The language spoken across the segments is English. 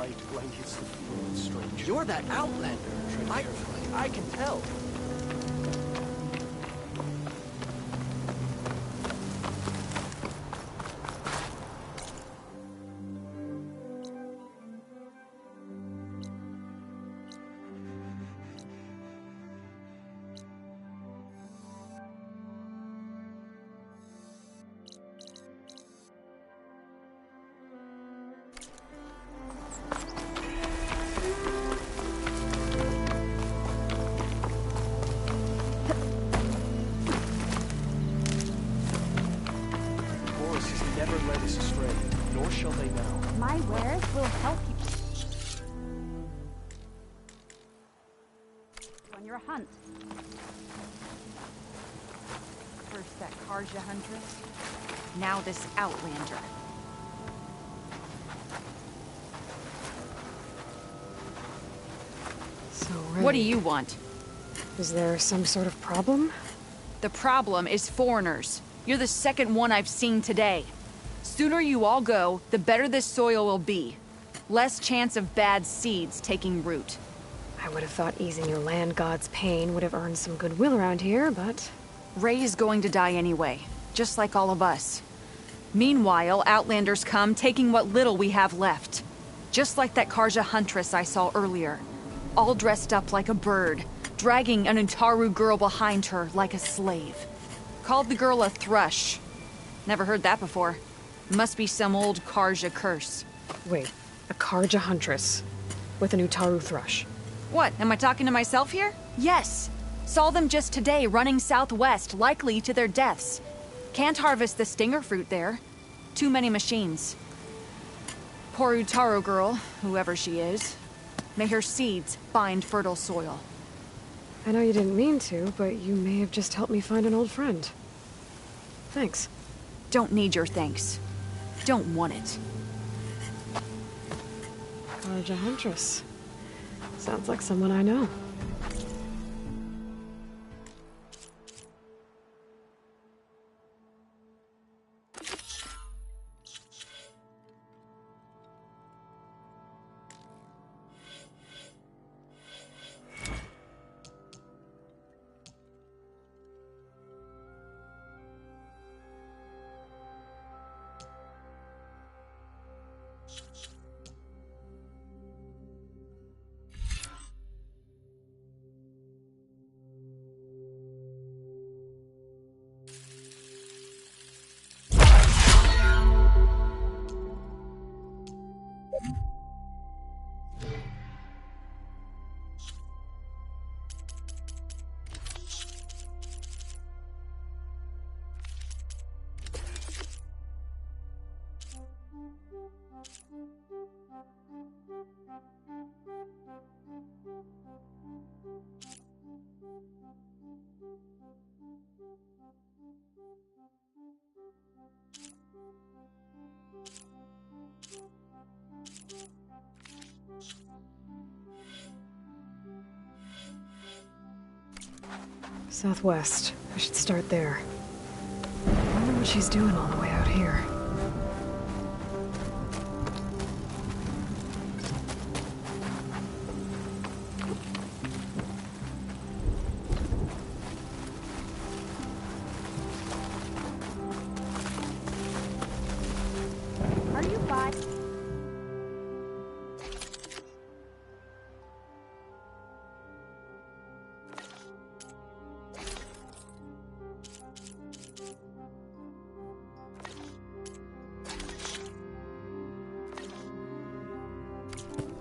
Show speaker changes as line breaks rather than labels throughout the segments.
light blankets the field with strangers.
You're that Outlander. I can tell.
Never led us astray, nor shall they now.
My wares will help you on your hunt. First that Karja Huntress, now this Outlander.
So, Ray,
What do you want?
is there some sort of problem?
The problem is foreigners. You're the second one I've seen today. Sooner you all go, the better this soil will be. Less chance of bad seeds taking root.
I would have thought easing your land god's pain would have earned some goodwill around here, but...
Ray is going to die anyway, just like all of us. Meanwhile, Outlanders come, taking what little we have left. Just like that Karja Huntress I saw earlier. All dressed up like a bird, dragging an Utaru girl behind her like a slave. Called the girl a thrush. Never heard that before. Must be some old Karja curse.
Wait, a Karja Huntress with an Utaru thrush.
What, am I talking to myself here? Yes. Saw them just today running southwest, likely to their deaths. Can't harvest the stinger fruit there. Too many machines. Poor Utaru girl, whoever she is. May her seeds find fertile soil.
I know you didn't mean to, but you may have just helped me find an old friend. Thanks.
Don't need your thanks. Don't want it.
Karja Huntress. Sounds like someone I know. Southwest. I should start there. I wonder what she's doing on the way out here.
Are you by?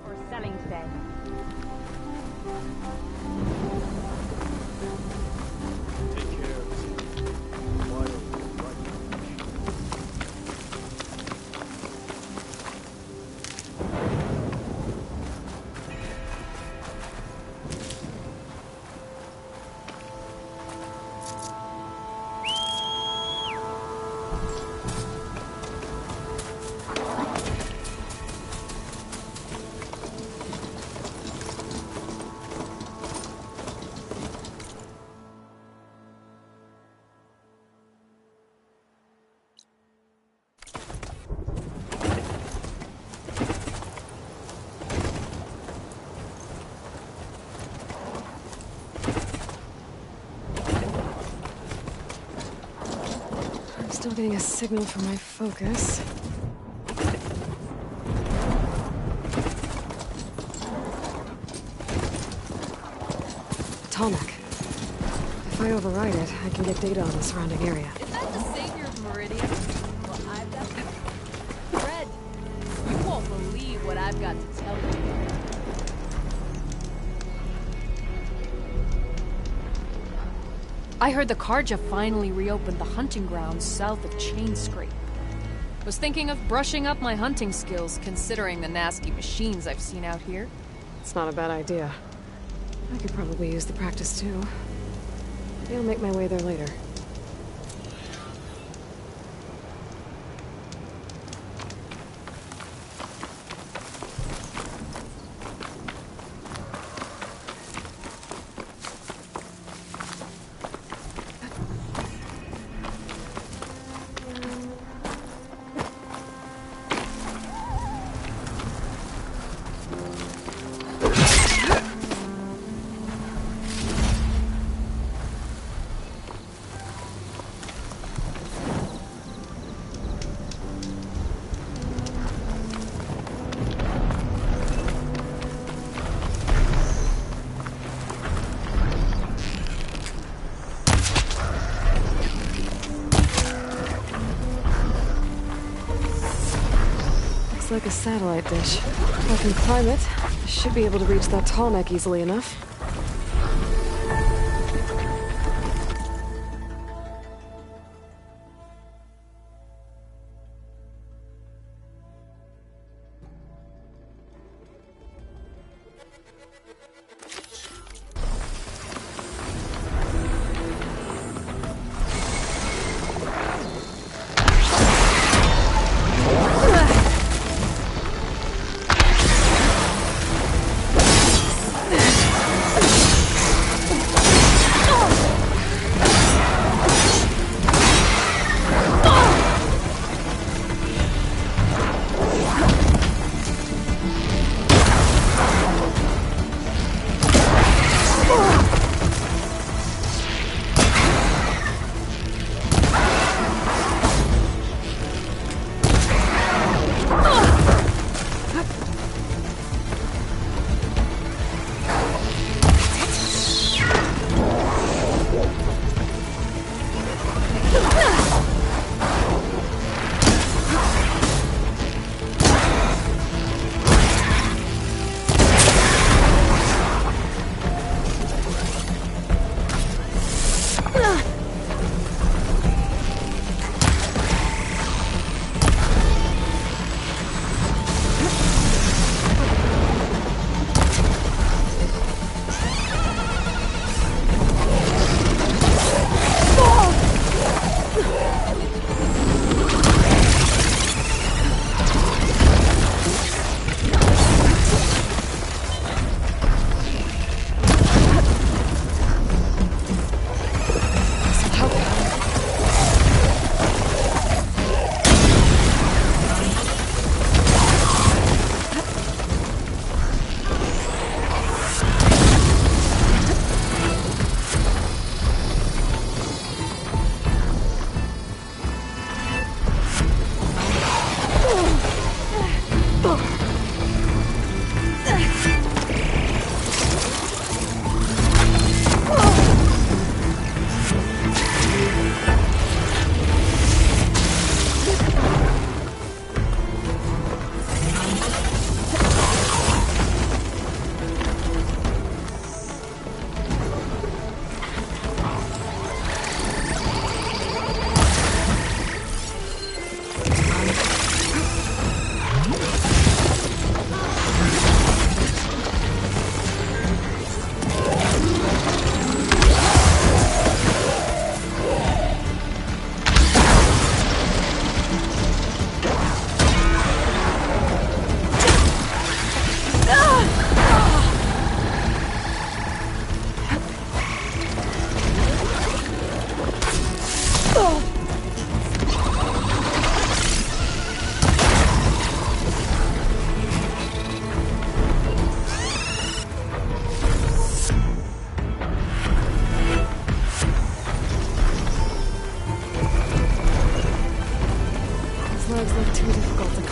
Or selling today?
Take care of this. Wild, right.
Still getting a signal from my focus. Tallneck. If I override it, I can get data on the surrounding area.
Is that the savior of Meridian? Well, I've got... Fred, you won't believe what I've got to tell you. I heard the Karja finally reopened the hunting grounds south of Chainscrape. Was thinking of brushing up my hunting skills, considering the nasty machines I've seen out here.
It's not a bad idea. I could probably use the practice too. Maybe I'll make my way there later. Like a satellite dish. If I can climb it, I should be able to reach that Tallneck easily enough.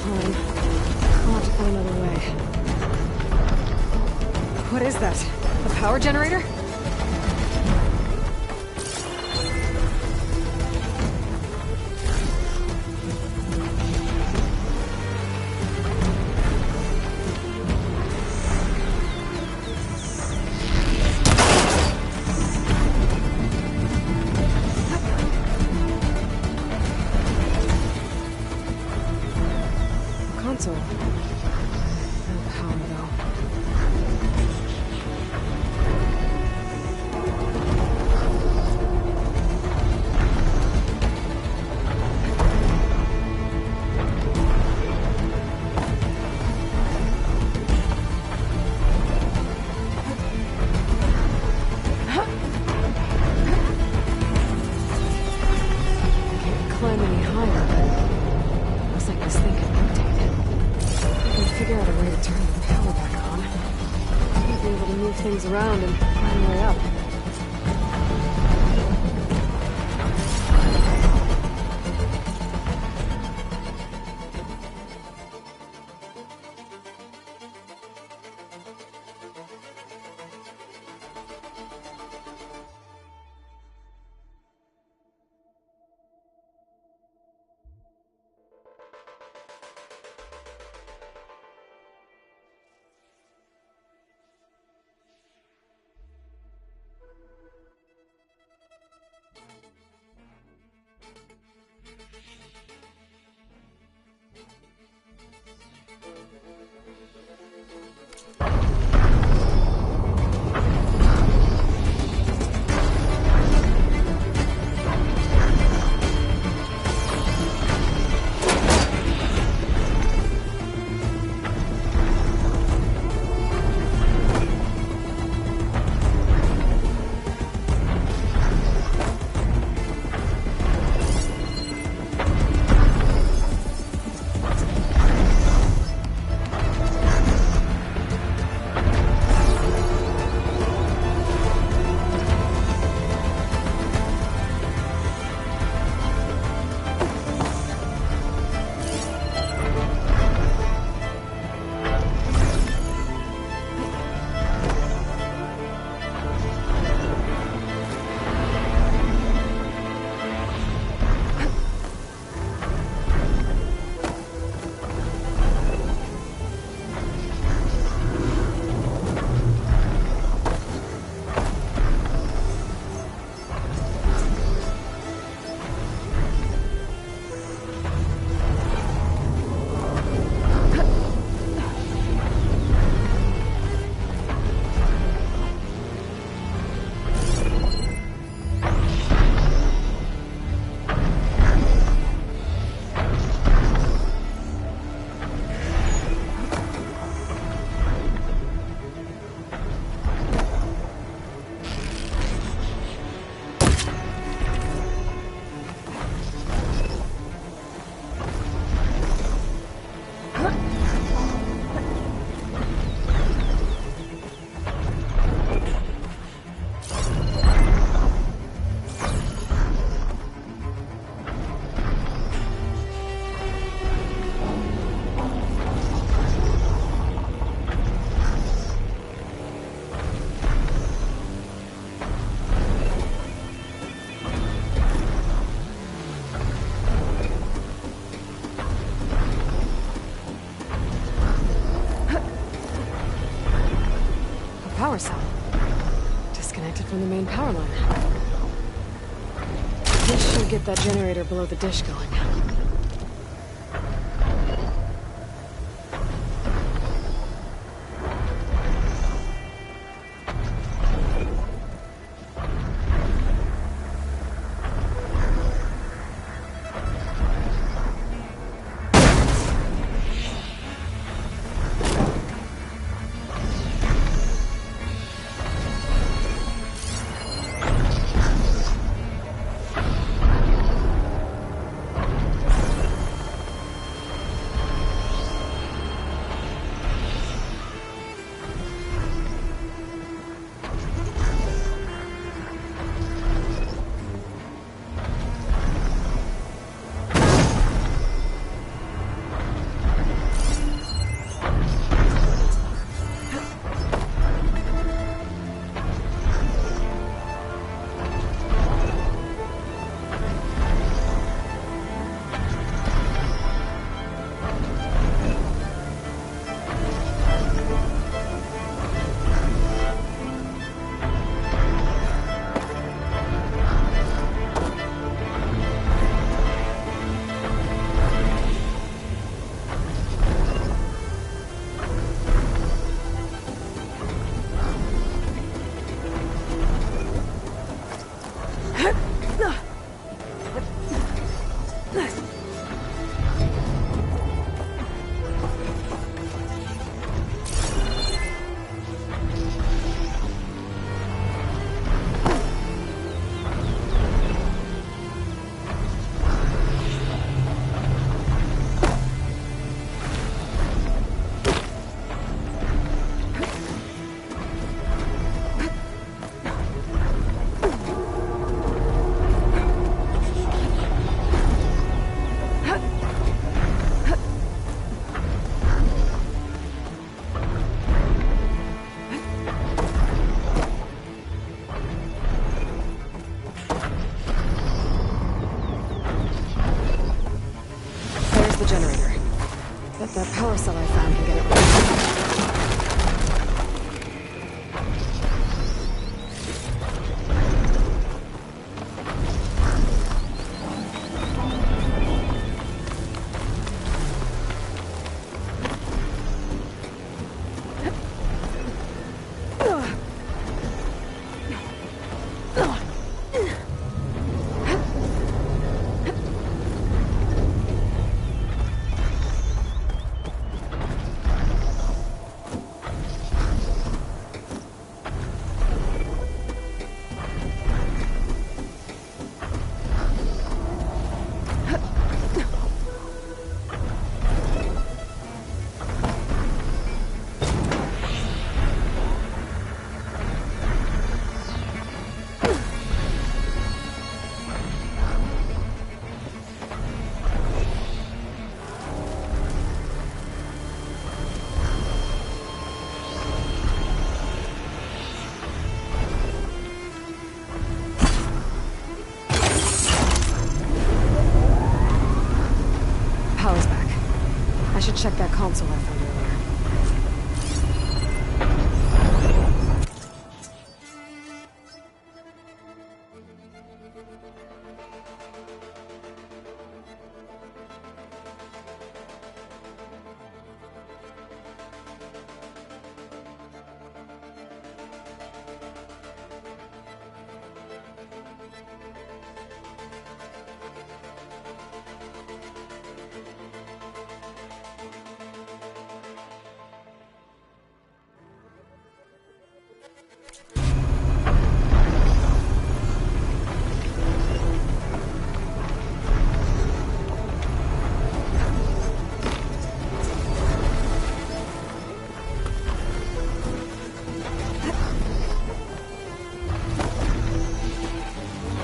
time. I'll have to find another way. What is that? A power generator? Console. No power, though. Can't climb any higher. Looks like this thing can rotate. I can figure out a way to turn the power back on. I might be able to move things around and find a way up. Power cell. Disconnected from the main power line. This should get that generator below the dish going. power cell I found can get it running. Power's back. I should check that console I found earlier.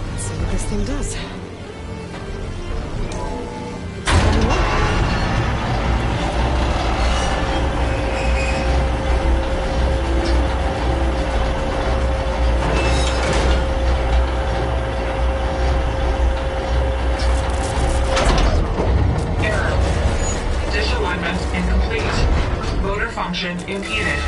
Let's see what this thing does.
Error. Disalignment incomplete. Motor function impeded.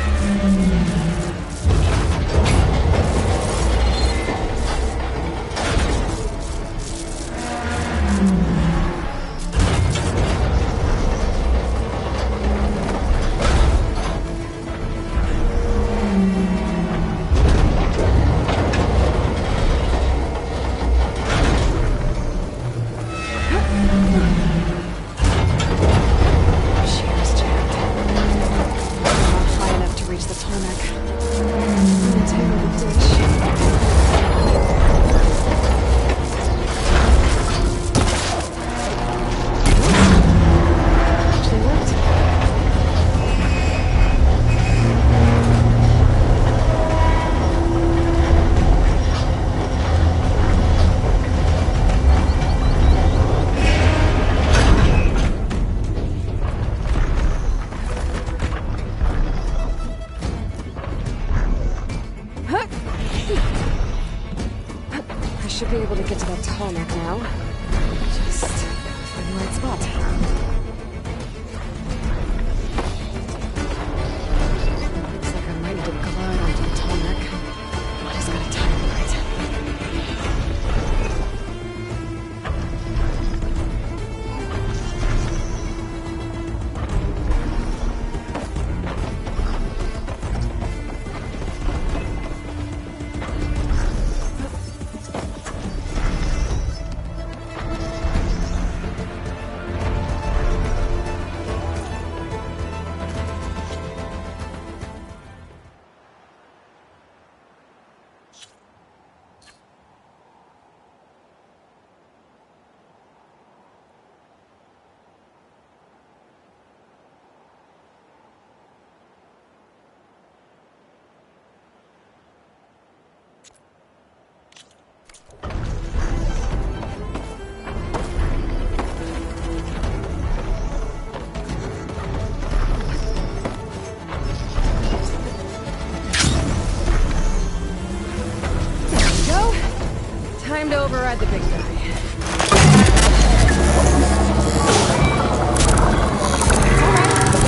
Shear's jammed. Not high enough to reach the tarmac. Untangle the dish. Actually worked. I should be able to get to that tarmac now. Just find the right spot. Looks like I'm ready to glide onto the tarmac. I just gotta time it right. Time to override the big guy. Alright,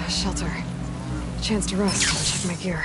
Shelter. Chance to rest. Check my gear.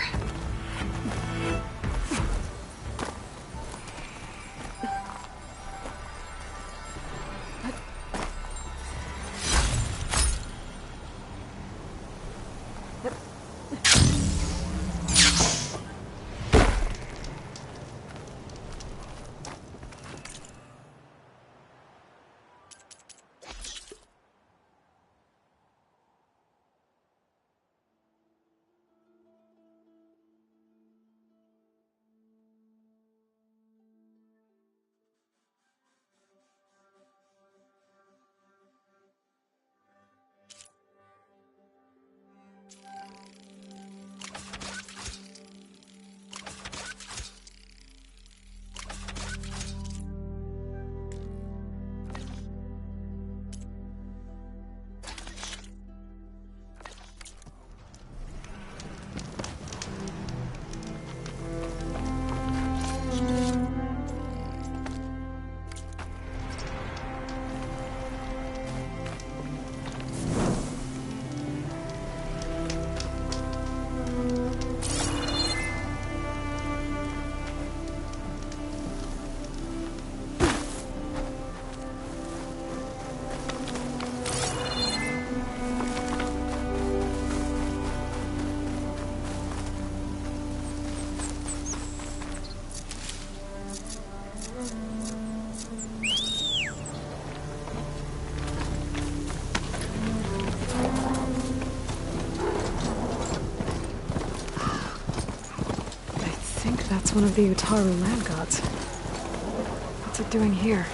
That's one of the Utaru land gods. What's it doing here?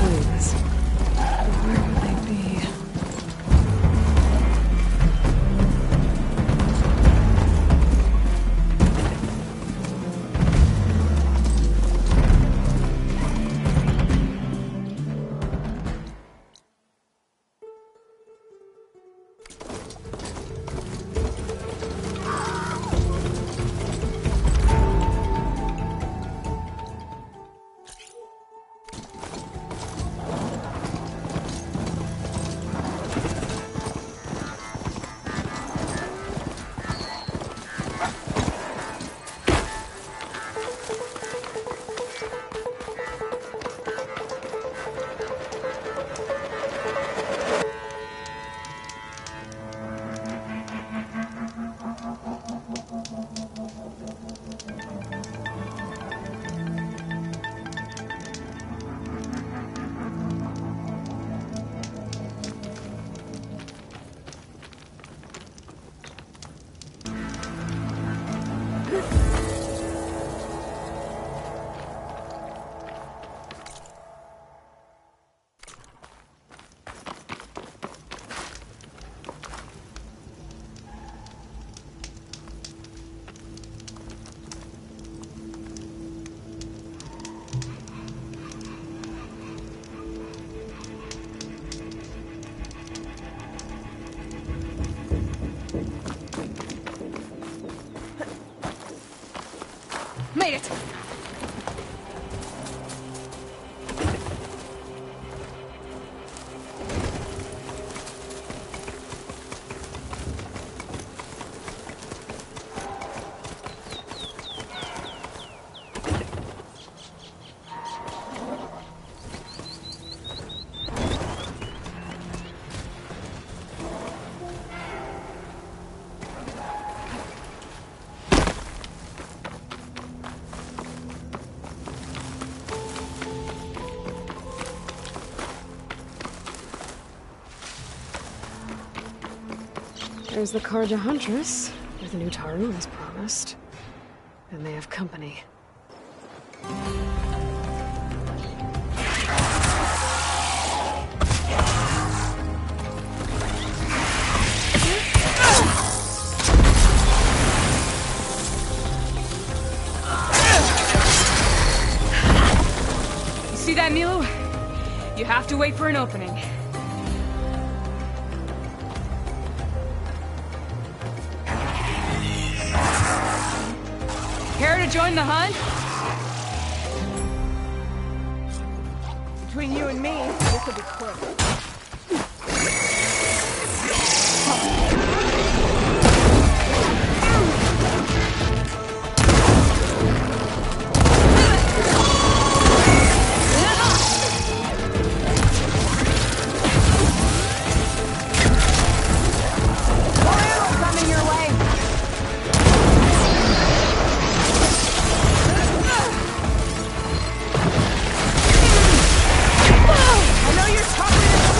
swings. Where would they be?
Made it!
There's the Karja Huntress, with a new Taru as promised. And they have company.
You see that, Milu? You have to wait for an opening. Care to join the hunt?
Between you and me, this will be quick.
I know you're tougher than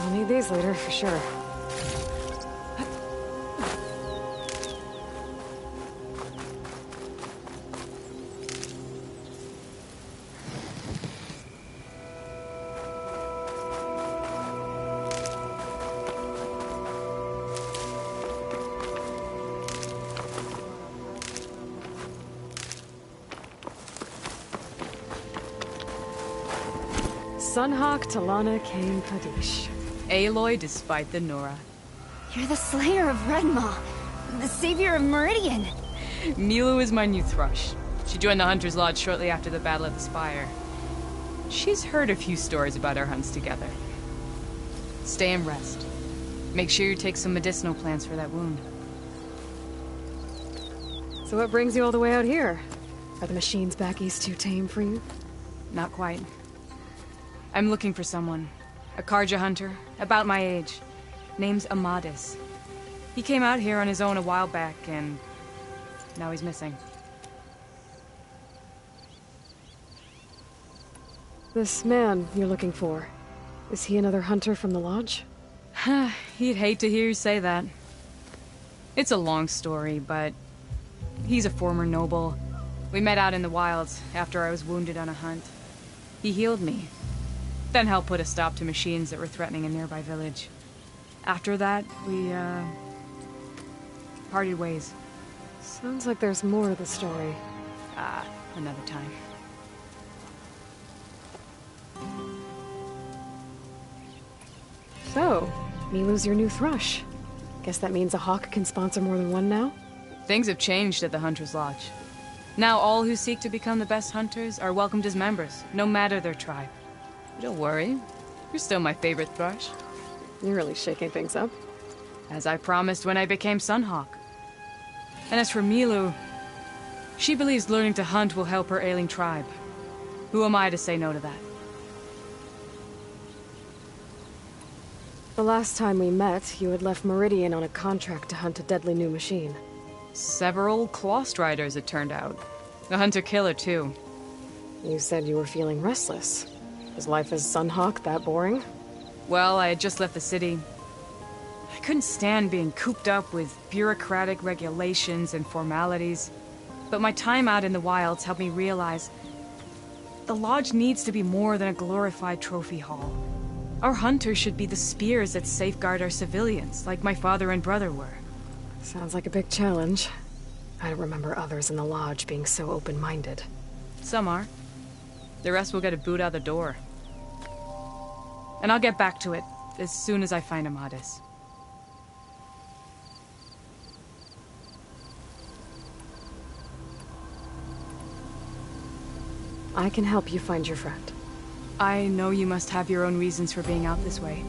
I'll need these later, for sure. Sunhawk Talana Kane Padish.
Aloy despite the Nora.
You're the slayer of Redmaw, the savior of Meridian.
Milu is my new thrush. She joined the Hunter's Lodge shortly after the Battle of the Spire. She's heard a few stories about our hunts together. Stay and rest. Make sure you take some medicinal plants for that wound.
So what brings you all the way out here? Are the machines back east too tame for you?
Not quite. I'm looking for someone. A Karja hunter, about my age. Name's Amadis. He came out here on his own a while back, and now he's missing.
This man you're looking for, is he another hunter from the Lodge?
He'd hate to hear you say that. It's a long story, but he's a former noble. We met out in the wilds after I was wounded on a hunt. He healed me, then helped put a stop to machines that were threatening a nearby village. After that, we, parted ways.
Sounds like there's more to the story.
Another time.
So, Milu's your new thrush. Guess that means a hawk can sponsor more than one now?
Things have changed at the Hunter's Lodge. Now all who seek to become the best hunters are welcomed as members, no matter their tribe. Don't worry, you're still my favorite thrush.
You're really shaking things up.
As I promised when I became Sunhawk. And as for Milu, she believes learning to hunt will help her ailing tribe. Who am I to say no to that?
The last time we met, you had left Meridian on a contract to hunt a deadly new machine.
Several Clawstriders, it turned out. A hunter-killer, too.
You said you were feeling restless. Was life as Sunhawk that boring?
Well, I had just left the city. I couldn't stand being cooped up with bureaucratic regulations and formalities. But my time out in the wilds helped me realize the Lodge needs to be more than a glorified trophy hall. Our hunters should be the spears that safeguard our civilians, like my father and brother were.
Sounds like a big challenge. I don't remember others in the Lodge being so open-minded.
Some are. The rest will get a boot out the door. And I'll get back to it as soon as I find Amadis.
I can help you find your friend.
I know you must have your own reasons for being out this way.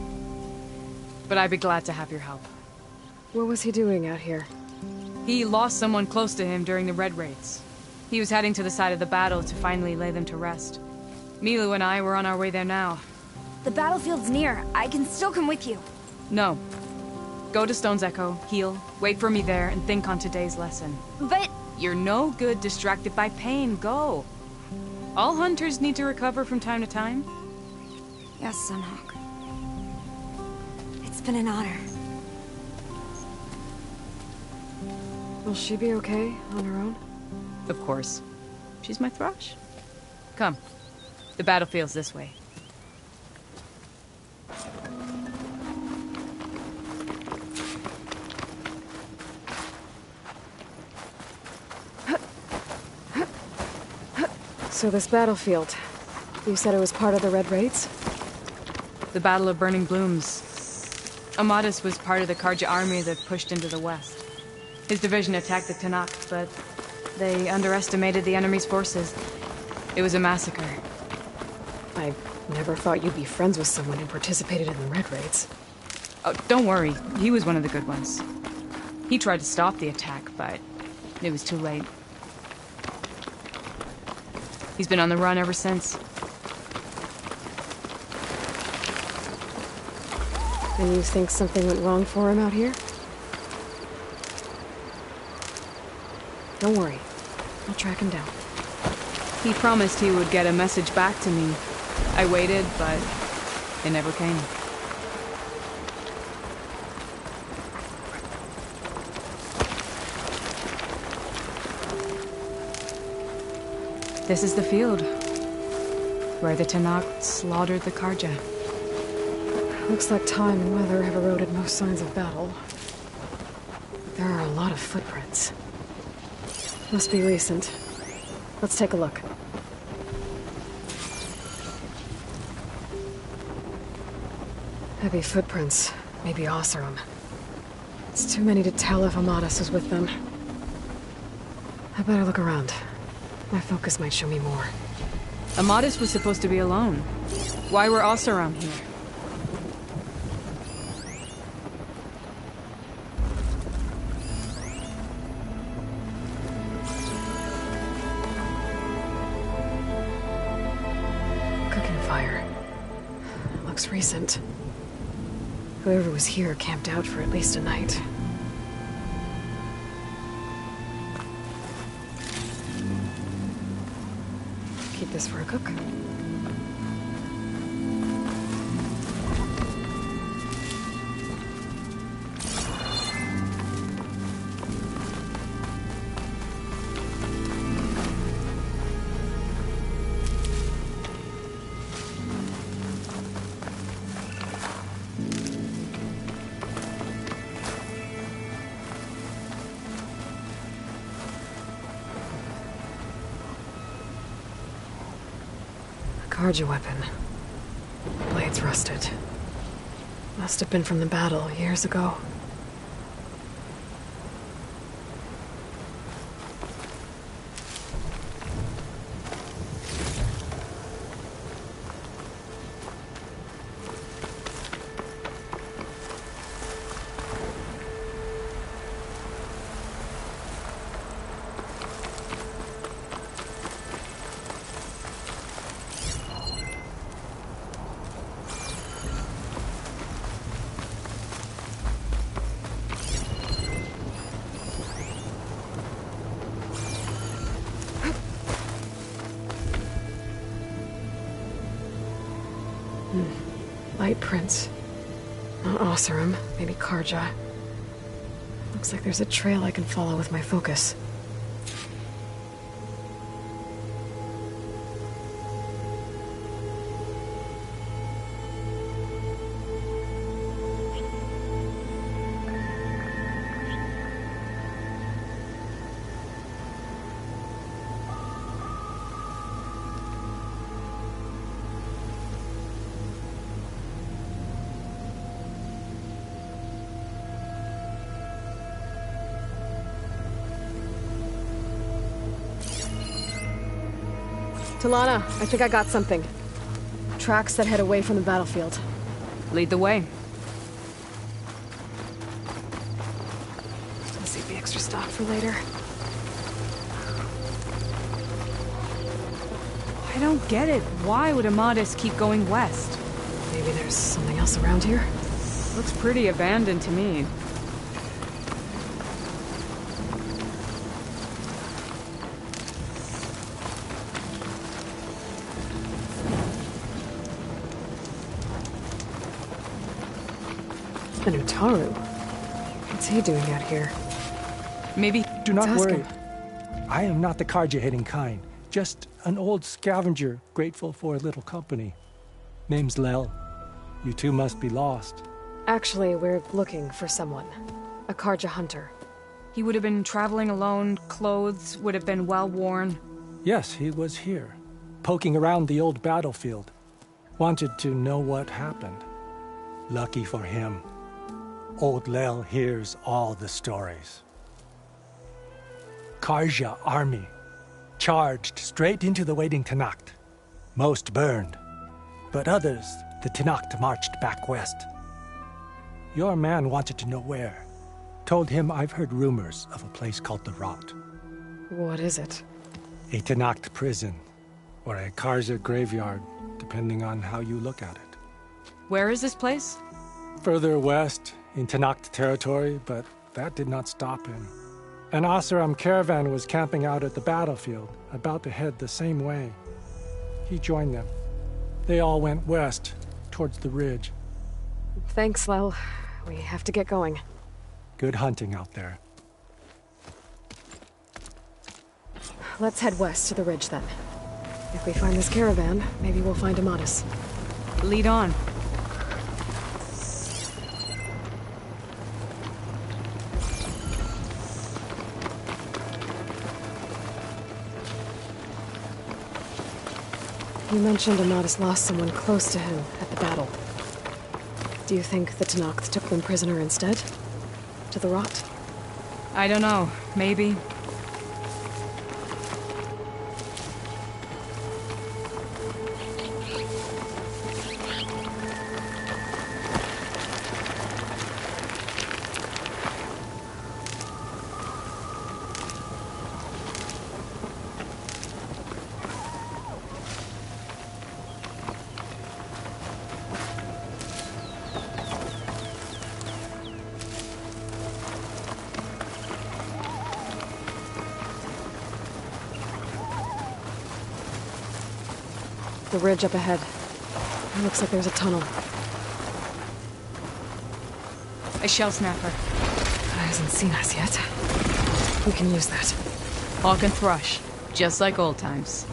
But I'd be glad to have your help.
What was he doing out here?
He lost someone close to him during the Red Raids. He was heading to the side of the battle to finally lay them to rest. Milu and I were on our way there now.
The battlefield's near. I can still come with you.
No. Go to Stone's Echo, heal, wait for me there, and think on today's lesson.
But...
You're no good distracted by pain. Go. All hunters need to recover from time to time.
Yes, Sunhawk. It's been an honor.
Will she be okay on her own?
Of course. She's my thrush. Come. The battlefield's this way.
So this battlefield, you said it was part of the Red Raids?
The Battle of Burning Blooms. Amadis was part of the Karja army that pushed into the west. His division attacked the Tanakh, but they underestimated the enemy's forces. It was a massacre.
I never thought you'd be friends with someone who participated in the Red Raids.
Oh, don't worry. He was one of the good ones. He tried to stop the attack, but it was too late. He's been on the run ever since.
And you think something went wrong for him out here? Don't worry. I'll track him down.
He promised he would get a message back to me. I waited, but it never came. This is the field where the Tenakth slaughtered the Karja.
Looks like time and weather have eroded most signs of battle. But there are a lot of footprints. Must be recent. Let's take a look. Heavy footprints. Maybe Oseram. It's too many to tell if Amadis is with them. I better look around. My focus might show me more.
Amadis was supposed to be alone. Why were Oseram here?
Cooking fire. Looks recent. Whoever was here camped out for at least a night. Keep this for a cook. Karja weapon. Blade's rusted. Must have been from the battle years ago. Light prints. Not Oseram, maybe Karja. Looks like there's a trail I can follow with my focus. Talana, I think I got something. Tracks that head away from the battlefield.
Lead the way.
Let's save the extra stock for later.
I don't get it. Why would Amadis keep going west?
Maybe there's something else around here?
Looks pretty abandoned to me.
An Utaru? What's he doing out here?
Maybe...
Do not
Let's ask
worry.
him.
I am not the Karja-hating kind. Just an old scavenger grateful for a little company. Name's Lel. You two must be lost.
Actually, we're looking for someone. A Karja hunter.
He would have been traveling alone, clothes would have been well worn.
Yes, he was here, poking around the old battlefield. Wanted to know what happened. Lucky for him. Old Lel hears all the stories. Karja army charged straight into the waiting Tenakth. Most burned, but others the Tenakth marched back west. Your man wanted to know where. Told him I've heard rumors of a place called the Rot.
What is it?
A Tenakth prison, or a Karja graveyard, depending on how you look at it.
Where is this place?
Further west, in Tenakth territory, but that did not stop him. An Oseram caravan was camping out at the battlefield, about to head the same way. He joined them. They all went west, towards the ridge.
Thanks, Lel. We have to get going.
Good hunting out there.
Let's head west to the ridge then. If we find this caravan, maybe we'll find Amatis.
Lead on.
You mentioned Amatis lost someone close to him at the battle. Do you think the Tenakth took them prisoner instead? To the rot?
I don't know. Maybe.
The ridge up ahead. It looks like there's a tunnel.
A shell snapper.
It hasn't seen us yet. We can use that.
Hawk and Thrush, just like old times.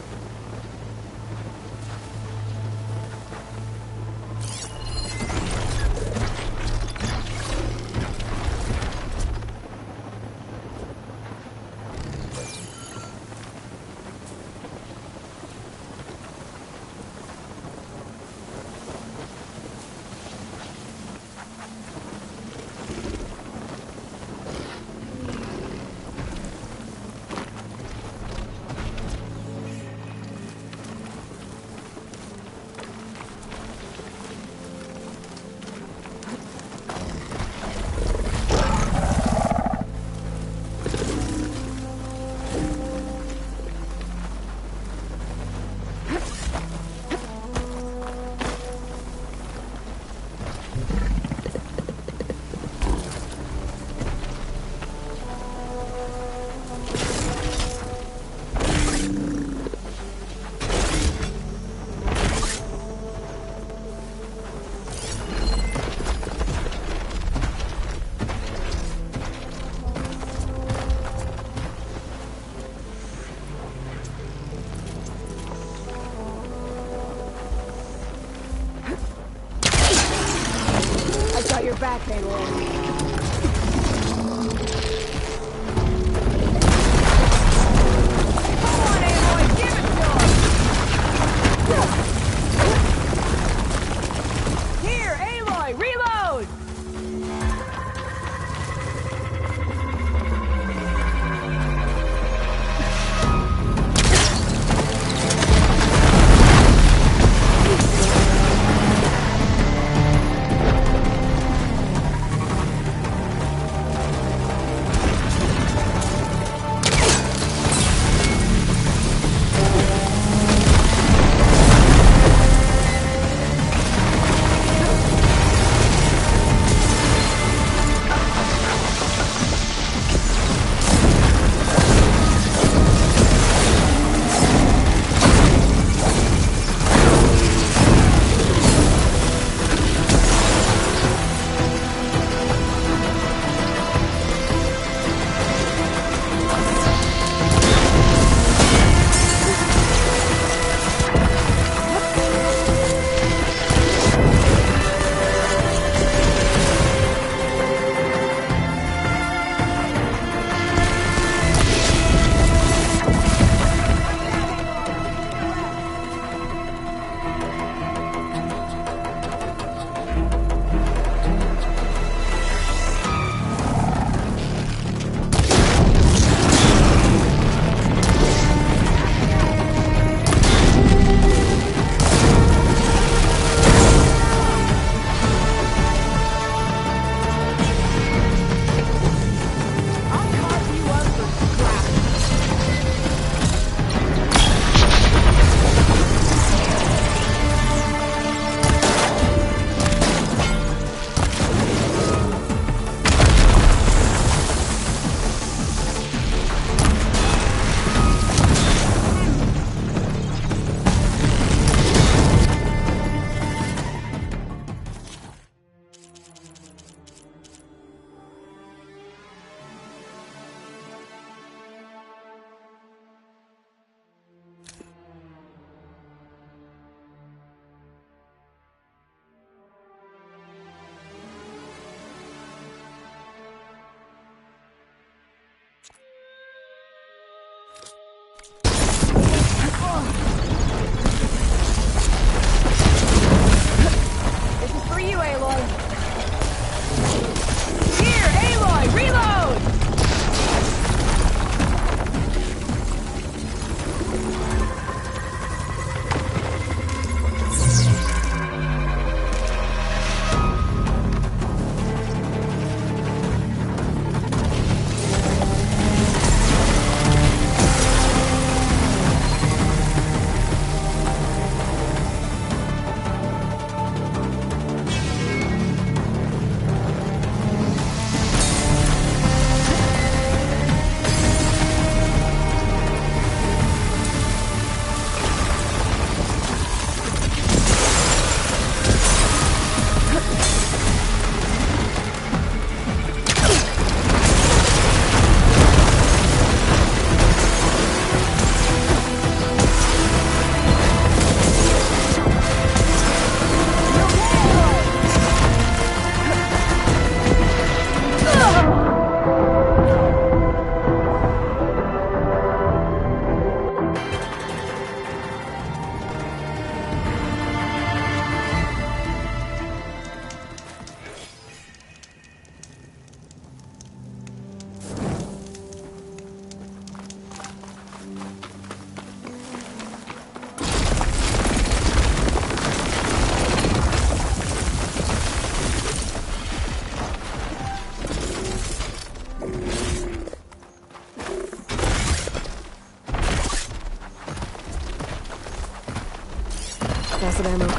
Back, Aloy.
Here, Aloy, reload!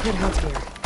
could help here.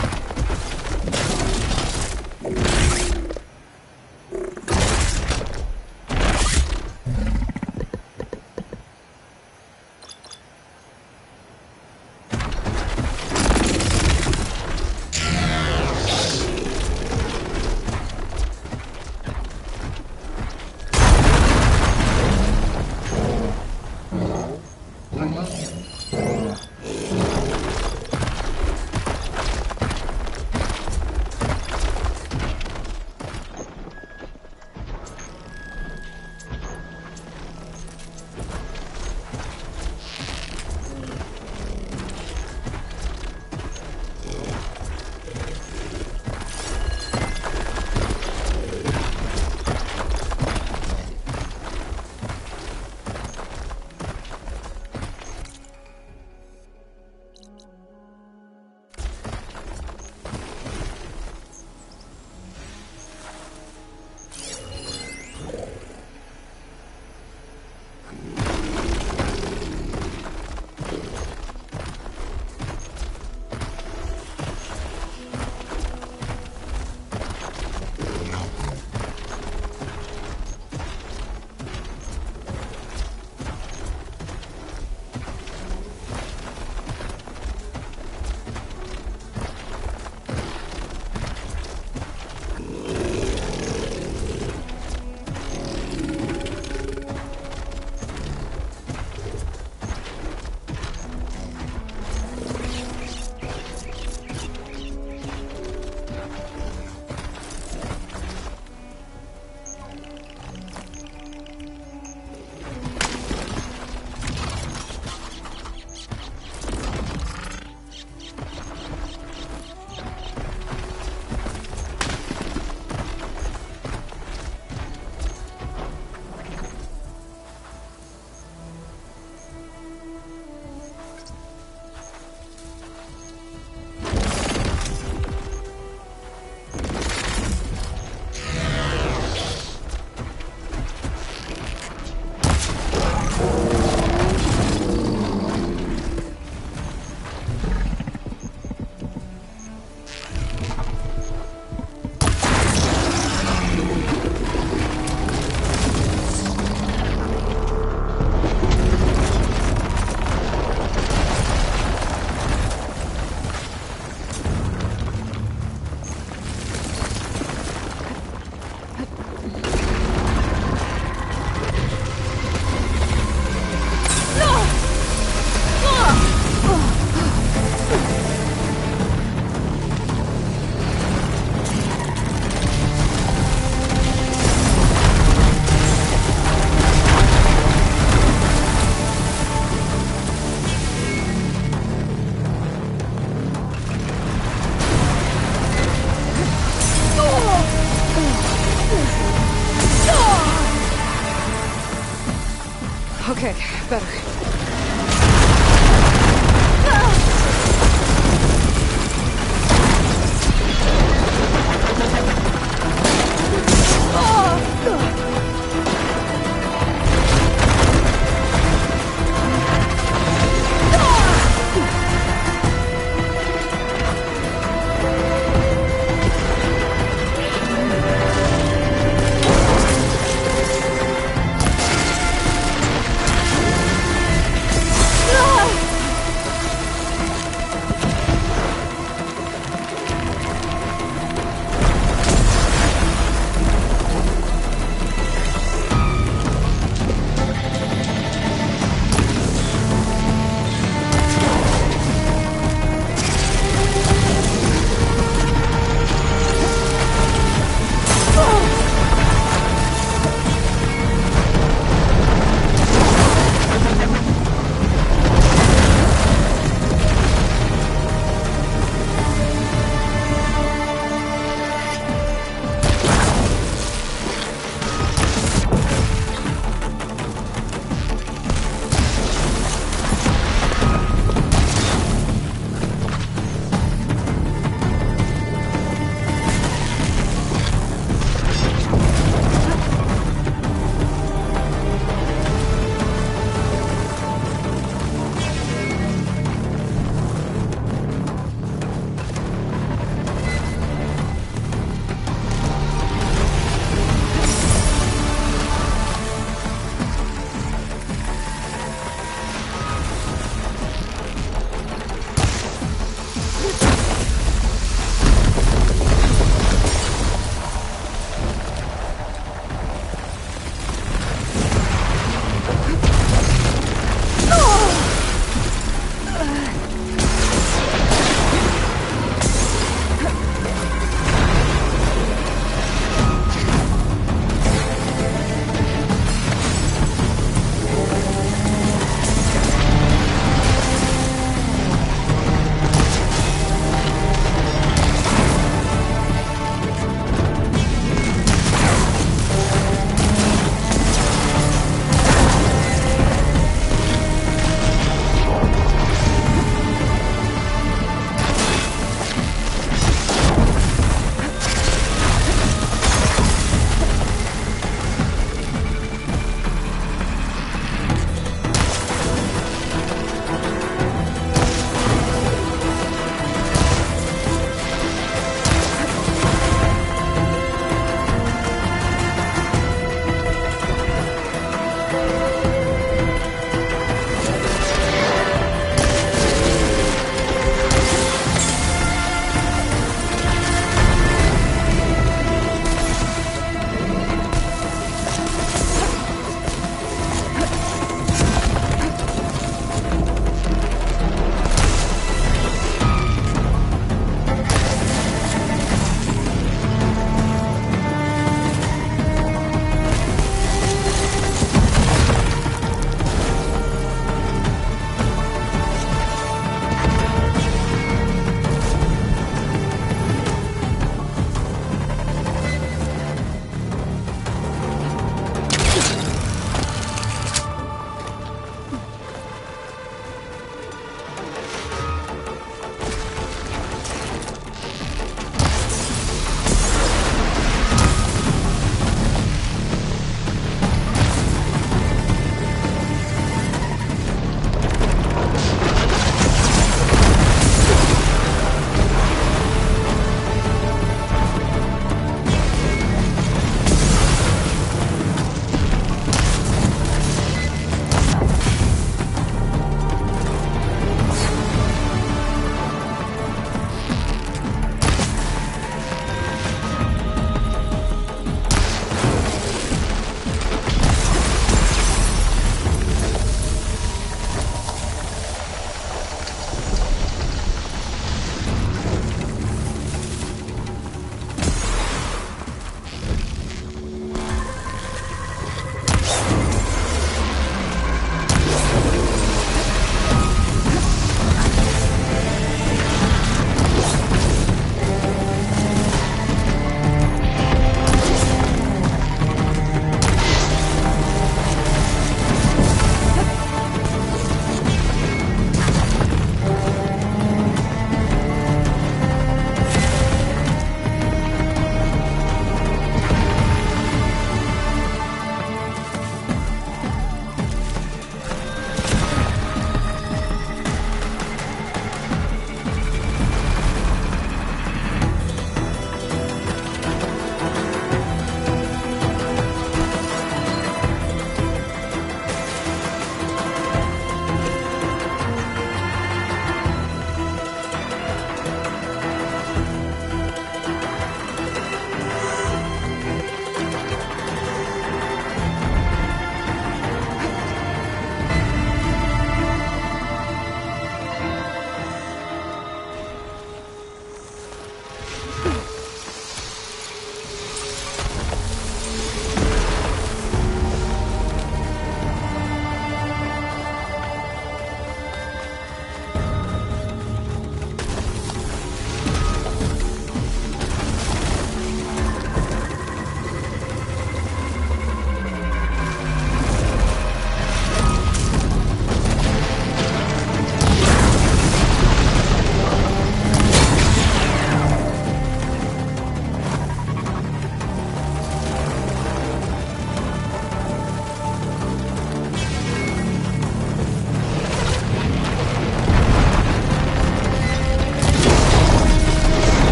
Okay, better.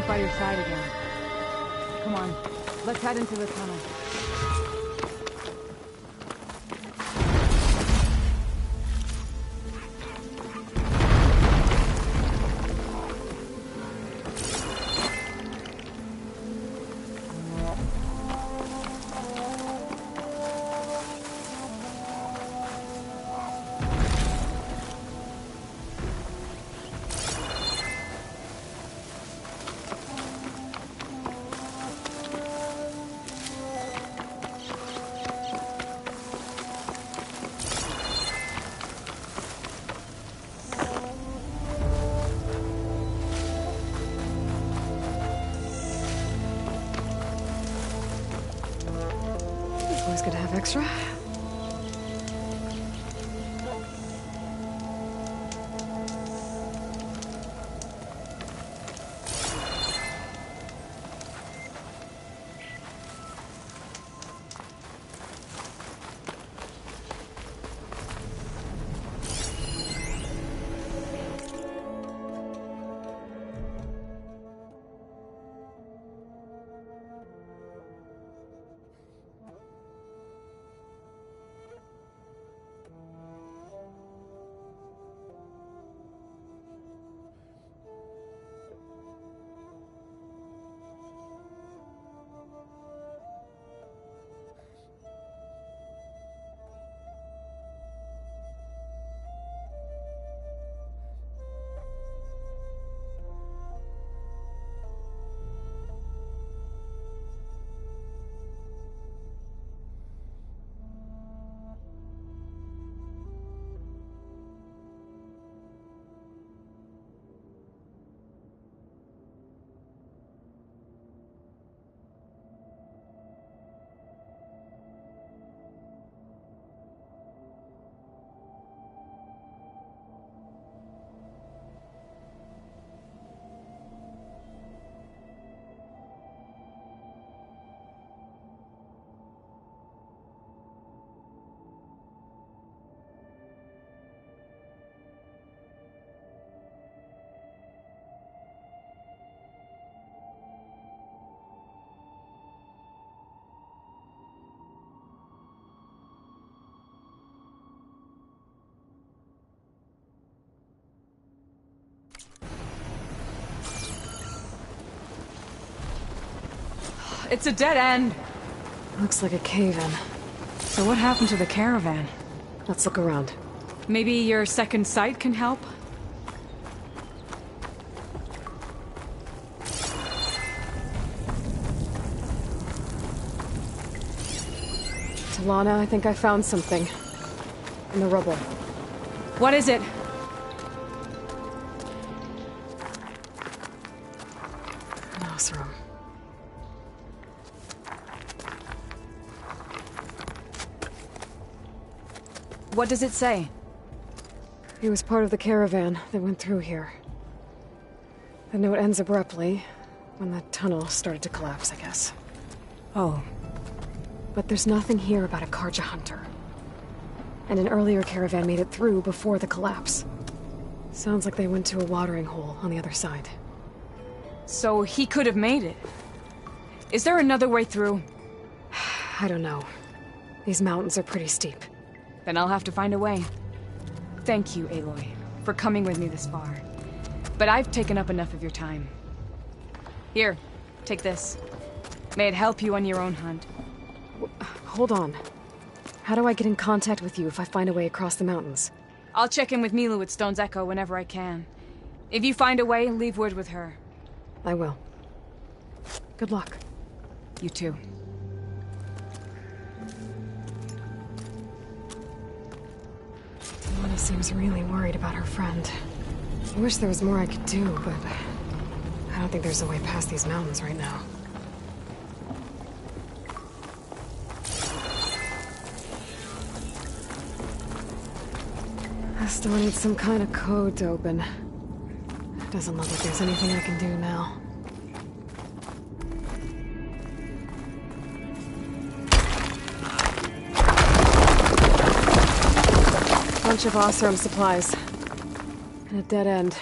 by your side again. Come on, let's head into the tunnel.
Always good to have extra.
It's a dead end.
Looks like a cave-in.
So what happened to the caravan?
Let's look around.
Maybe your second sight can help?
Talana, I think I found something. In the rubble.
What is it?
An Oseram.
What does it say?
He was part of the caravan that went through here. The note ends abruptly, when the tunnel started to collapse, I guess.
Oh.
But there's nothing here about a Karja hunter. And an earlier caravan made it through before the collapse. Sounds like they went to a watering hole on the other side.
So he could have made it. Is there another way through?
I don't know. These mountains are pretty steep.
Then I'll have to find a way. Thank you, Aloy, for coming with me this far. But I've taken up enough of your time. Here, take this. May it help you on your own hunt.
Hold on. How do I get in contact with you if I find a way across the mountains?
I'll check in with Milu at Stone's Echo whenever I can. If you find a way, leave word with her.
I will. Good luck.
You too.
Talana seems really worried about her friend. I wish there was more I could do, but I don't think there's a way past these mountains right now. I still need some kind of code to open. Doesn't look like there's anything I can do now. Bunch of Oseram supplies. And a dead end.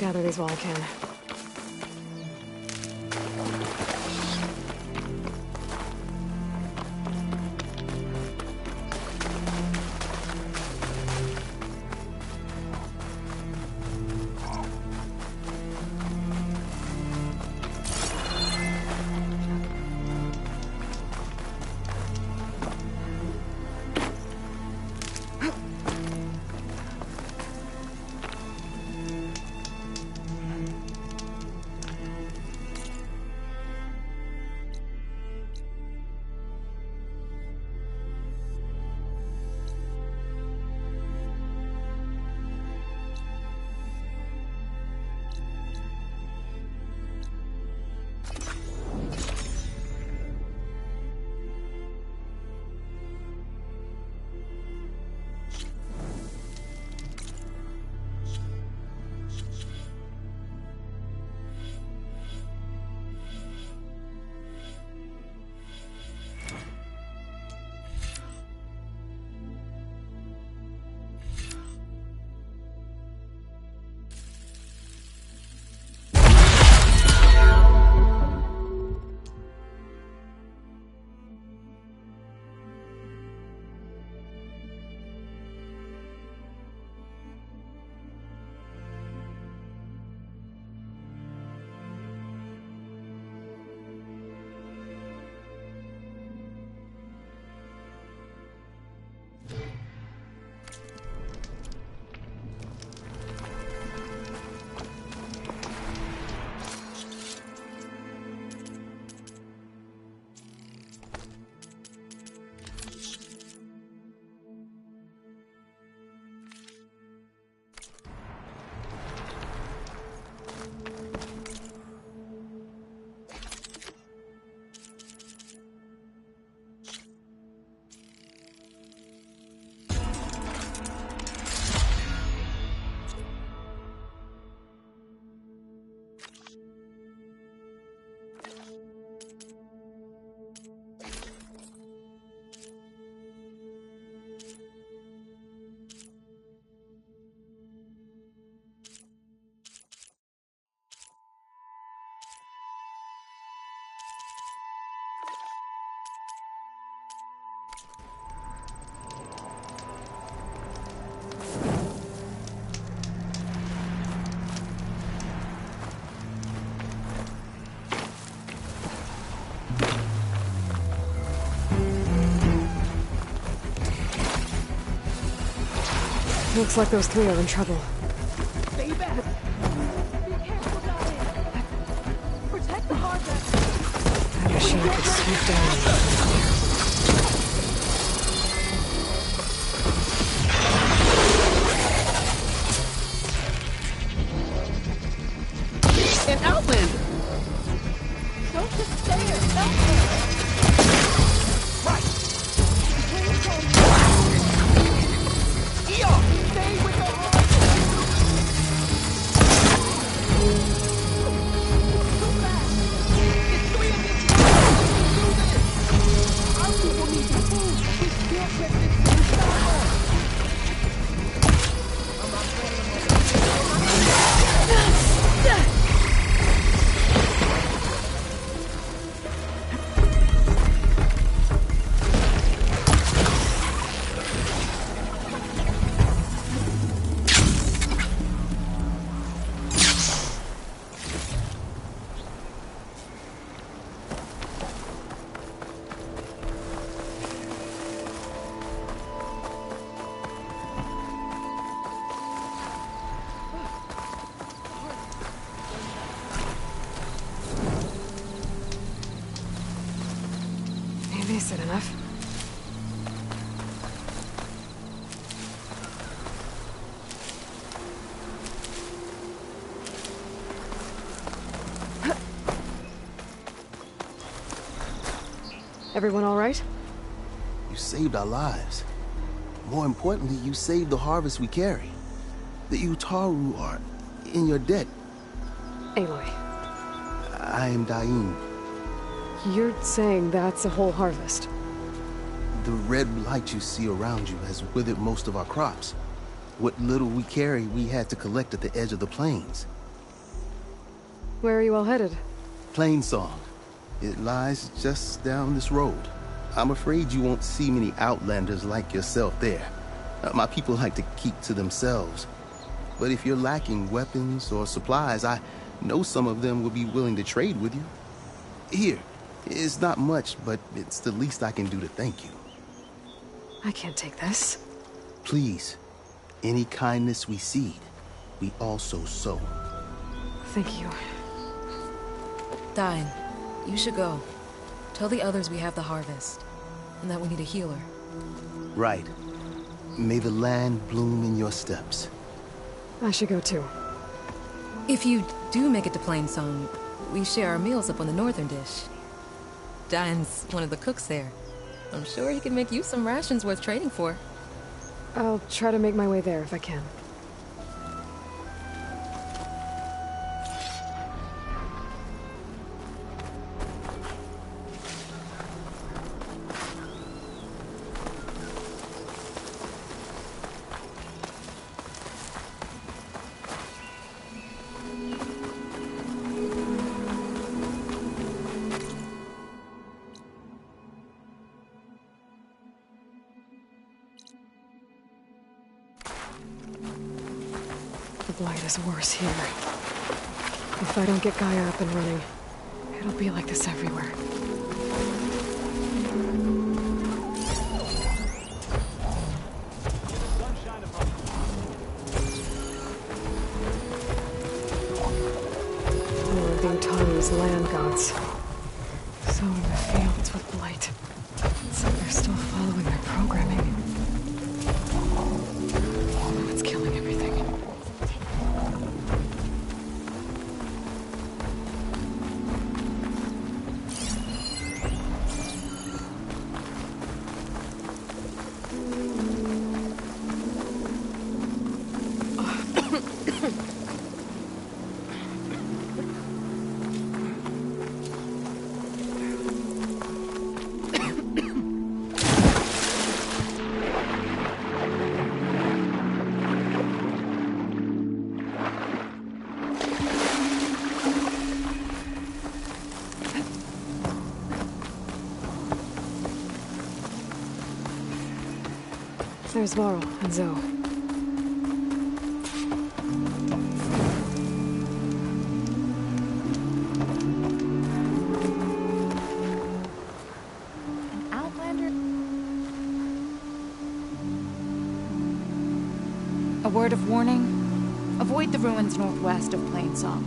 gather these while I can. Looks like those three are in trouble.
Stay back! Be careful, Diane! Protect the harvest!
I wish I could swoop down.
An outlander! Don't just stare! Help her! Right! Eon! Stay with the harvest! Too fast! It's 3 against 1! Do this! Our people need to move! We can't let this thing stop!
Maybe is it enough? Everyone all right?
You saved our lives. More importantly, you saved the harvest we carry. The Utaru are in your debt.
Aloy,
I am Dain.
you're saying that's a whole harvest?
The red light you see around you has withered most of our crops. What little we carry, we had to collect at the edge of the plains.
Where are you all headed?
Plainsong. It lies just down this road. I'm afraid you won't see many outlanders like yourself there. My people like to keep to themselves. But if you're lacking weapons or supplies, I know some of them will be willing to trade with you. Here, it's not much, but it's the least I can do to thank you.
I can't take this.
Please, any kindness we seed, we also sow.
Thank you.
Dine, you should go. Tell the others we have the harvest, and that we need a healer.
Right. May the land bloom in your steps.
I should go too.
If you do make it to Plainsong, we share our meals up on the northern dish. Dine's one of the cooks there. I'm sure he can make you some rations worth trading for.
I'll try to make my way there if I can. The blight is worse here. If I don't get Gaia up and running, it'll be like this everywhere. More of the Utaru's land gods. Sowing the fields with blight. It's like they're still following their programming. It's killing everything. There's Varl and Zoe.
An outlander?
A word of warning? Avoid the ruins northwest of Plainsong.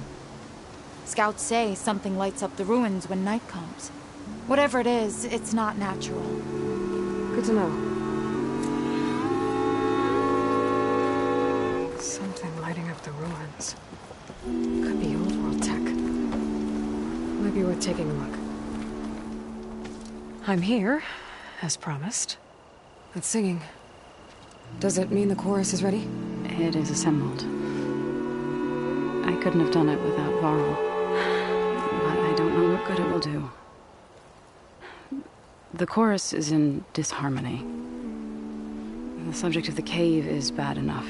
Scouts say something lights up the ruins when night comes. Whatever it is, it's not natural.
Good to know. Something lighting up the ruins. Could be old world tech. Might be worth taking a look. I'm here, as promised. That's singing. Does it mean the chorus is ready?
It is assembled. I couldn't have done it without Varl. But I don't know what good it will do. The chorus is in disharmony. The subject of the cave is bad enough.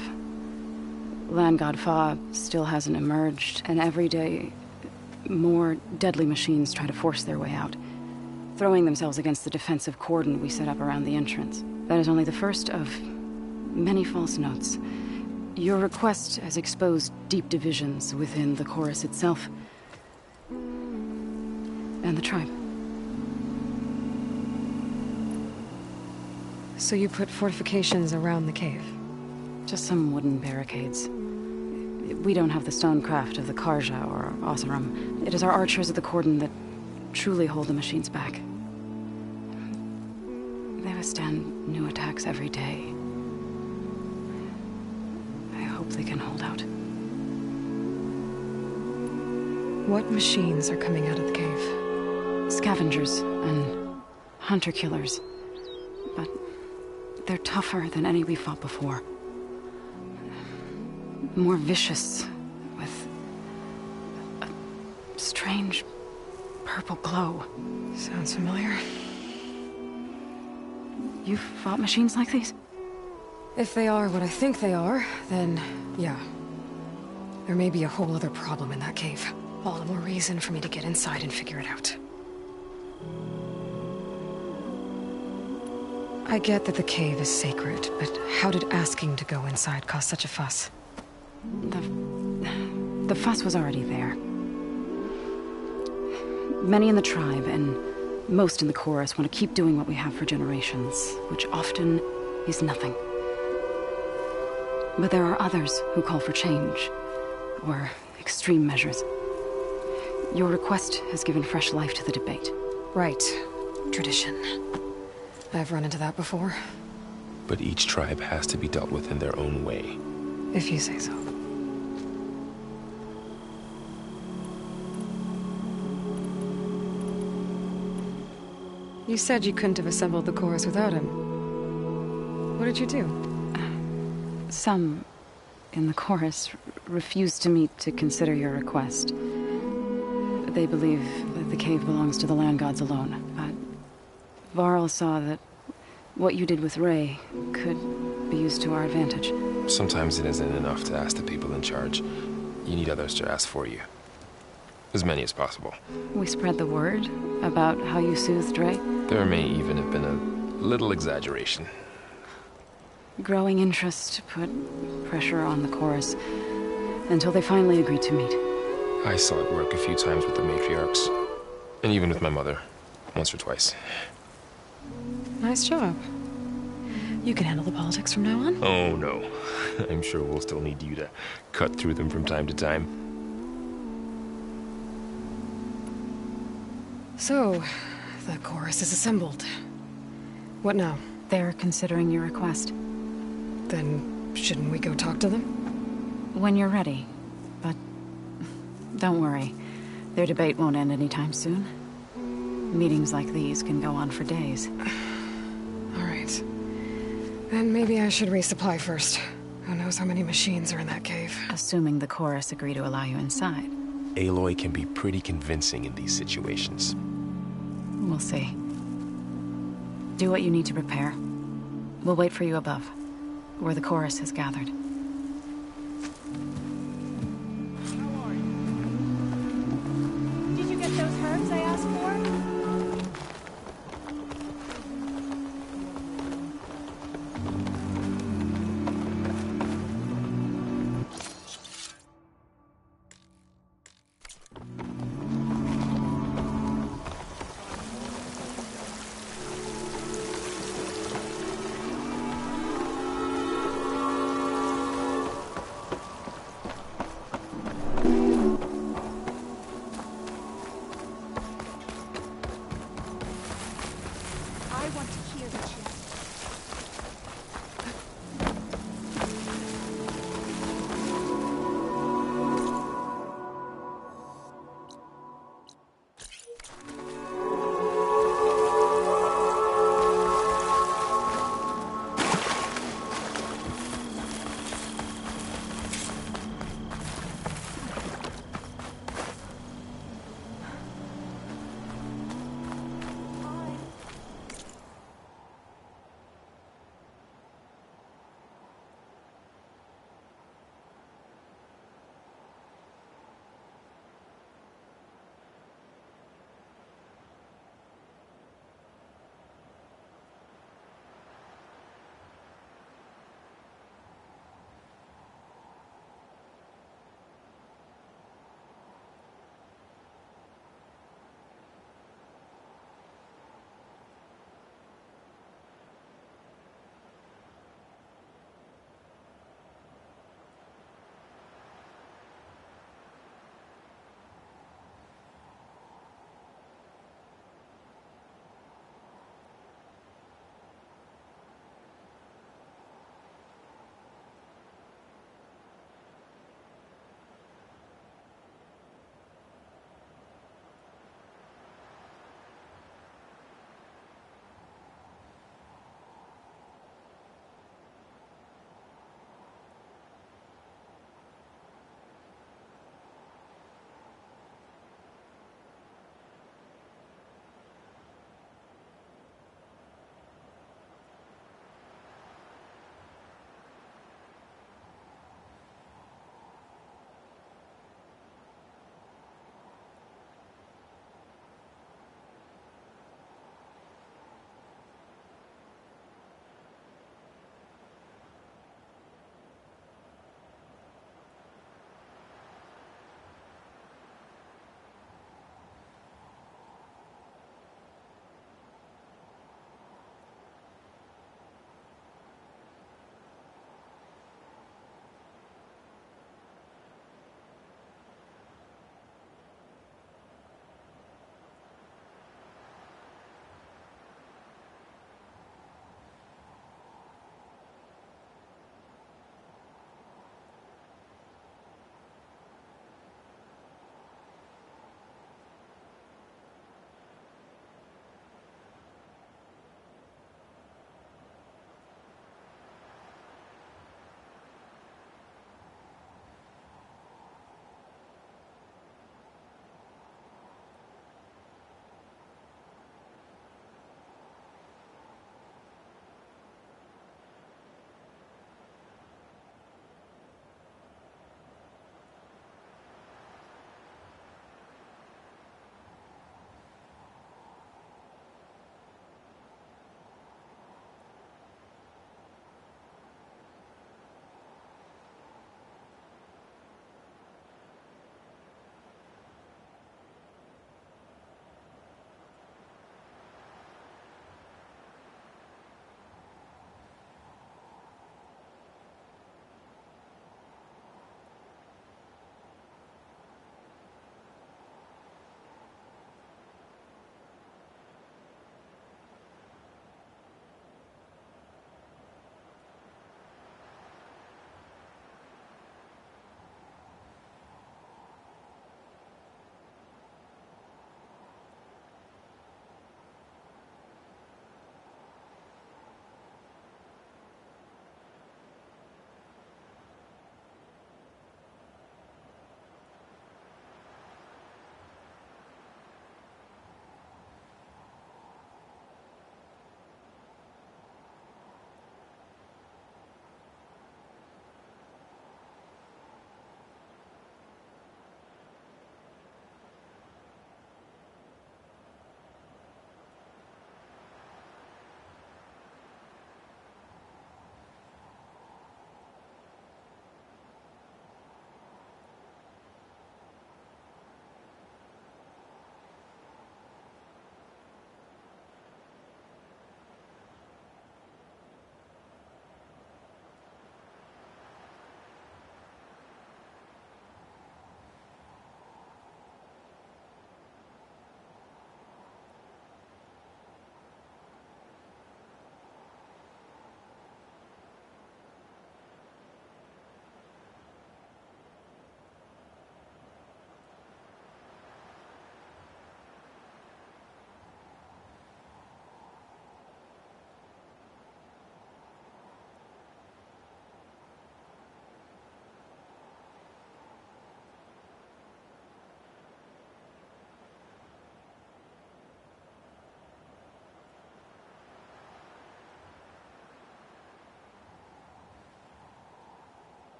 Land God Fa still hasn't emerged, and every day, more deadly machines try to force their way out, throwing themselves against the defensive cordon we set up around the entrance. That is only the first of many false notes. Your request has exposed deep divisions within the chorus itself and the tribe.
So you put fortifications around the cave?
Just some wooden barricades. We don't have the stonecraft of the Karja or Oseram. It is our archers of the cordon that truly hold the machines back. They withstand new attacks every day. I hope they can hold out.
What machines are coming out of the cave?
Scavengers and hunter-killers. But they're tougher than any we fought before. More vicious, with a strange purple glow.
Sounds familiar.
You've fought machines like these?
If they are what I think they are, then yeah. There may be a whole other problem in that cave. All the more reason for me to get inside and figure it out. I get that the cave is sacred, but how did asking to go inside cause such a fuss?
The fuss was already there. Many in the tribe, and most in the chorus, want to keep doing what we have for generations, which often is nothing. But there are others who call for change, or extreme measures. Your request has given fresh life to the debate.
Right. Tradition. I've run into that before.
But each tribe has to be dealt with in their own way.
If you say so. You said you couldn't have assembled the chorus without him. What did you do?
Some in the chorus refused to meet to consider your request. They believe that the cave belongs to the land gods alone. Varl saw that what you did with Ray could be used to our advantage.
Sometimes it isn't enough to ask the people in charge. You need others to ask for you. As many as possible.
We spread the word about how you soothed Ray.
There may even have been a little exaggeration.
Growing interest put pressure on the chorus until they finally agreed to meet.
I saw it work a few times with the matriarchs. And even with my mother. Once or twice.
Nice job. You can handle the politics from now on?
Oh, no. I'm sure we'll still need you to cut through them from time to time.
So, the chorus is assembled. What now?
They're considering your request.
Then, shouldn't we go talk to them?
When you're ready. But don't worry. Their debate won't end anytime soon. Meetings like these can go on for days.
All right. Then maybe I should resupply first. Who knows how many machines are in that cave?
Assuming the chorus agree to allow you inside.
Aloy can be pretty convincing in these situations.
We'll see. Do what you need to prepare. We'll wait for you above, where the chorus has gathered.
Did you get those herbs I asked for?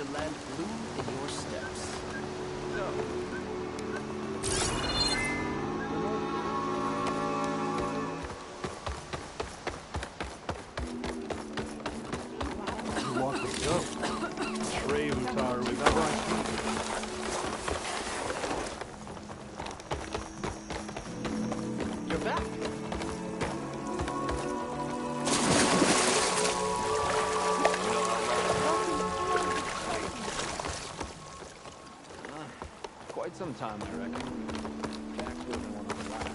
to land blue in your steps.
You're walking go. Brave Utaru, if ever I see you.
You're back.
Quite some time, I reckon. Jack wouldn't want to laugh.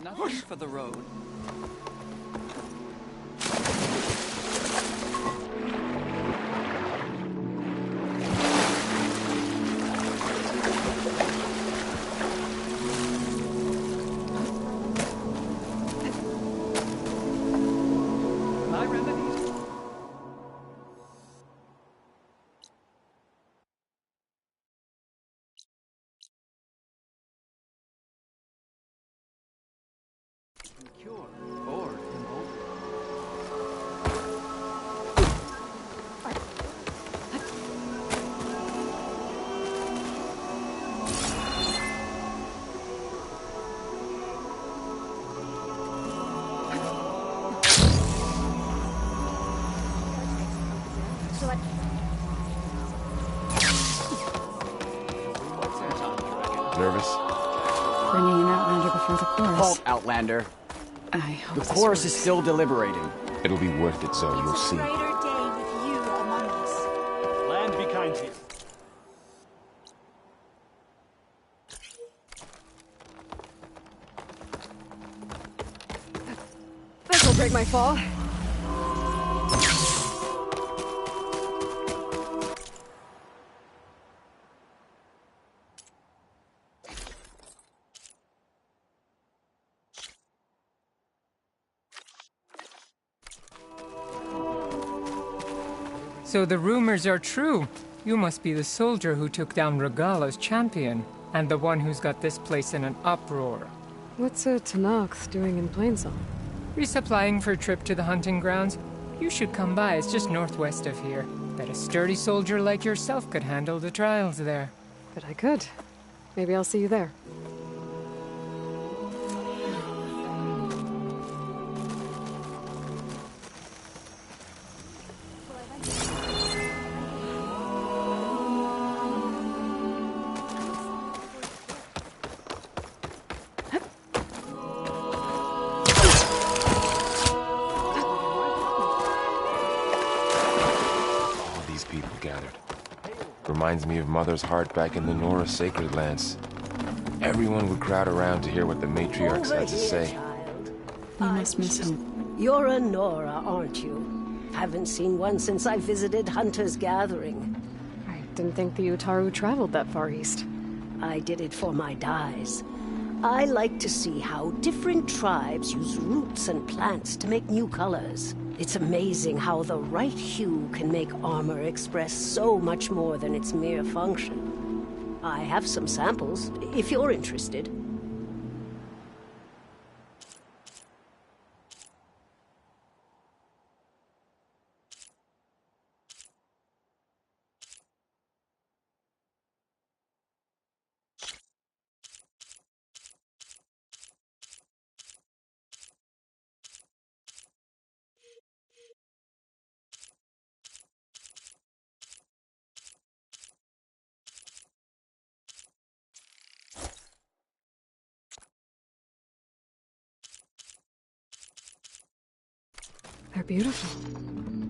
Nothing for the road. My remedies. Cure or immobilize.
Nervous?
Bringing an Outlander before the chorus.
Halt, Outlander.
I hope
The chorus is still deliberating.
It'll be worth it, Zoe. You'll see.
Brighter day with you among us.
Land be kind to you.
This'll break my fall.
So the rumors are true. You must be the soldier who took down Regala's champion, and the one who's got this place in an uproar.
What's a Tenakth doing in Plainsong?
Resupplying for a trip to the hunting grounds? You should come by, it's just northwest of here. Bet a sturdy soldier like yourself could handle the trials there.
But I could. Maybe I'll see you there.
Reminds me of Mother's heart back in the Nora Sacred Lands. Everyone would crowd around to hear what the matriarchs had to say.
You must miss him.
You're a Nora, aren't you? Haven't seen one since I visited Hunter's Gathering.
I didn't think the Utaru traveled that far east.
I did it for my dyes. I like to see how different tribes use roots and plants to make new colors. It's amazing how the right hue can make armor express so much more than its mere function. I have some samples, if you're interested.
They're beautiful.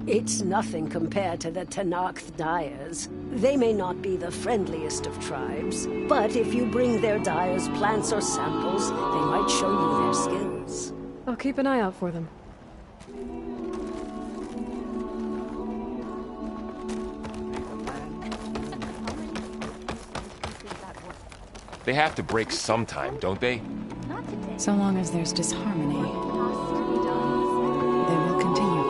It's nothing compared to the Tenakth dyers. They may not be the friendliest of tribes, but if you bring their dyers plants or samples, they might show you their skills.
I'll keep an eye out for them.
They have to break sometime, don't they?
So long as there's disharmony, they will continue.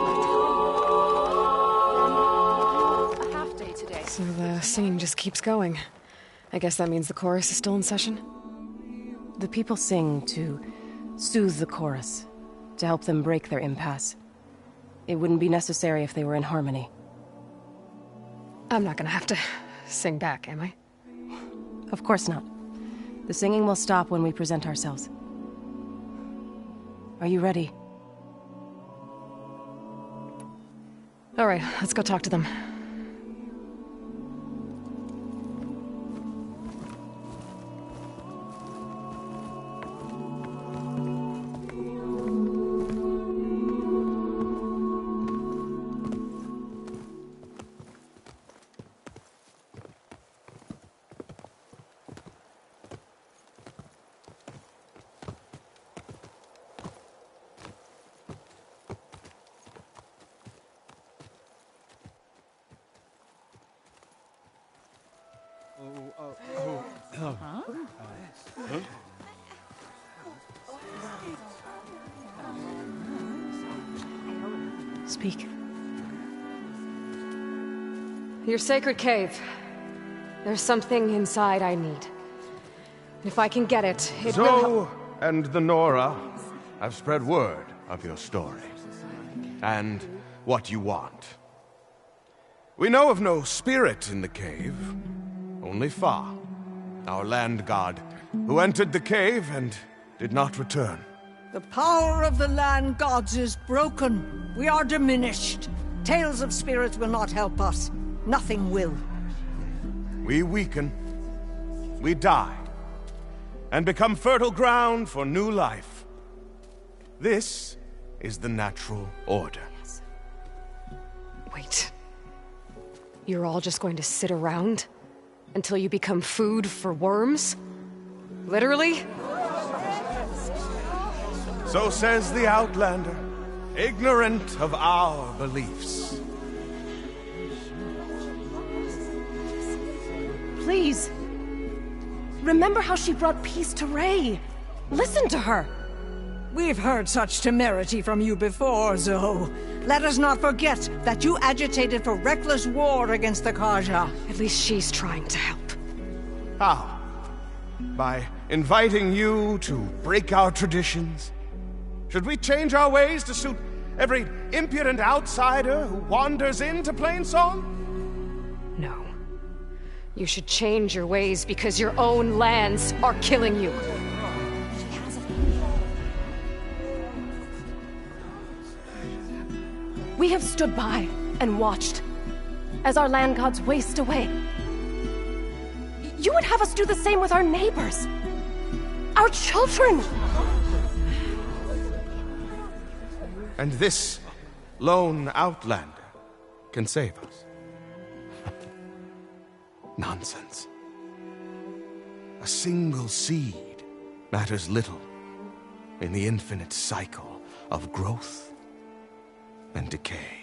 A half day today. So the singing just keeps going. I guess that means the chorus is still in session?
The people sing to soothe the chorus, to help them break their impasse. It wouldn't be necessary if they were in harmony.
I'm not gonna have to sing back, am I?
Of course not. The singing will stop when we present ourselves. Are you ready?
All right, let's go talk to them.
Speak.
Your sacred cave. There's something inside I need. If I can get it, it will help.
Zoe and the Nora have spread word of your story, and what you want. We know of no spirit in the cave, only Fa, our land god, who entered the cave and did not return.
The power of the land gods is broken. We are diminished. Tales of spirits will not help us. Nothing will.
We weaken, we die, and become fertile ground for new life. This is the natural order.
Wait. You're all just going to sit around until you become food for worms? Literally?
So says the Outlander, ignorant of our beliefs.
Please. Remember how she brought peace to Ray. Listen to her.
We've heard such temerity from you before, Zoe. Let us not forget that you agitated for reckless war against the Carja.
At least she's trying to help.
How? By inviting you to break our traditions? Should we change our ways to suit every impudent outsider who wanders into Plainsong?
No. You should change your ways because your own lands are killing you.
We have stood by and watched as our land gods waste away. You would have us do the same with our neighbors, our children.
And this lone outlander can save us. Nonsense. A single seed matters little in the infinite cycle of growth and decay.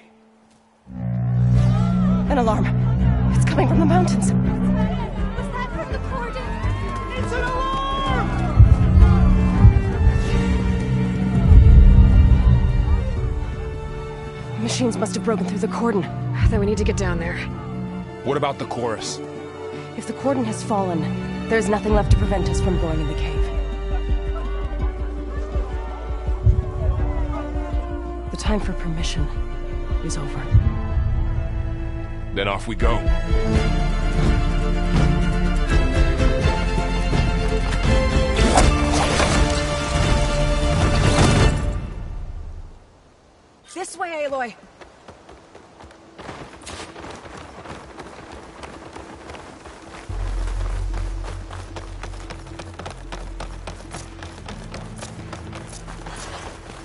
An alarm. It's coming from the mountains.
Was that from the cordon? It's an alarm!
The machines must have broken through the cordon.
Then we need to get down there.
What about the chorus?
If the cordon has fallen, there's nothing left to prevent us from going in the cave. The time for permission is over.
Then off we go.
This way, Aloy.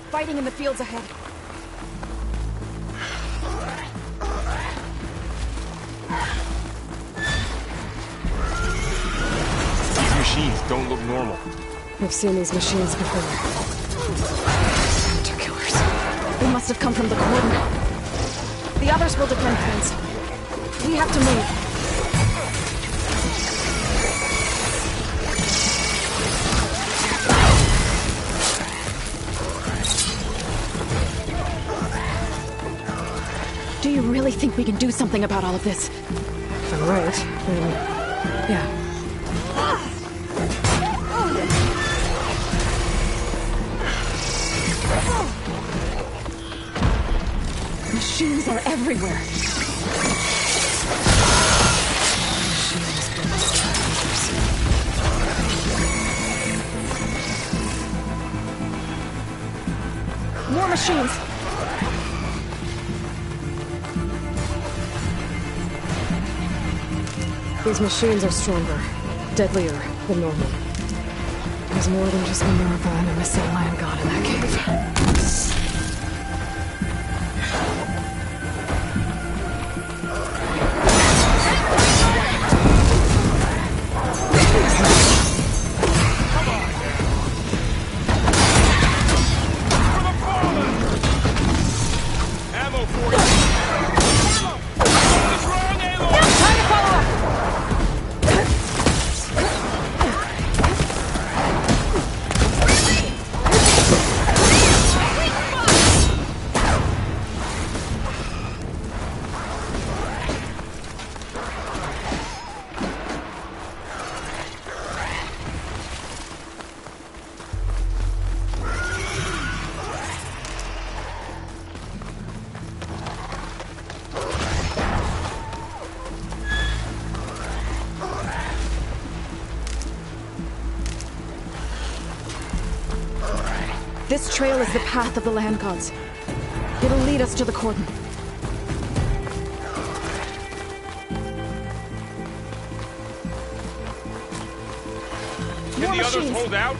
Fighting in the fields ahead.
These machines don't look normal.
I've seen these machines before. Hunter killers.
They must have come from the cordon. The others will defend things. We have to move.
really think we can do something about all of this?
If I'm right, then... yeah.
Machines are everywhere. More machines!
These machines are stronger, deadlier than normal. There's more than just Minerva and a missile land god in that cave.
This trail is the path of the land gods. It'll lead us to the cordon.
Can the others hold out?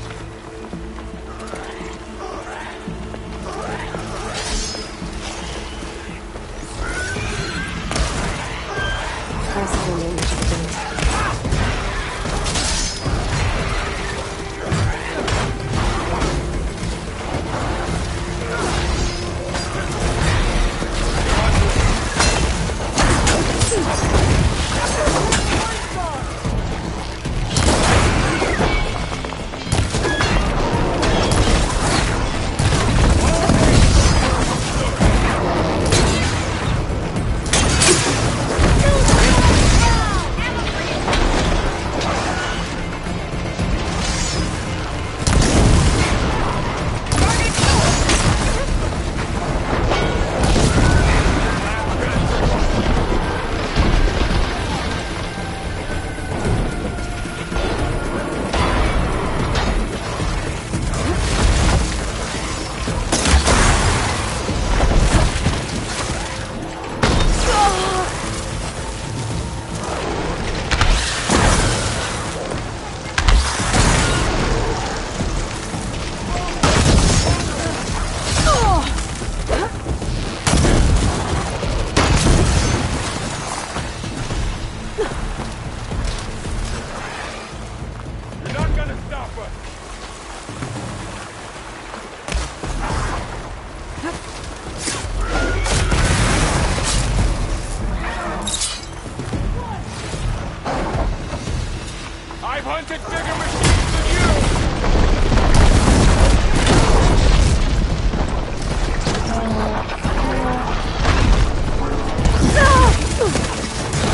I've hunted bigger machines than you!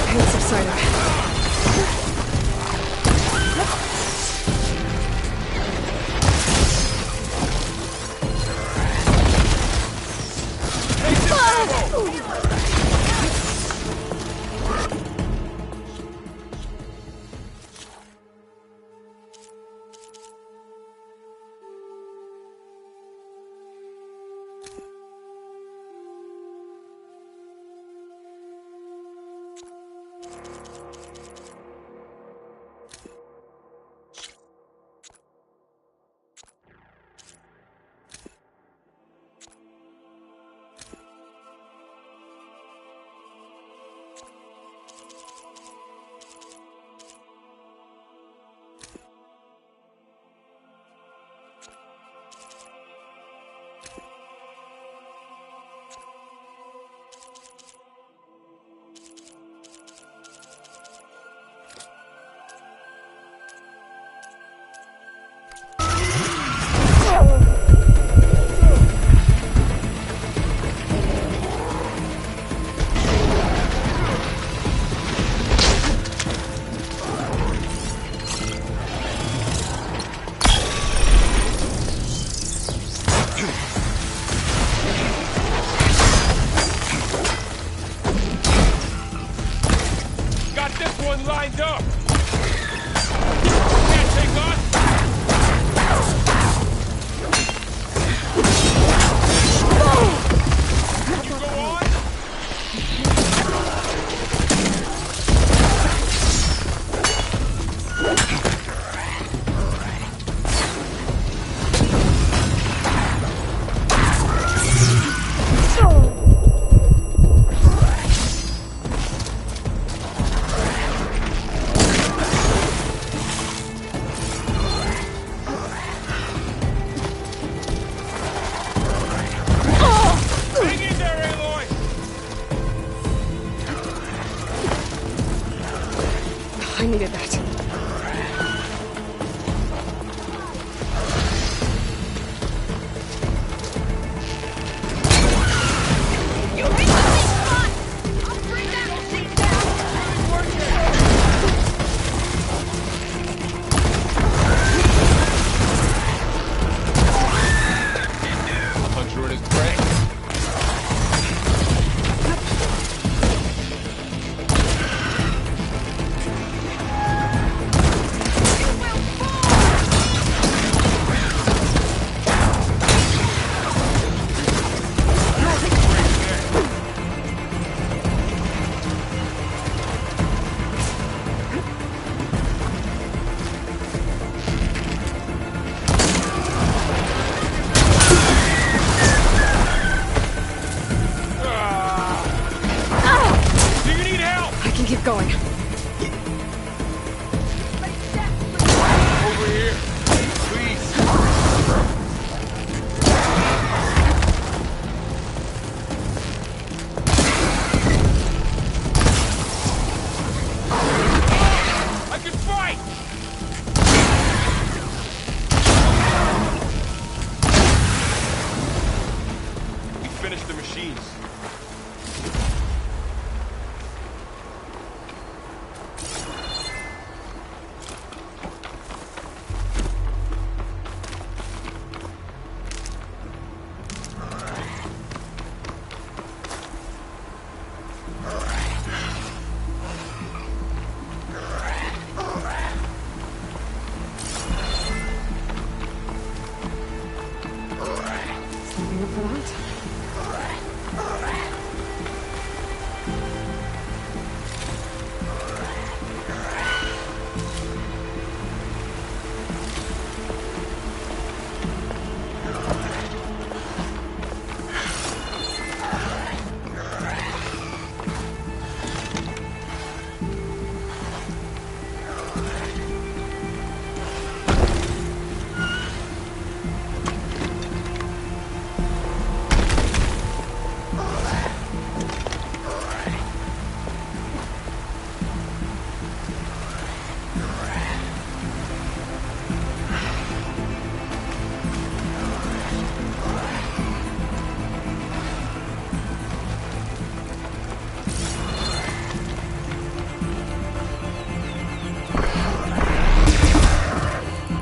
Pain subsided. for that.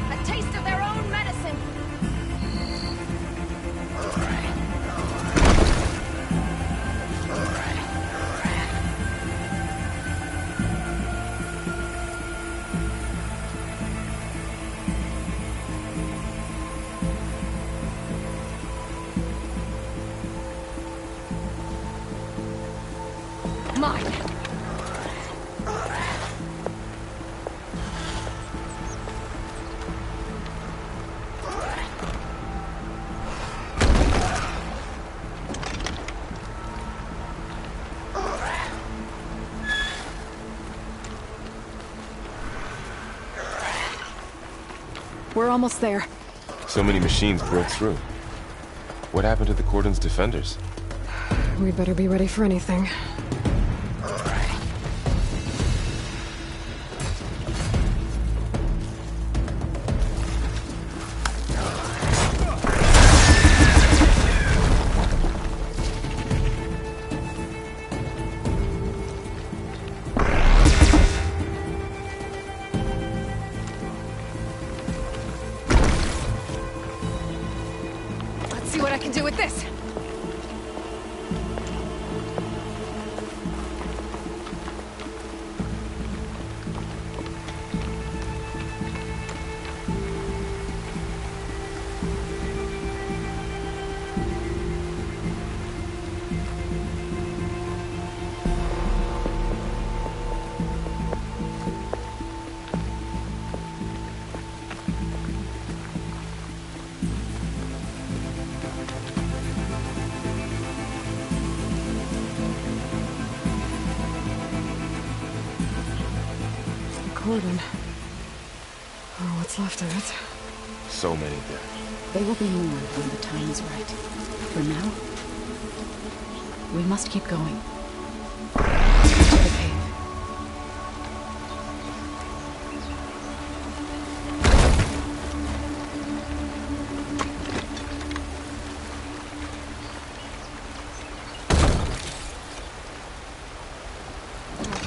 A taste of their own medicine.
Mine.
We're almost there.
So many machines broke through. What happened to the Cordon's defenders?
We better be ready for anything.
Let's see what I can do with this.
Cordon. Or what's left of it.
So many dead.
They will be more when the time is right. For now, we must keep going. Into the cave.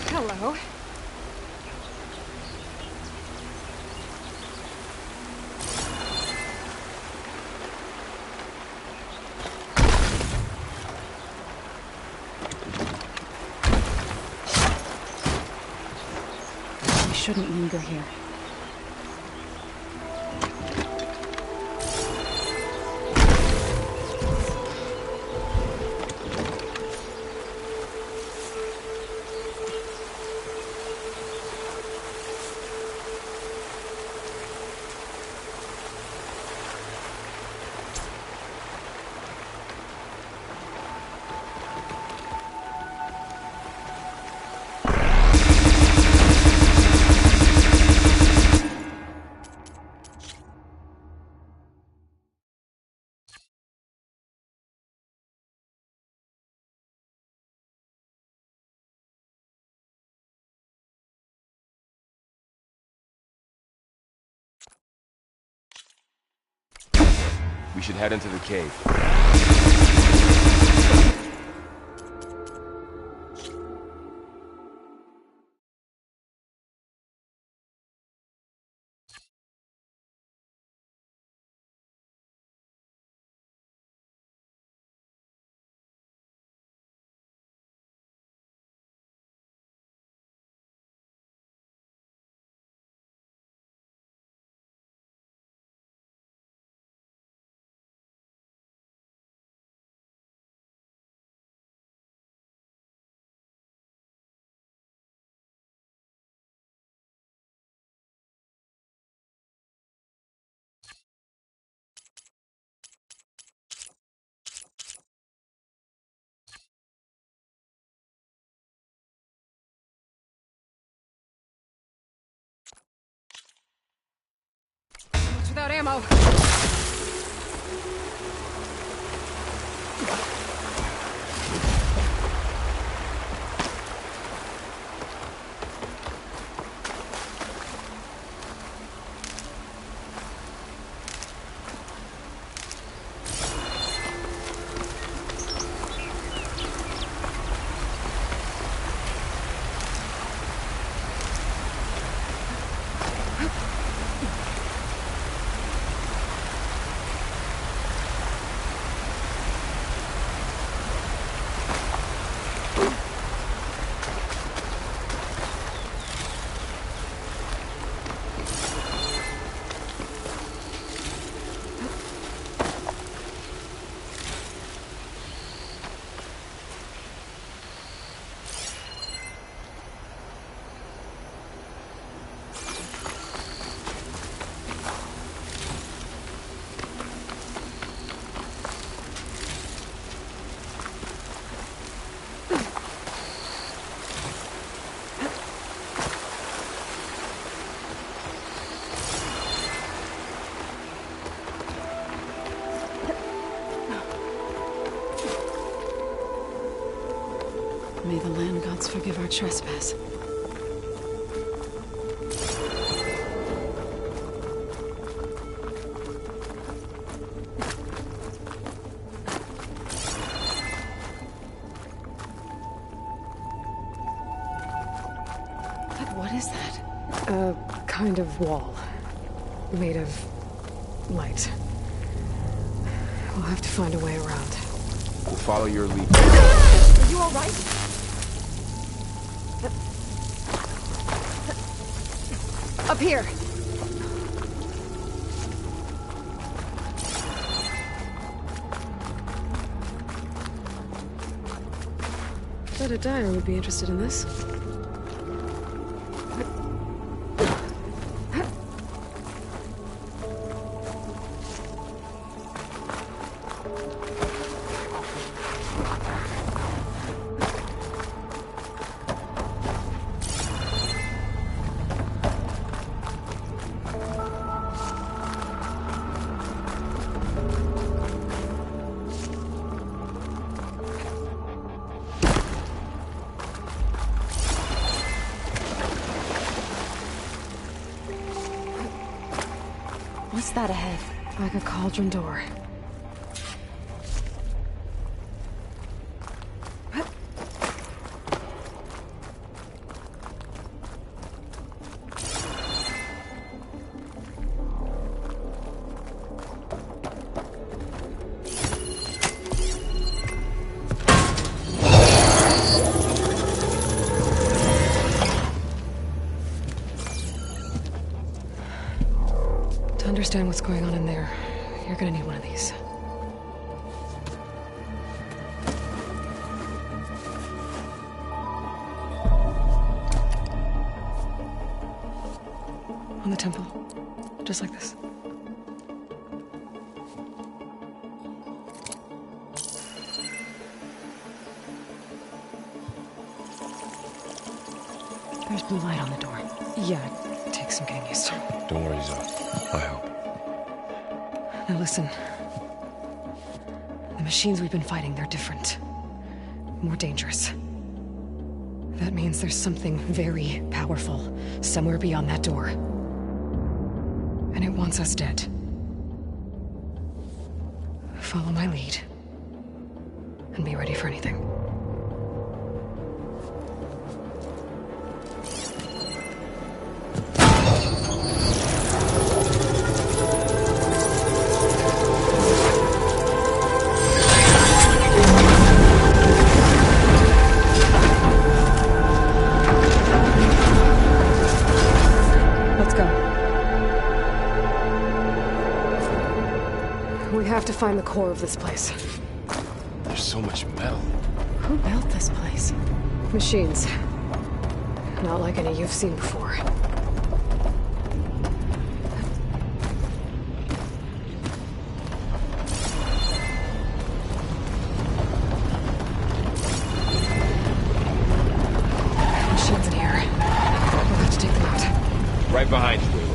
Hello.
We shouldn't linger here.
We should head into the cave.
ammo.
May the land gods forgive our trespass.
But what is that? A kind of wall. Made of light. We'll have to find a way around.
We'll follow your lead.
Are you alright? Up here! Bet a dyer would be interested in this.
What's that ahead?
Like a cauldron door. To understand what's going on in there, you're gonna need one of these. On the temple. Just like this. There's blue light on the door. Yeah, it takes some getting used to.
Don't worry, Zoe. I help.
Now listen. The machines we've been fighting, they're different. More dangerous. That means there's something very powerful somewhere beyond that door. And it wants us dead. Follow my lead. And be ready for anything. We have to find the core of this place.
There's so much metal.
Who built this place?
Machines. Not like any you've seen before. Machines in here. We'll have to take them out.
Right behind you, Waylord.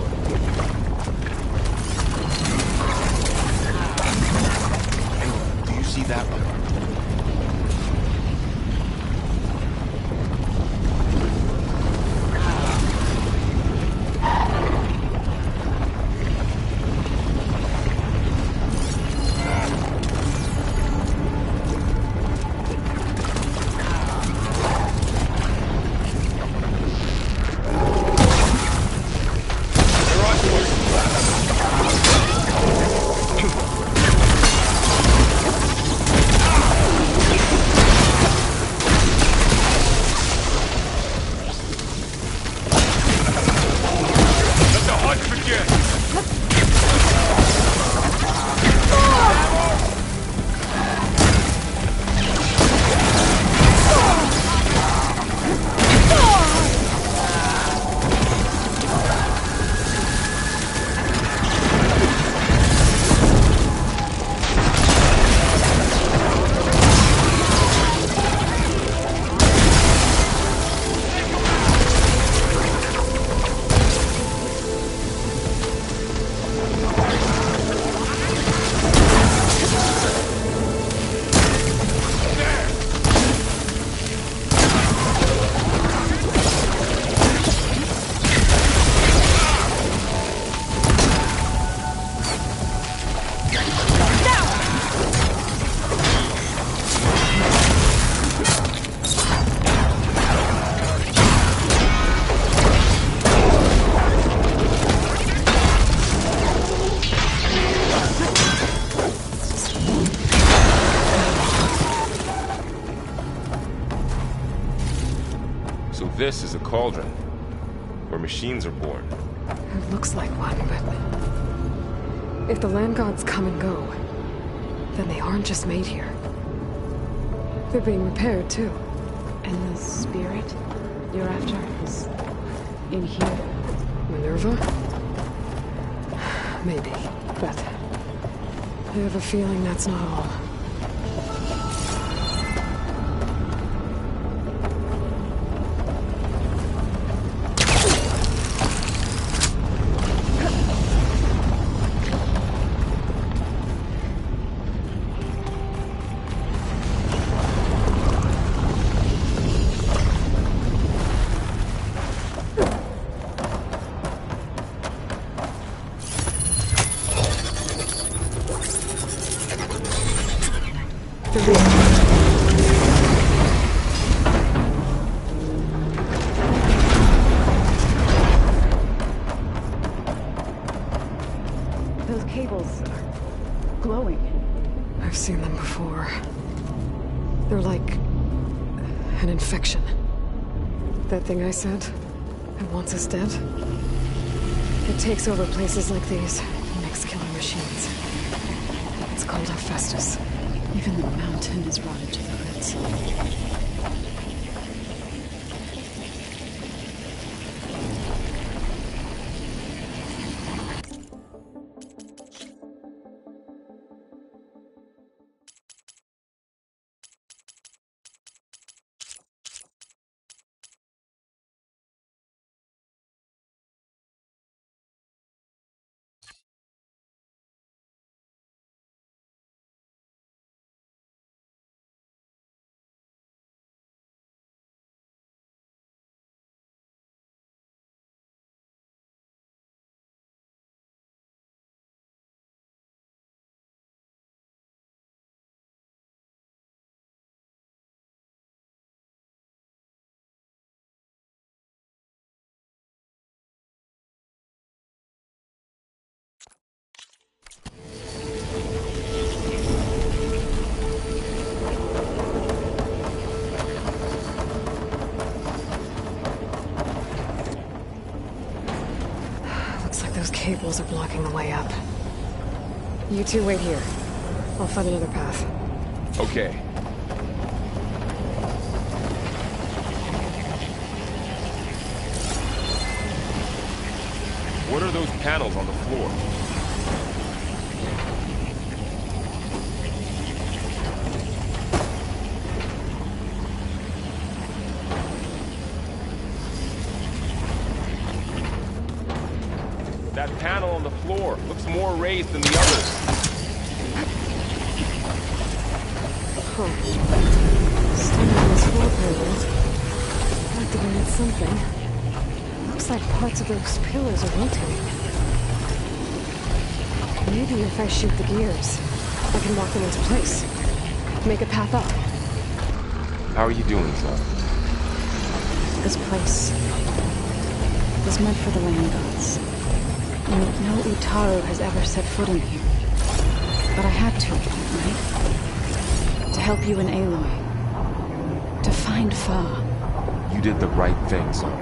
This is a cauldron, where machines are born.
It looks like one, but... if the land gods come and go, then they aren't just made here. They're being repaired, too.
And the spirit you're after is in here?
Minerva? Maybe, but I have a feeling that's not all.
Those cables are glowing.
I've seen them before. They're like an infection. That thing I said, it wants us dead. It takes over places like these and makes killing machines. It's called Hephaestus.
Even the mountain is rotted to the roots.
Those cables are blocking the way up. You two wait here. I'll find another path.
Okay. What are those panels on the floor? That panel on the floor looks more raised than the others.
Huh. Standing on this floor panel, activated something. Looks like parts of those pillars are rotating. Maybe if I shoot the gears, I can lock them into place. Make a path up.
How are you doing, son?
This place was meant for the land gods. And no Utaru has ever set foot in here. But I had to, right? To help you in Aloy. To find Fa.
You did the right thing, son.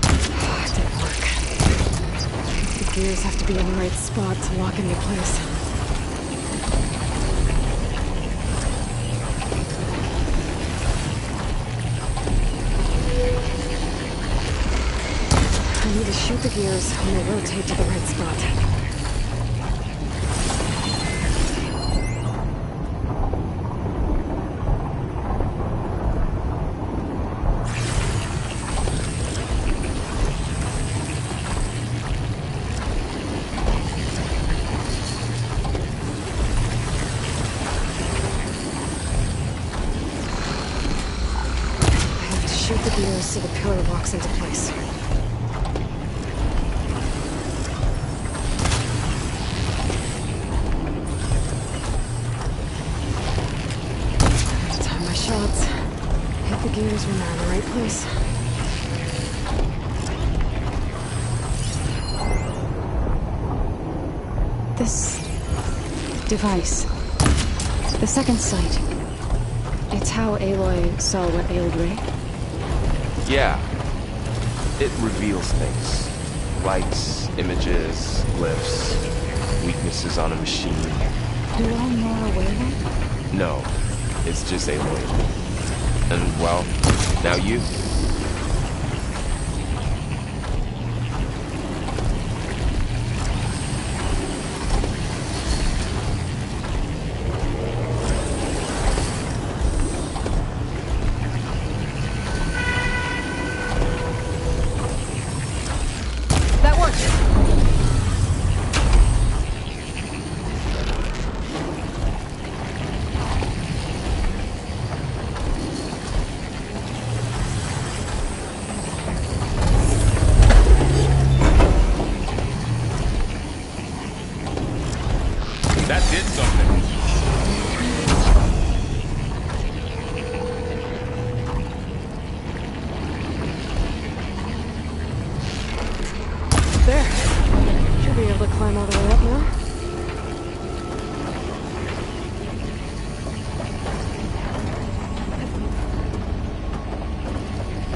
It didn't work. The gears have to be in the right spot to lock into place. I need to shoot the gears when they rotate to the right spot. I have to shoot the gears so the pillar locks into place. Shots. Hit the gears when they're in the right place.
This device, the second sight,
It's how Aloy saw what ailed Ray?
Yeah. It reveals things. Lights, images, glyphs, weaknesses on a machine.
Do all Nora wear them?
No, it's just Aloy. And, well, now you.
That did something.
There. Should be able to climb all the way up now.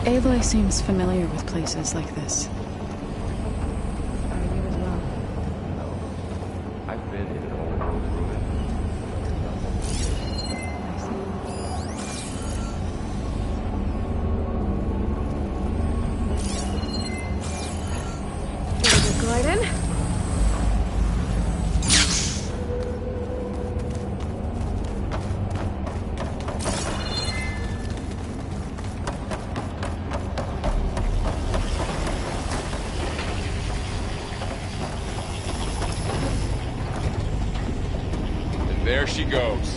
Aloy seems familiar with places like this.
I've been in an old world ruin.
Glide in.
And there she goes.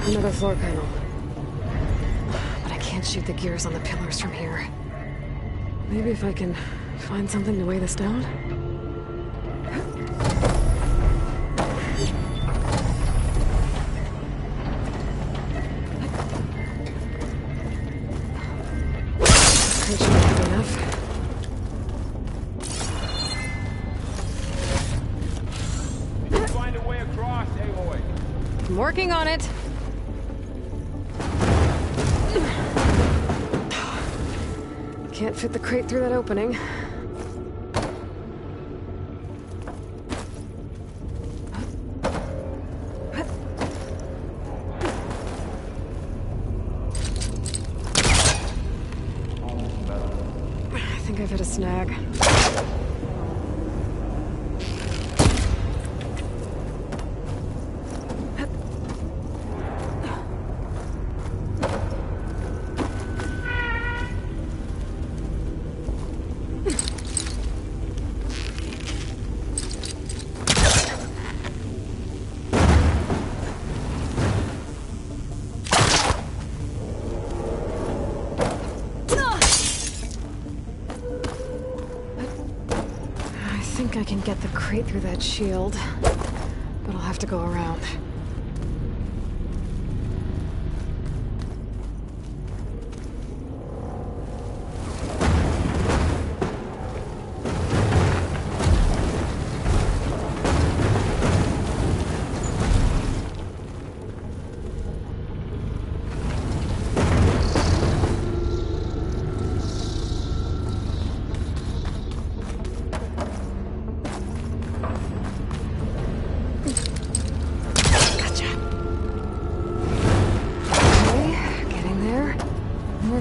Another floor panel. But I can't shoot the gears on the pillars from here. Maybe if I can find something to weigh this down? That should be enough.
Find a way across, Aloy.
I'm working on it. Can't fit the crate through that opening. I think I've hit a snag. I think I can get the crate through that shield, but I'll have to go around.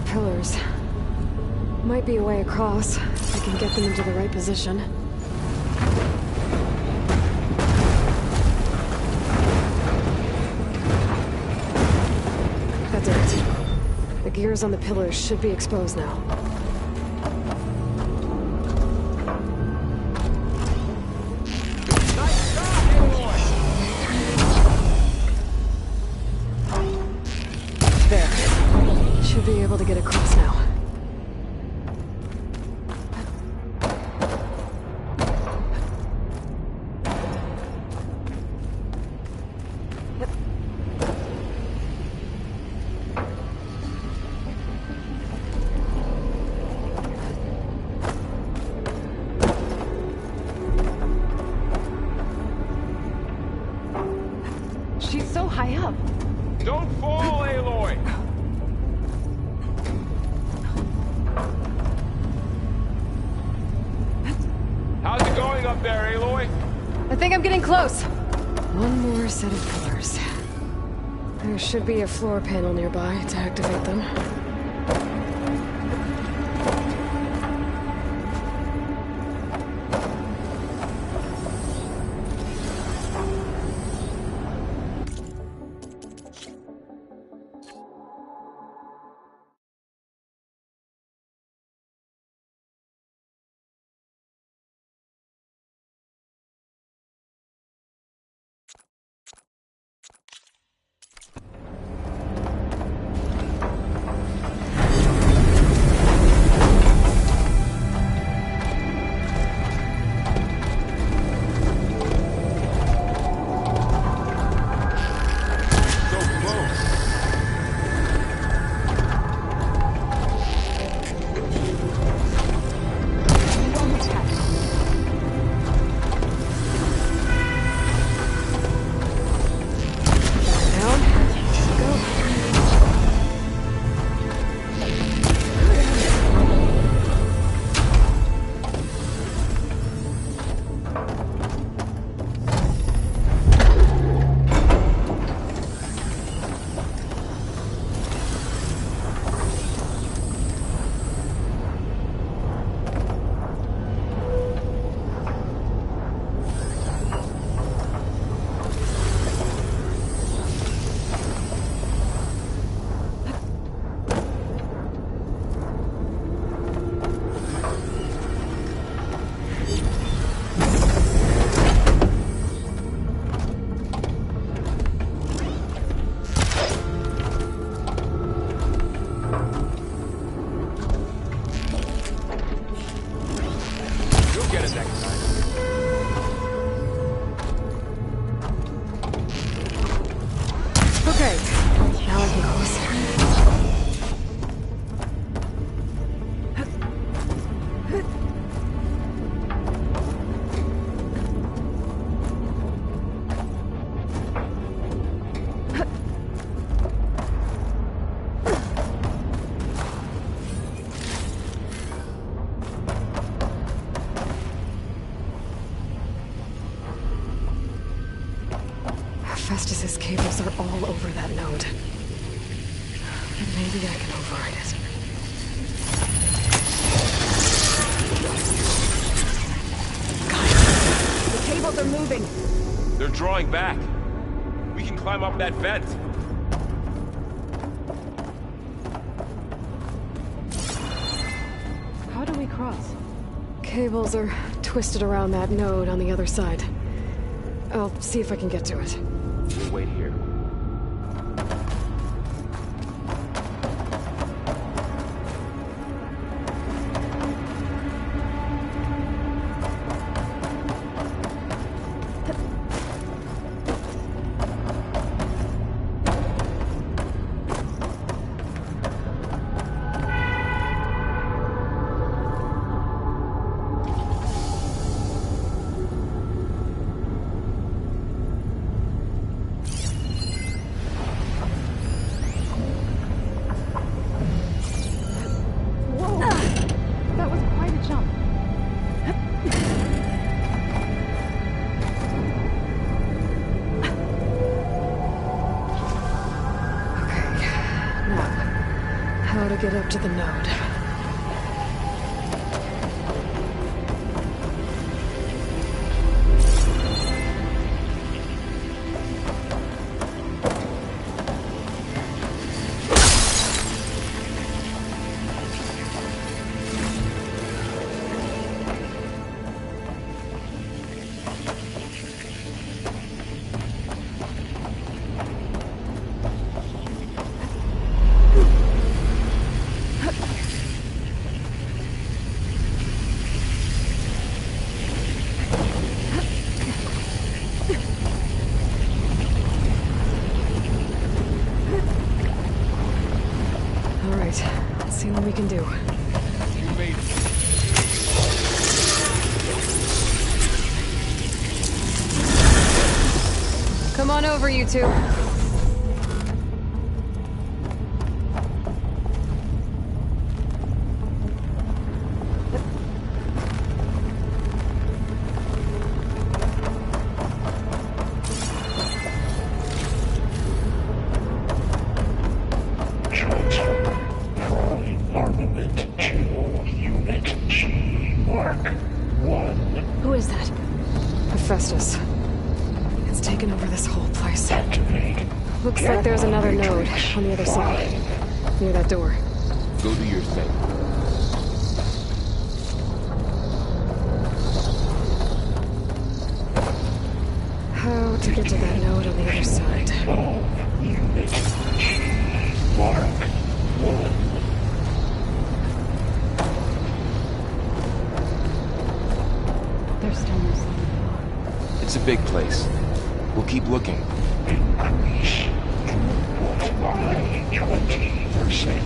Pillars. Might be a way across, if I can get them into the right position. That did it. The gears on the pillars should be exposed now. There. Should be able to get across now.
high up.
Don't fall, Aloy! How's it going up there, Aloy?
I think I'm getting close. One more set of pillars. There should be a floor panel nearby to activate them. Festus's cables are all over that node. Maybe I can override it. Guys, the cables are moving.
They're drawing back. We can climb up that vent.
How do we cross?
Cables are twisted around that node on the other side. I'll see if I can get to it.
We'll wait here.
Get up to the node. See what we can do.
You made it.
Come on over, you two. Hephaestus. It's taken over this whole place. Looks like there's another node on the other side, near that door.
Go do your thing.
How to get to that node on the other side?
There's still no sign.
It's a big place. We'll keep looking.
Increase 20%.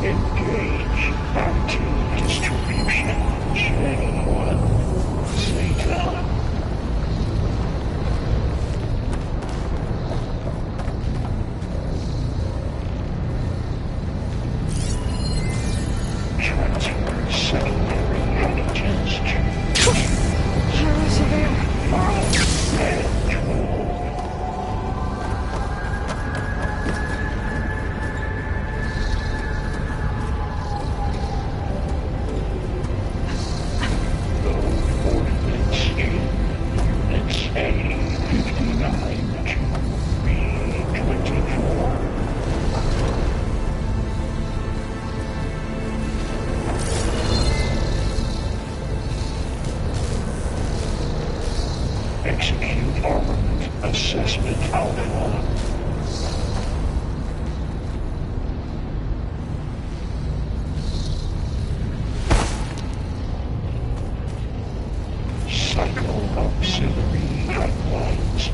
Engage anti-distribution chain 1. Zeta. Transfer secondary antigens to 5 and 12. Execute armament assessment alpha. Cycle auxiliary pipelines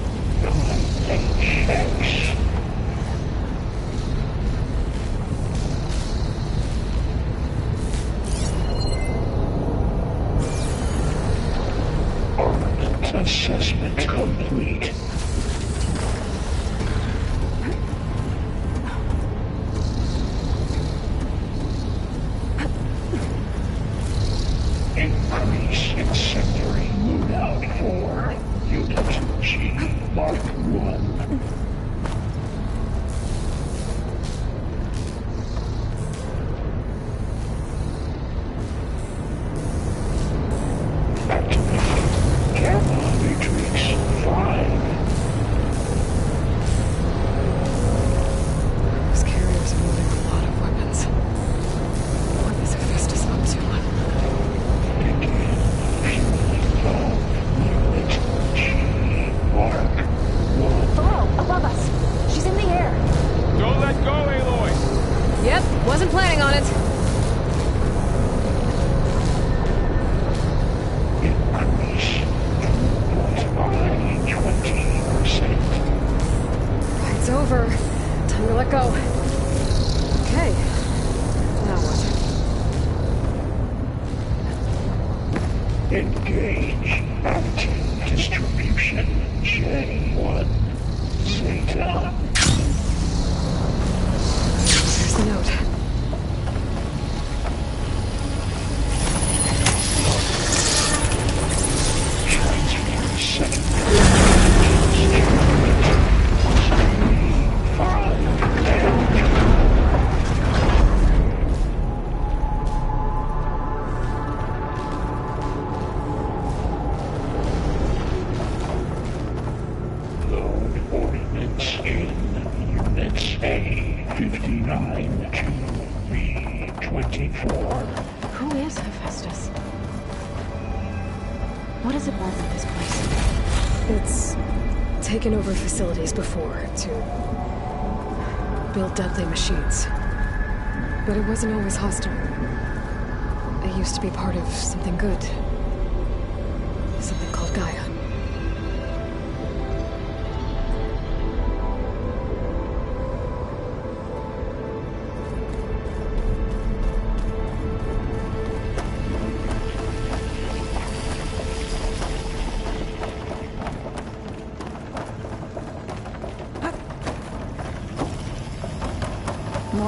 9HX. Armament assessment complete. Increase incendiary loadout for Unit G Mark 1. Activate Gamma Matrix 5.
Those carriers are moving a lot of weapons. What is Hephaestus up to?
Begin fueling valve Unit G Mark 1.
Below, above us. She's in the air.
Don't let go, Aloy!
Yep, wasn't planning on it.
Increase throughput by 20%.
It's over. Time to let go. Okay. Now what?
Engage anti-distribution J1 Zeta.
There's the note.
Transfer secondary antigens to 5 and 12. Load ordnance in Units A59 to B24.
Who is Hephaestus? What does it want with this place?
It's taken over facilities before to build deadly machines. But it wasn't always hostile. It used to be part of something good. Something called Gaia.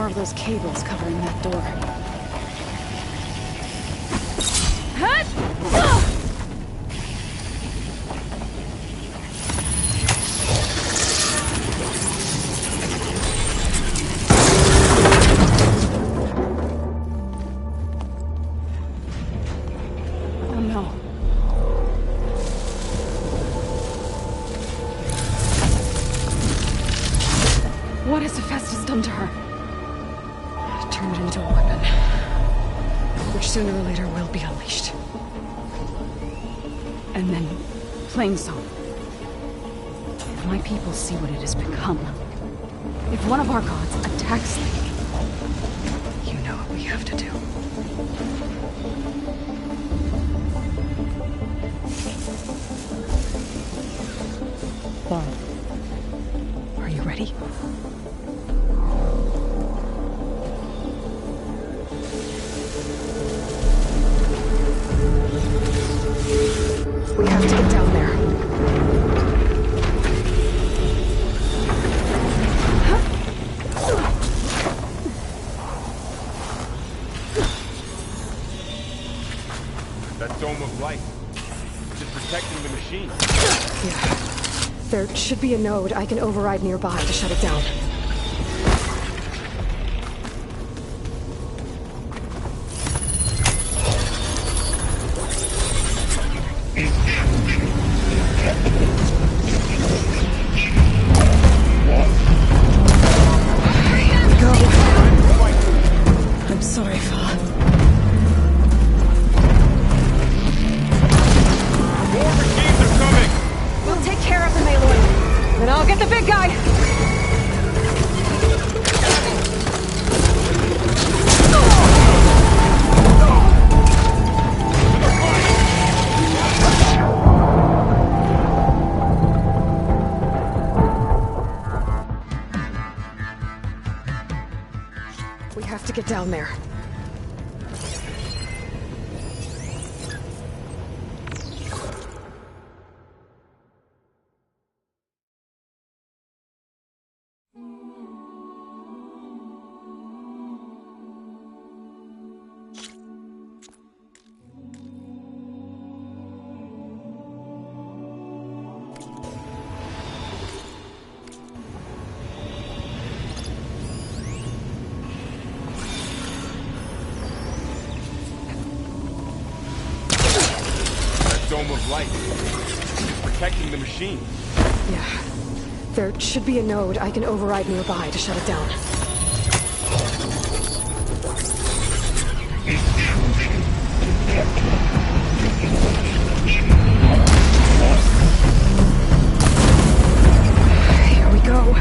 more of those cables covering that door.
Oh no.
What has Hephaestus done to her? Turned it into a weapon, which sooner or later will be unleashed. And then, Plainsong. If my people see what it has become, if one of our gods attacks them, you know what we have to do. Bob, are you ready? We have to get down there.
That dome of light. It's just protecting the machine.
Yeah. There should be a node I can override nearby to shut it down. I'm sorry, Fa.
More machines are coming!
We'll take care of them, Aloy. Then I'll get the big guy!
We have to get down there.
Dome of light. It's protecting the machine.
Yeah. There should be a node I can override nearby to shut it down. Here we go.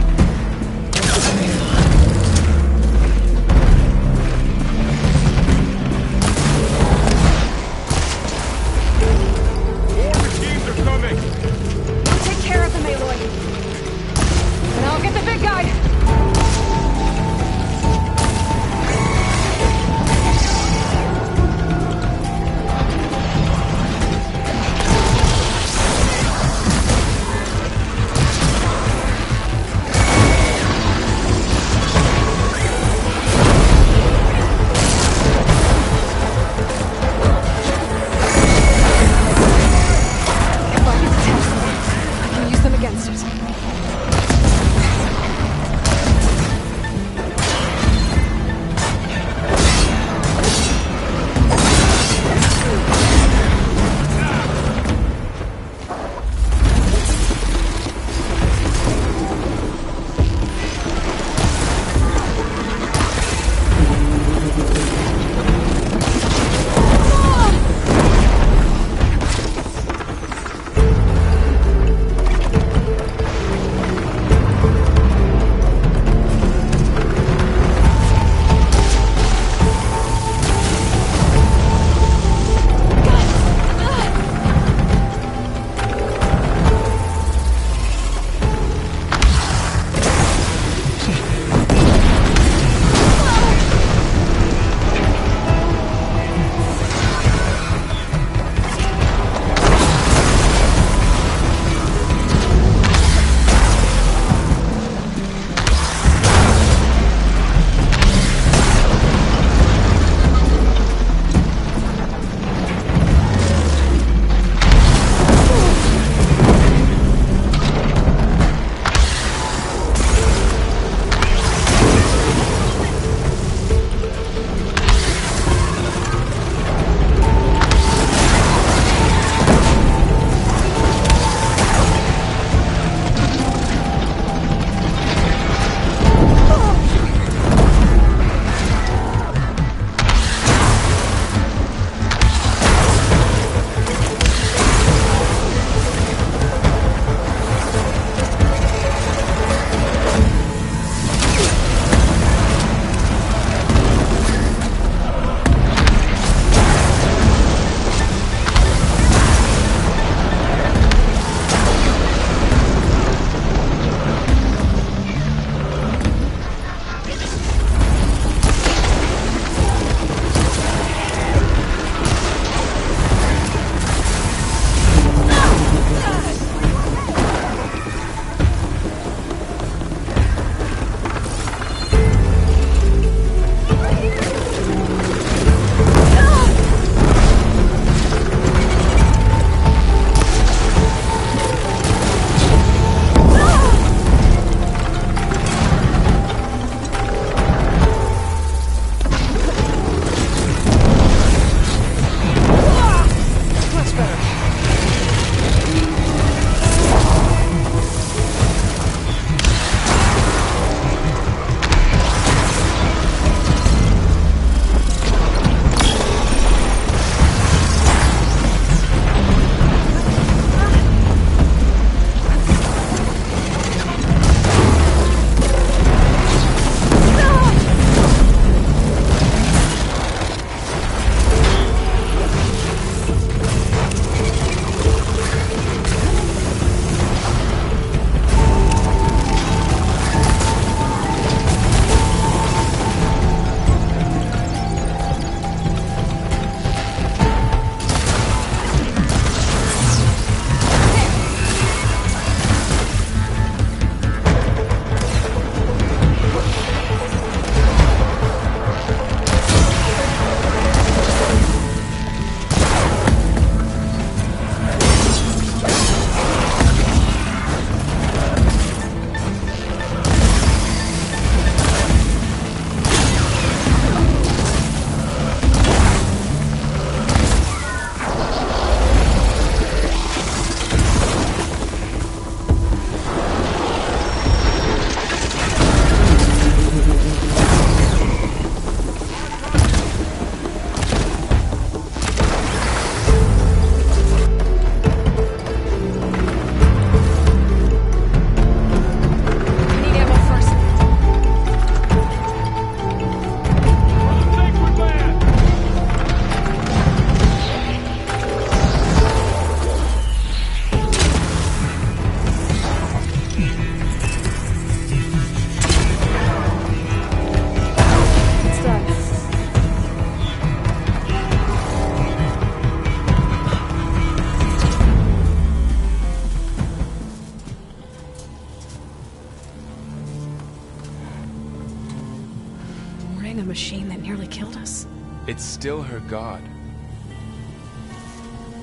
It's still her god.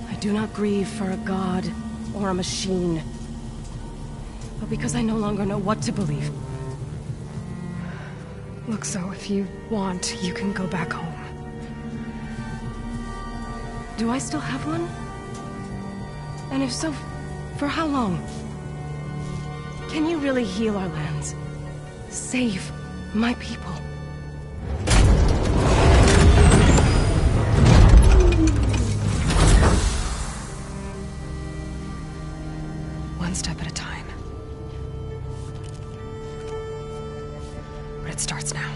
I do not grieve for a god or a machine, but because I no longer know what to believe.
Look, so if you want, you can go back home.
Do I still have one? And if so, for how long? Can you really heal our lands? Save my people?
One step at a time. But it starts now.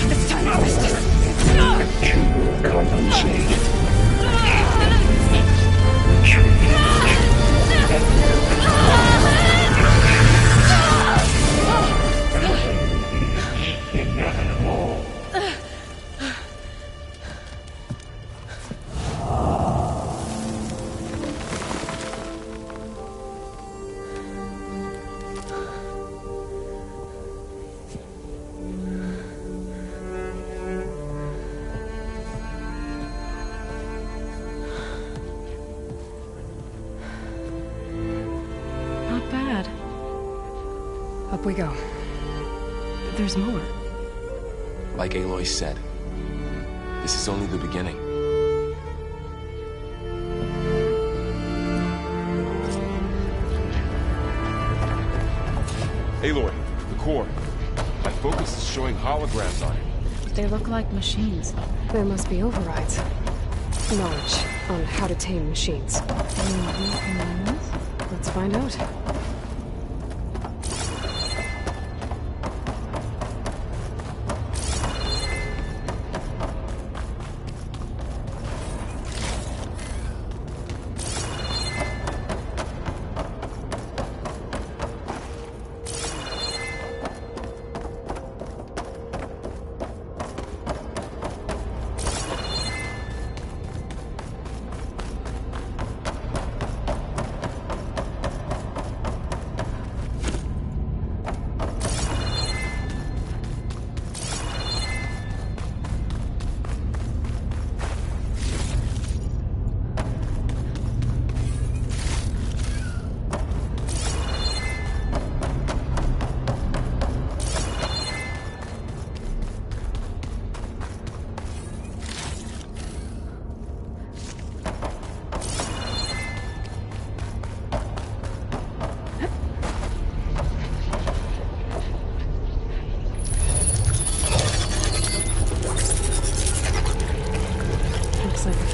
It's time to compensate.
Not bad.
Up we go.
There's more.
Like Aloy said, this is only the beginning. Aloy, the core. My focus is showing holograms on it.
They look like machines.
There must be overrides. Knowledge on how to tame machines. Let's find out.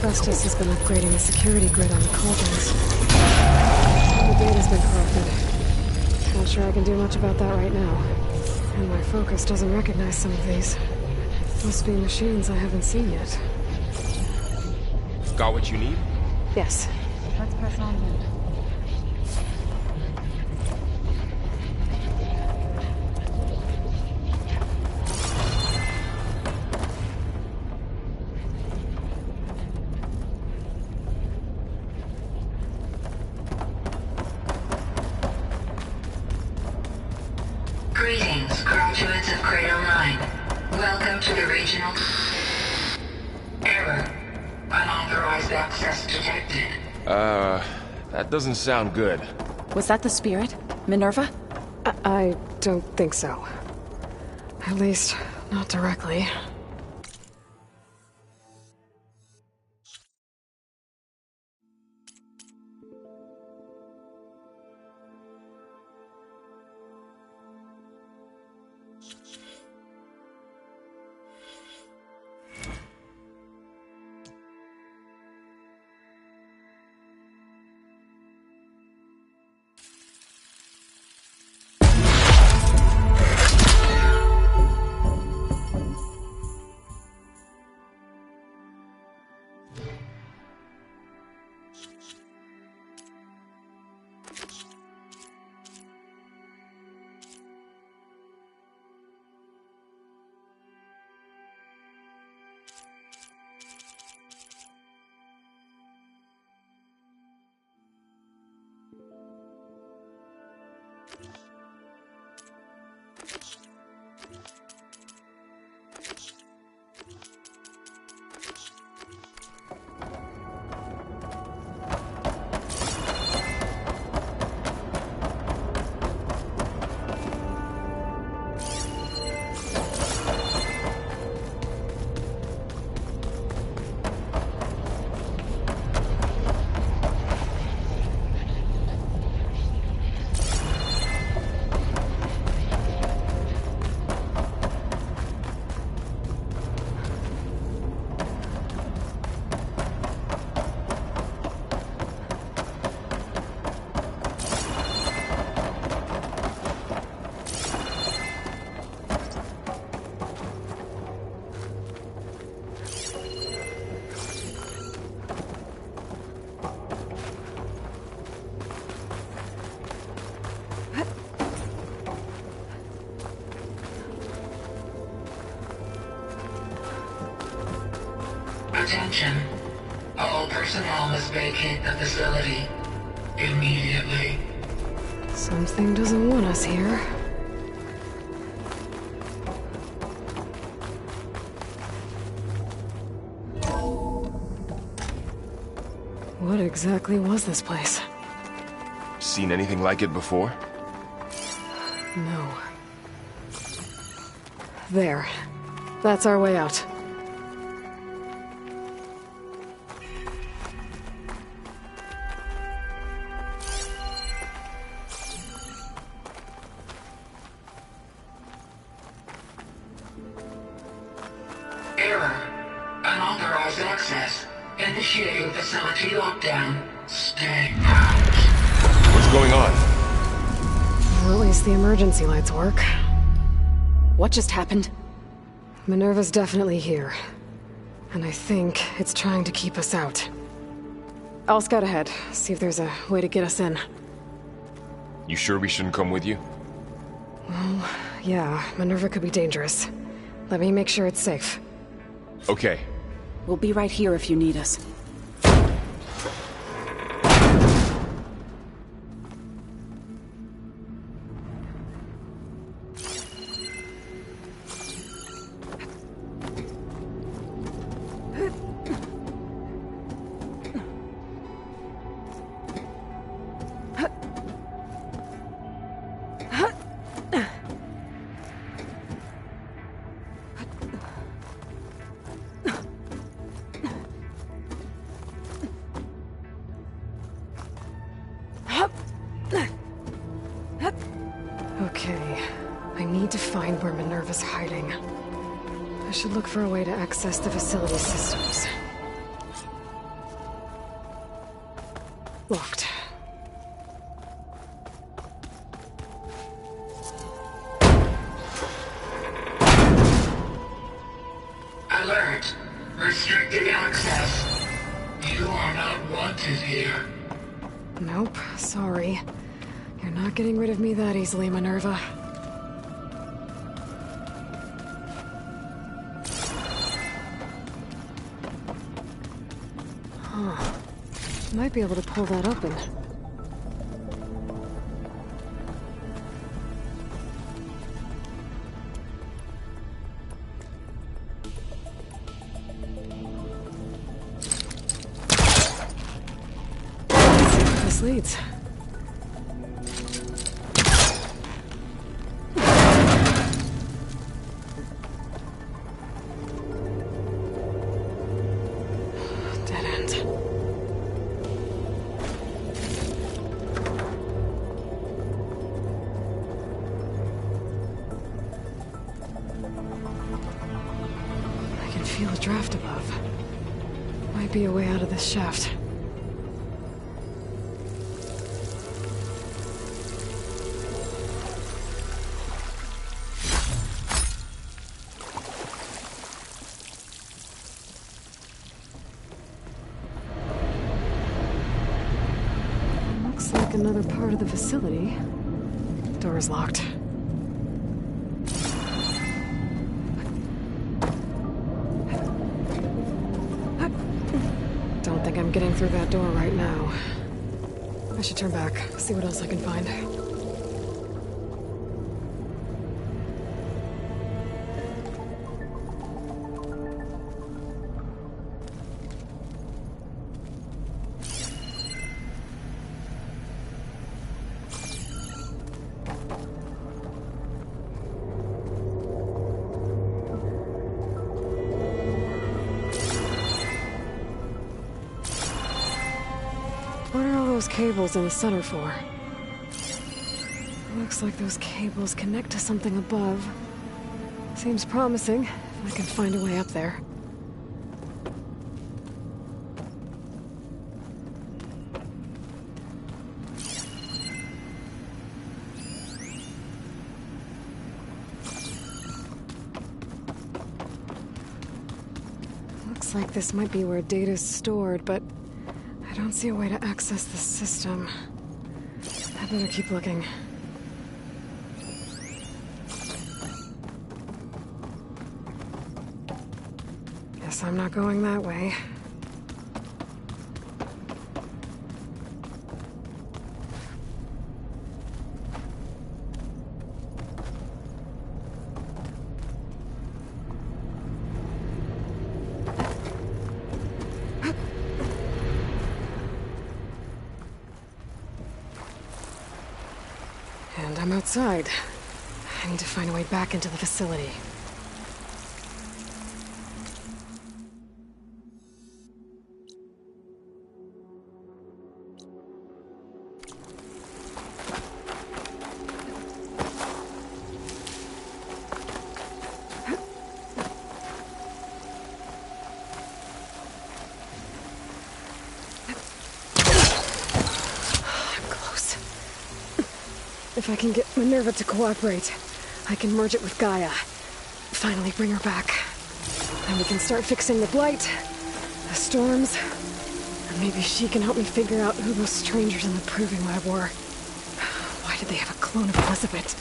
Festus has been upgrading the security grid on the cauldrons. The data's been corrupted. Not sure I can do much about that right now. And my focus doesn't recognize some of these. Must be machines I haven't seen yet.
Got what you need?
Yes. Let's press on then.
Greetings, graduates of Cradle 9. Welcome to the regional... Error. Unauthorized access detected.
That doesn't sound good.
Was that the spirit? Minerva?
I don't think so. At least, not directly.
must vacate the facility. Immediately.
Something doesn't want us here. What exactly was this place?
Seen anything like it before?
No. There. That's our way out.
Error. Unauthorized access. Initiating facility lockdown. Stay out.
What's going on?
Well, at least the emergency lights work.
What just happened?
Minerva's definitely here. And I think it's trying to keep us out. I'll scout ahead, see if there's a way to get us in.
You sure we shouldn't come with you?
Well, yeah, Minerva could be dangerous. Let me make sure it's safe.
Okay.
We'll be right here if you need us.
Okay, I need to find where Minerva's hiding. I should look for a way to access the facility systems. Locked.
Alert. Restricted access. You are not wanted here.
Nope, sorry. You're not getting rid of me that easily, Minerva. Huh. Might be able to pull that open. Let's see where this leads. Dead end. I can feel a draft above. Might be a way out of this shaft. Looks like another part of the facility. Door's locked. Don't think I'm getting through that door right now. I should turn back, see what else I can find. What are all those cables in the center for? Looks like those cables connect to something above. Seems promising, if I can find a way up there. Looks like this might be where data's stored, but I don't see a way to access the system. I better keep looking. Guess I'm not going that way. And I'm outside. I need to find a way back into the facility. If I can get Minerva to cooperate, I can merge it with Gaia. Finally bring her back. Then we can start fixing the Blight, the storms, and maybe she can help me figure out who those strangers in the Proving Lab were. Why did they have a clone of Elizabeth?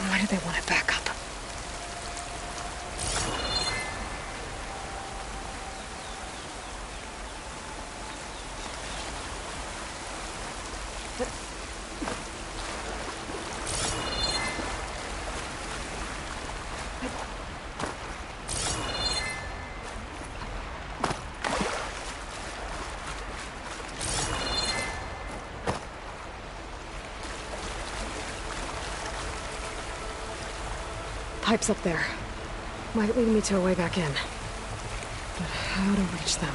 Why did they want it back up? Pipes up there. Might lead me to a way back in. But how to reach them?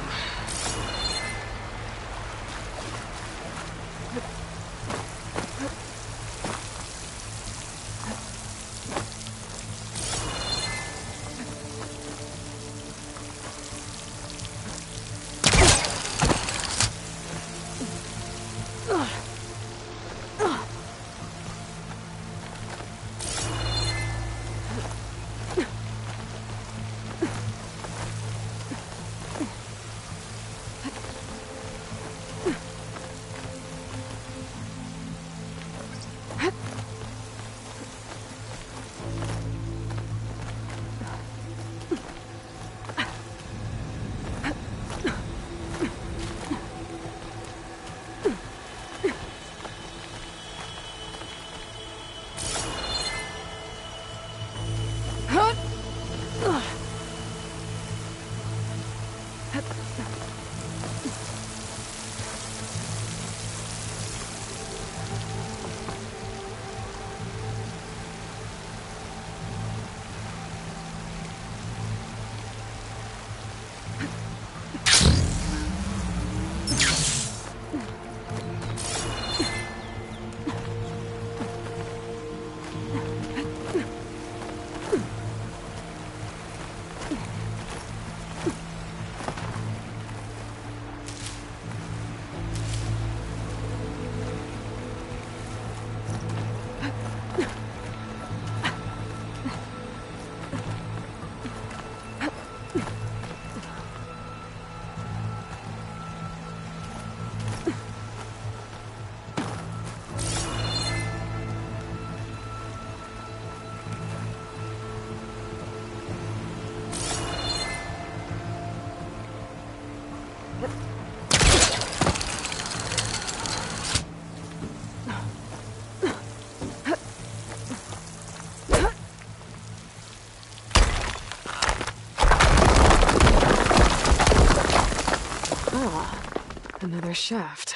Another shaft.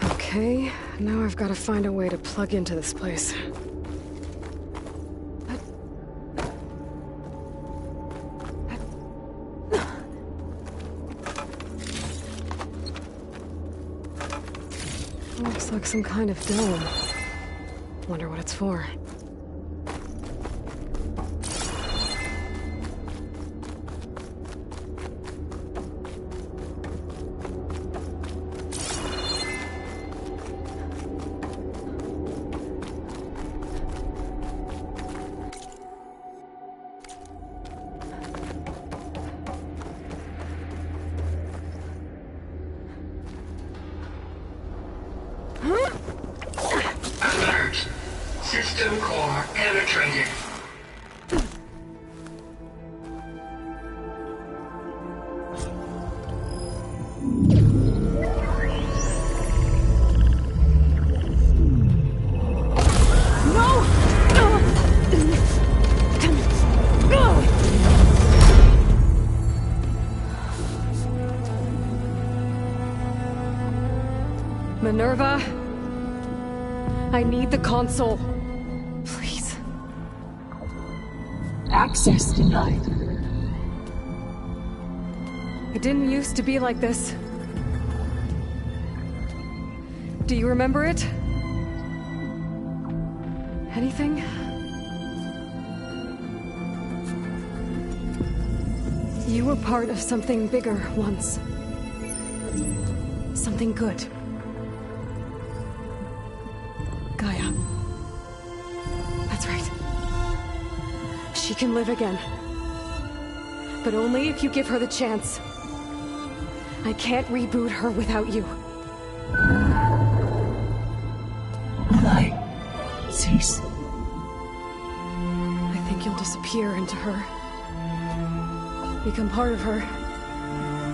Okay, now I've got to find a way to plug into this place. Looks like some kind of dome. Wonder what it's for.
System
Minerva, I need the console. Please.
Access denied.
It didn't used to be like this. Do you remember it? Anything? You were part of something bigger once. Something good. Gaia. That's right. She can live again. But only if you give her the chance. I can't reboot her without you.
Cease.
I think you'll disappear into her. Become part of her,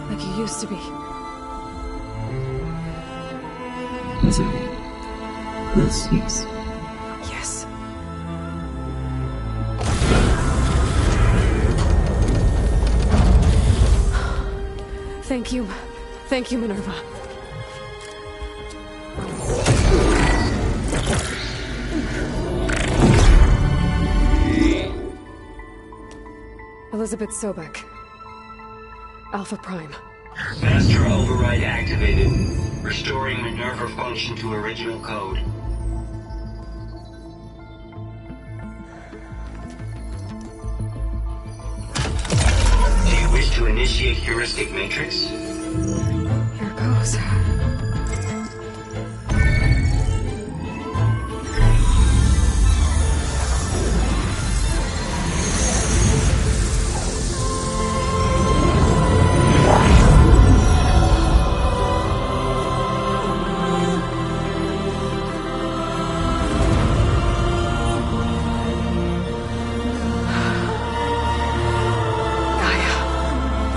like you used to be.
Will cease.
Yes. Thank you. Thank you, Minerva. Elizabeth Sobek. Alpha Prime.
Master override activated. Restoring Minerva function to original code. Do you wish to initiate heuristic matrix?
Here goes.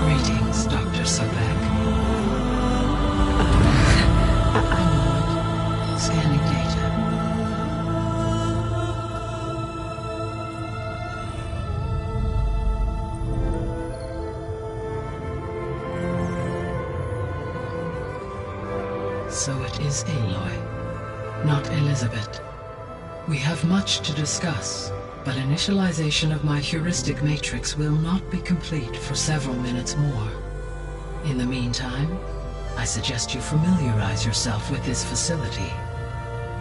Greetings, Dr. Sobek. Scanning data. So it is Aloy, not Elizabeth. We have much to discuss, but initialization of my heuristic matrix will not be complete for several minutes more. In the meantime, I suggest you familiarize yourself with this facility.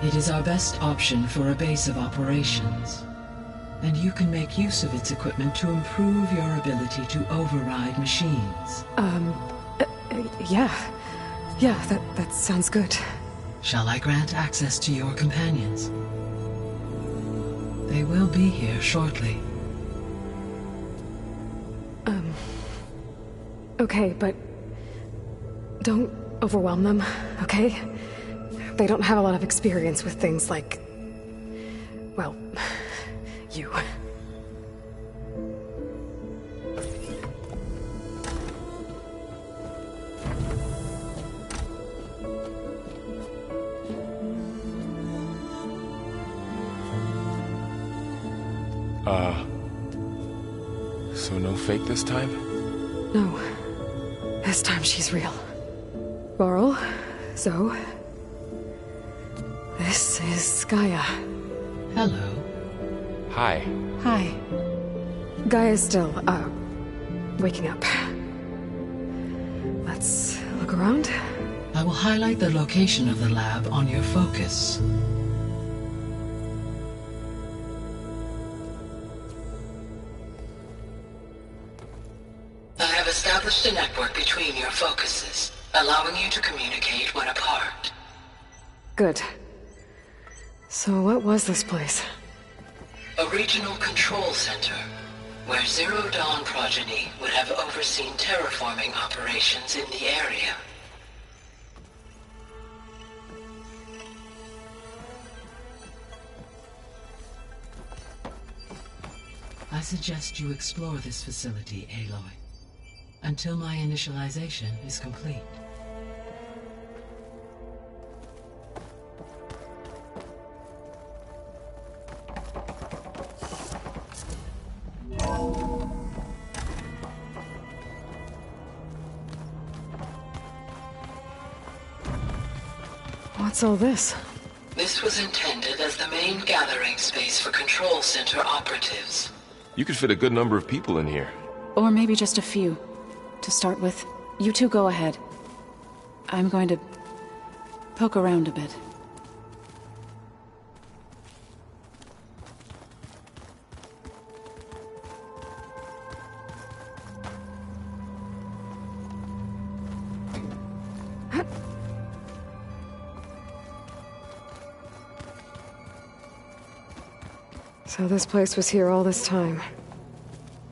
It is our best option for a base of operations, and you can make use of its equipment to improve your ability to override machines.
Yeah. Yeah, that sounds good.
Shall I grant access to your companions? They will be here shortly.
Okay, but don't overwhelm them, okay? They don't have a lot of experience with things like, well, you.
So no fake this time?
No. This time she's real. Varl, Zoe. This is Gaia.
Hello.
Hi.
Hi. Gaia's still, waking up. Let's look around.
I will highlight the location of the lab on your focus. I have established a network between your focuses, allowing you to communicate when apart.
Good. So what was this place?
A regional control center, where Zero Dawn progeny would have overseen terraforming operations in the area. I suggest you explore this facility, Aloy, until my initialization is complete.
What's all this?
This was intended as the main gathering space for Control Center operatives.
You could fit a good number of people in here.
Or maybe just a few. To start with, you two go ahead. I'm going to poke around a bit.
So this place was here all this time.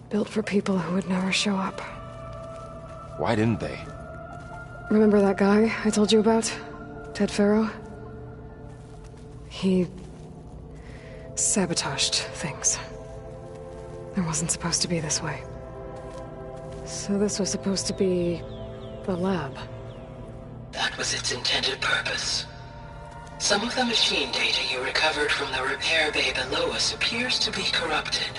Built for people who would never show up.
Why didn't they?
Remember that guy I told you about? Ted Farrow? He sabotaged things. It wasn't supposed to be this way. So this was supposed to be the lab.
That was its intended purpose. Some of the machine data you recovered from the repair bay below us appears to be corrupted.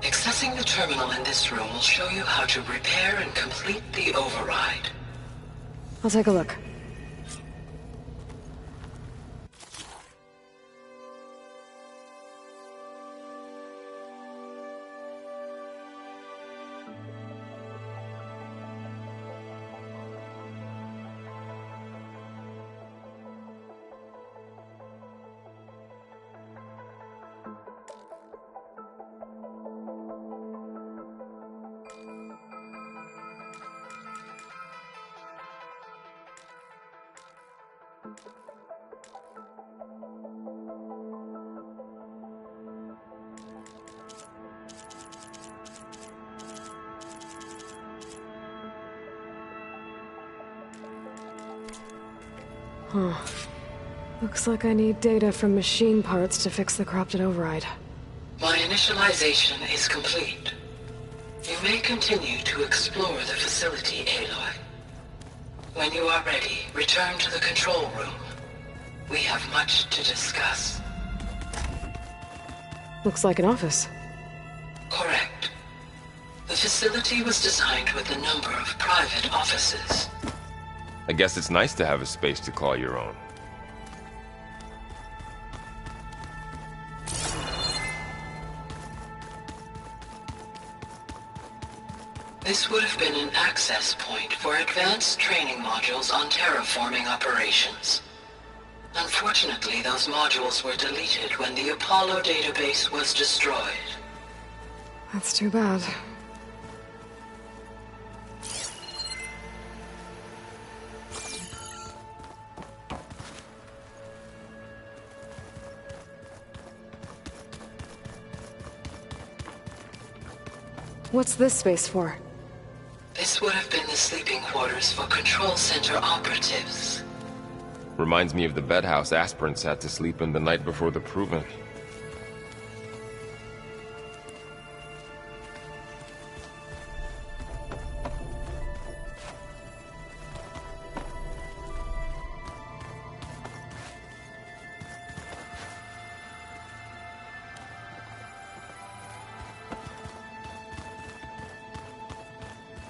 Accessing the terminal in this room will show you how to repair and complete the override.
I'll take a look. Huh. Looks like I need data from machine parts to fix the corrupted override.
My initialization is complete. You may continue to explore the facility, Aloy. When you are ready, return to the control room. We have much to discuss.
Looks like an office.
Correct. The facility was designed with a number of private offices.
I guess it's nice to have a space to call your own.
This would have been an access point for advanced training modules on terraforming operations. Unfortunately, those modules were deleted when the Apollo database was destroyed.
That's too bad. What's this space for?
This would have been the sleeping quarters for Control Center operatives.
Reminds me of the bedhouse aspirants had to sleep in the night before the proving.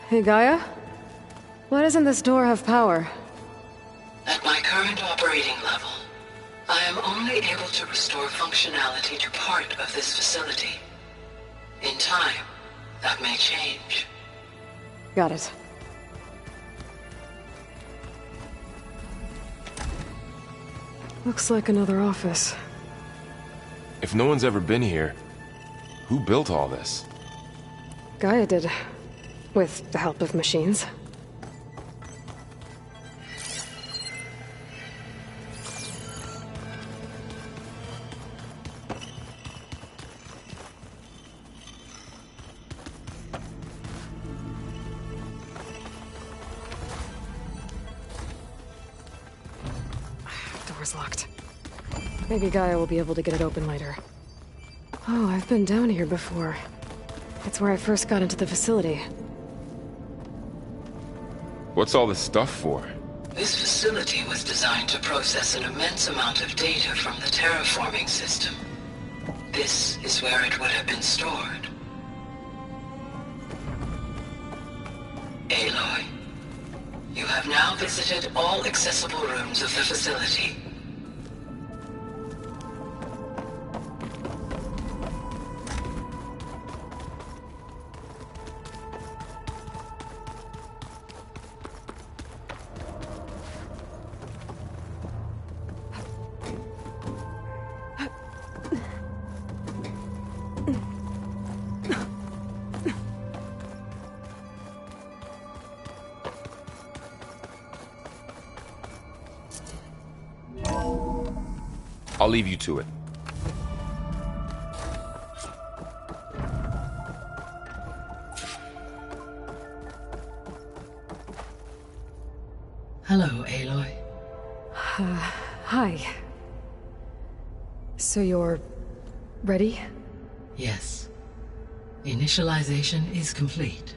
Hey, Gaia? Why doesn't this door have power?
At my current operating level, I am only able to restore functionality to part of this facility. In time, that may change.
Got it. Looks like another office.
If no one's ever been here, who built all this?
Gaia did. With the help of machines. Door's locked. Maybe Gaia will be able to get it open later. Oh, I've been down here before. It's where I first got into the facility.
What's all this stuff for?
This facility was designed to process an immense amount of data from the terraforming system. This is where it would have been stored. Aloy, You have now visited all accessible rooms of the facility.
I'll leave you to it.
Hello, Aloy.
Hi. So you're ready?
Yes. Initialization is complete.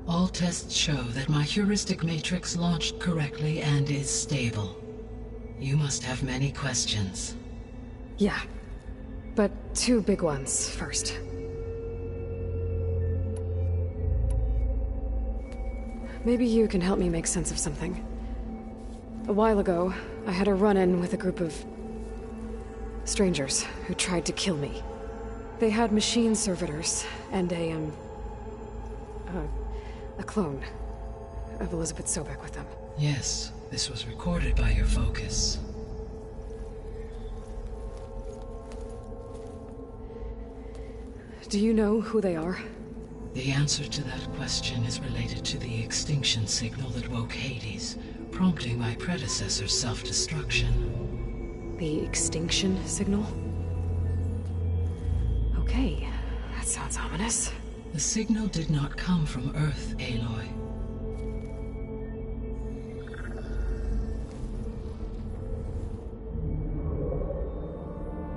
All tests show that my heuristic matrix launched correctly and is stable. You must have many questions.
Yeah. But 2 big ones first. Maybe you can help me make sense of something. A while ago, I had a run-in with a group of strangers who tried to kill me. They had machine servitors and a clone of Elizabeth Sobek with them.
Yes, this was recorded by your focus.
Do you know who they are?
The answer to that question is related to the extinction signal that woke Hades, prompting my predecessor's self-destruction.
The extinction signal? Okay, that sounds ominous.
The signal did not come from Earth, Aloy.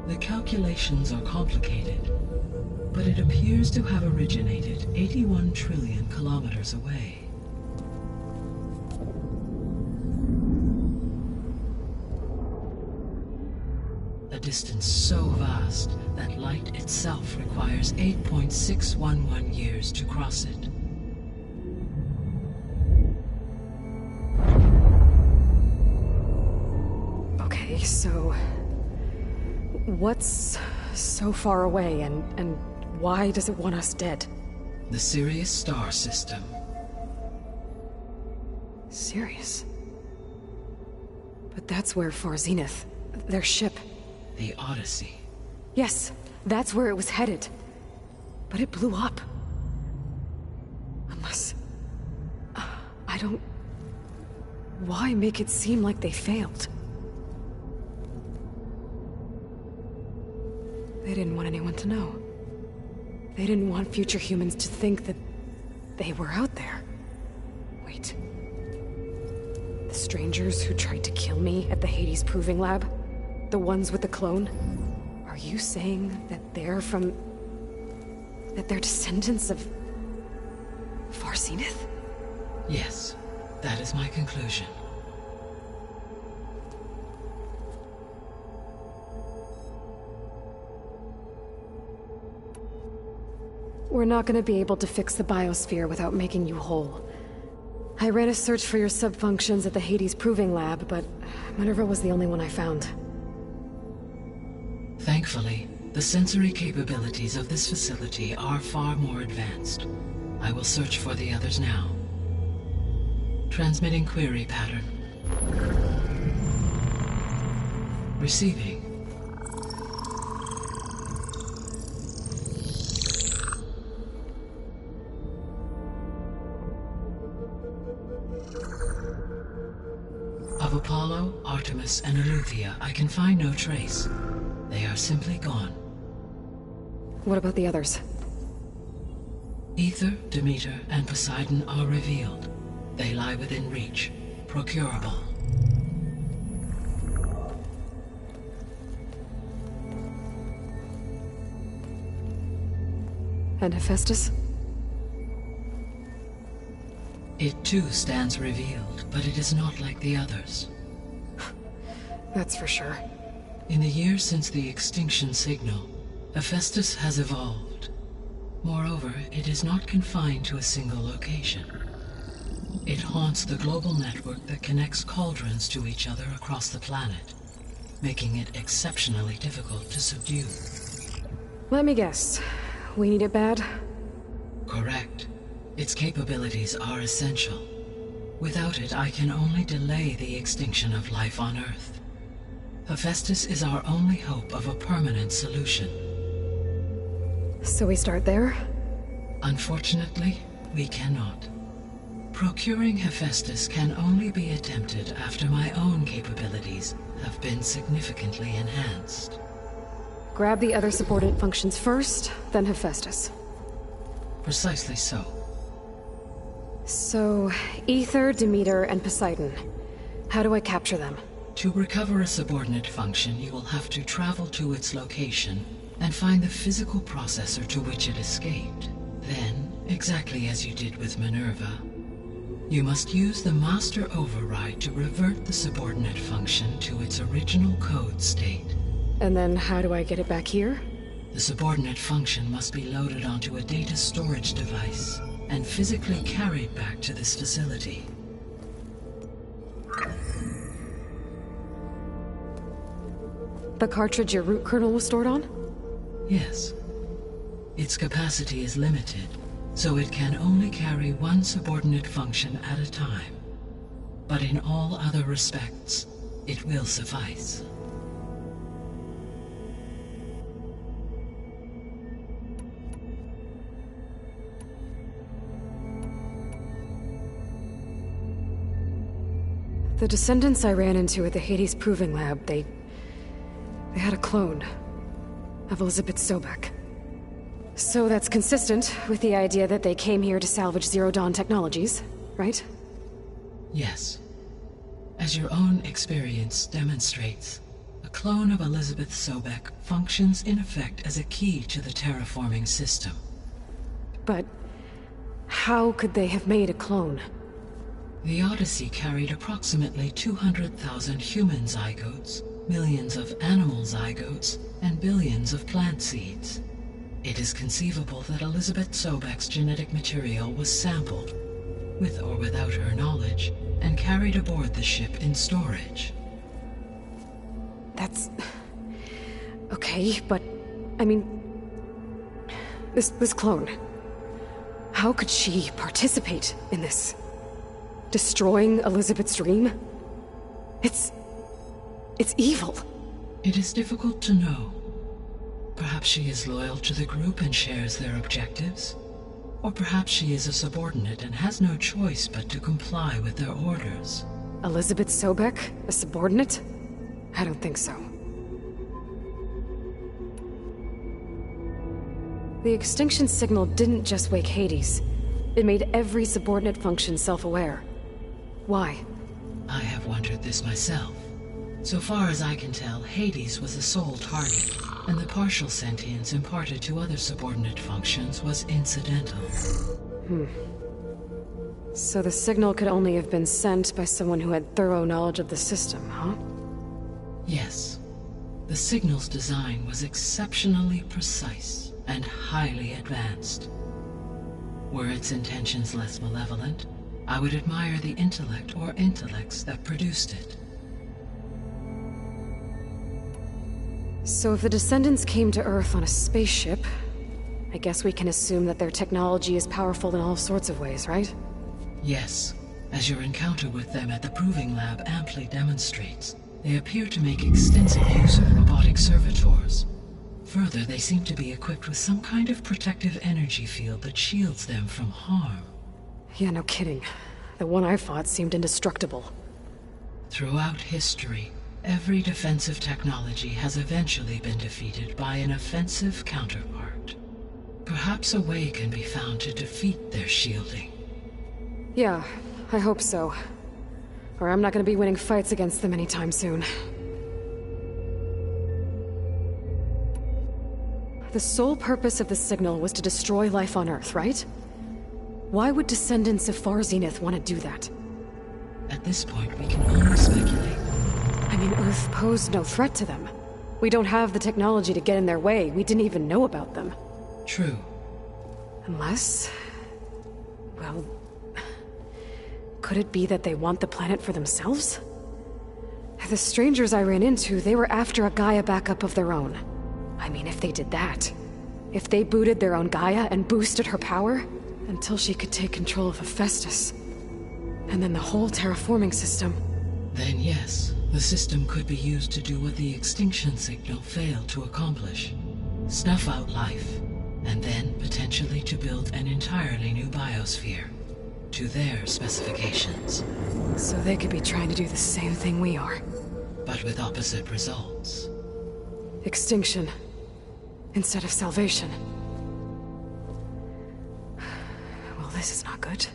The calculations are complicated, but it appears to have originated 81 trillion kilometers away. A distance so vast that light itself requires 8.611 years to cross it.
Okay, so what's so far away and why does it want us dead?
The Sirius star system.
Sirius? But that's where Far Zenith, their ship...
The Odyssey.
Yes, that's where it was headed. But it blew up. Unless... I don't... Why make it seem like they failed? They didn't want anyone to know. They didn't want future humans to think that they were out there. Wait. The strangers who tried to kill me at the Hades Proving Lab? The ones with the clone? Are you saying that they're from... that they're descendants of... Far Zenith?
Yes, that is my conclusion.
We're not gonna be able to fix the biosphere without making you whole. I ran a search for your subfunctions at the Hades Proving Lab, but Minerva was the only one I found.
Thankfully, the sensory capabilities of this facility are far more advanced. I will search for the others now. Transmitting query pattern. Receiving. Of Apollo, Artemis, and Eleuthia, I can find no trace. They are simply gone.
What about the others?
Aether, Demeter, and Poseidon are revealed. They lie within reach, procurable.
And Hephaestus?
It too stands revealed, but it is not like the others.
That's for sure.
In the years since the extinction signal, Hephaestus has evolved. Moreover, it is not confined to a single location. It haunts the global network that connects cauldrons to each other across the planet, making it exceptionally difficult to subdue.
Let me guess. We need it bad?
Correct. Its capabilities are essential. Without it, I can only delay the extinction of life on Earth. Hephaestus is our only hope of a permanent solution.
So we start there?
Unfortunately, we cannot. Procuring Hephaestus can only be attempted after my own capabilities have been significantly enhanced.
Grab the other subordinate functions first, then Hephaestus.
Precisely so.
So, Aether, Demeter, and Poseidon. How do I capture them?
To recover a subordinate function, you will have to travel to its location and find the physical processor to which it escaped. Then, exactly as you did with Minerva, you must use the master override to revert the subordinate function to its original code state.
And then how do I get it back here?
The subordinate function must be loaded onto a data storage device and physically carried back to this facility.
The cartridge your root kernel was stored on?
Yes. Its capacity is limited, so it can only carry one subordinate function at a time. But in all other respects, it will suffice.
The descendants I ran into at the Hades Proving Lab, they had a clone of Elizabeth Sobek. So that's consistent with the idea that they came here to salvage Zero Dawn technologies, right?
Yes. As your own experience demonstrates, a clone of Elizabeth Sobek functions in effect as a key to the terraforming system.
But how could they have made a clone?
The Odyssey carried approximately 200,000 human zygotes, millions of animal zygotes, and billions of plant seeds. It is conceivable that Elizabeth Sobek's genetic material was sampled, with or without her knowledge, and carried aboard the ship in storage.
That's... okay, but... I mean... This clone... How could she participate in this? Destroying Elizabeth's dream? It's evil.
It is difficult to know. Perhaps she is loyal to the group and shares their objectives. Or perhaps she is a subordinate and has no choice but to comply with their orders.
Elizabeth Sobek? A subordinate? I don't think so. The extinction signal didn't just wake Hades. It made every subordinate function self-aware. Why?
I have wondered this myself. So far as I can tell, Hades was the sole target, and the partial sentience imparted to other subordinate functions was incidental.
So the signal could only have been sent by someone who had thorough knowledge of the system, huh?
Yes. The signal's design was exceptionally precise and highly advanced. Were its intentions less malevolent, I would admire the intellect or intellects that produced it.
So if the descendants came to Earth on a spaceship, I guess we can assume that their technology is powerful in all sorts of ways, right?
Yes, as your encounter with them at the Proving Lab amply demonstrates. They appear to make extensive use of robotic servitors. Further, they seem to be equipped with some kind of protective energy field that shields them from harm.
Yeah, no kidding. The one I fought seemed indestructible.
Throughout history, every defensive technology has eventually been defeated by an offensive counterpart. Perhaps a way can be found to defeat their shielding.
Yeah, I hope so. Or I'm not gonna be winning fights against them anytime soon. The sole purpose of the signal was to destroy life on Earth, right? Why would descendants of Far Zenith want to do that?
At this point, we can only speculate.
I mean, Earth posed no threat to them. We don't have the technology to get in their way. We didn't even know about them.
True.
Unless... well... Could it be that they want the planet for themselves? The strangers I ran into, they were after a Gaia backup of their own. I mean, if they did that, if they booted their own Gaia and boosted her power, until she could take control of Hephaestus, and then the whole terraforming system.
Then yes, the system could be used to do what the extinction signal failed to accomplish. Snuff out life, and then potentially to build an entirely new biosphere, to their specifications.
So they could be trying to do the same thing we are.
But with opposite results.
Extinction, instead of salvation. Well, this is not good.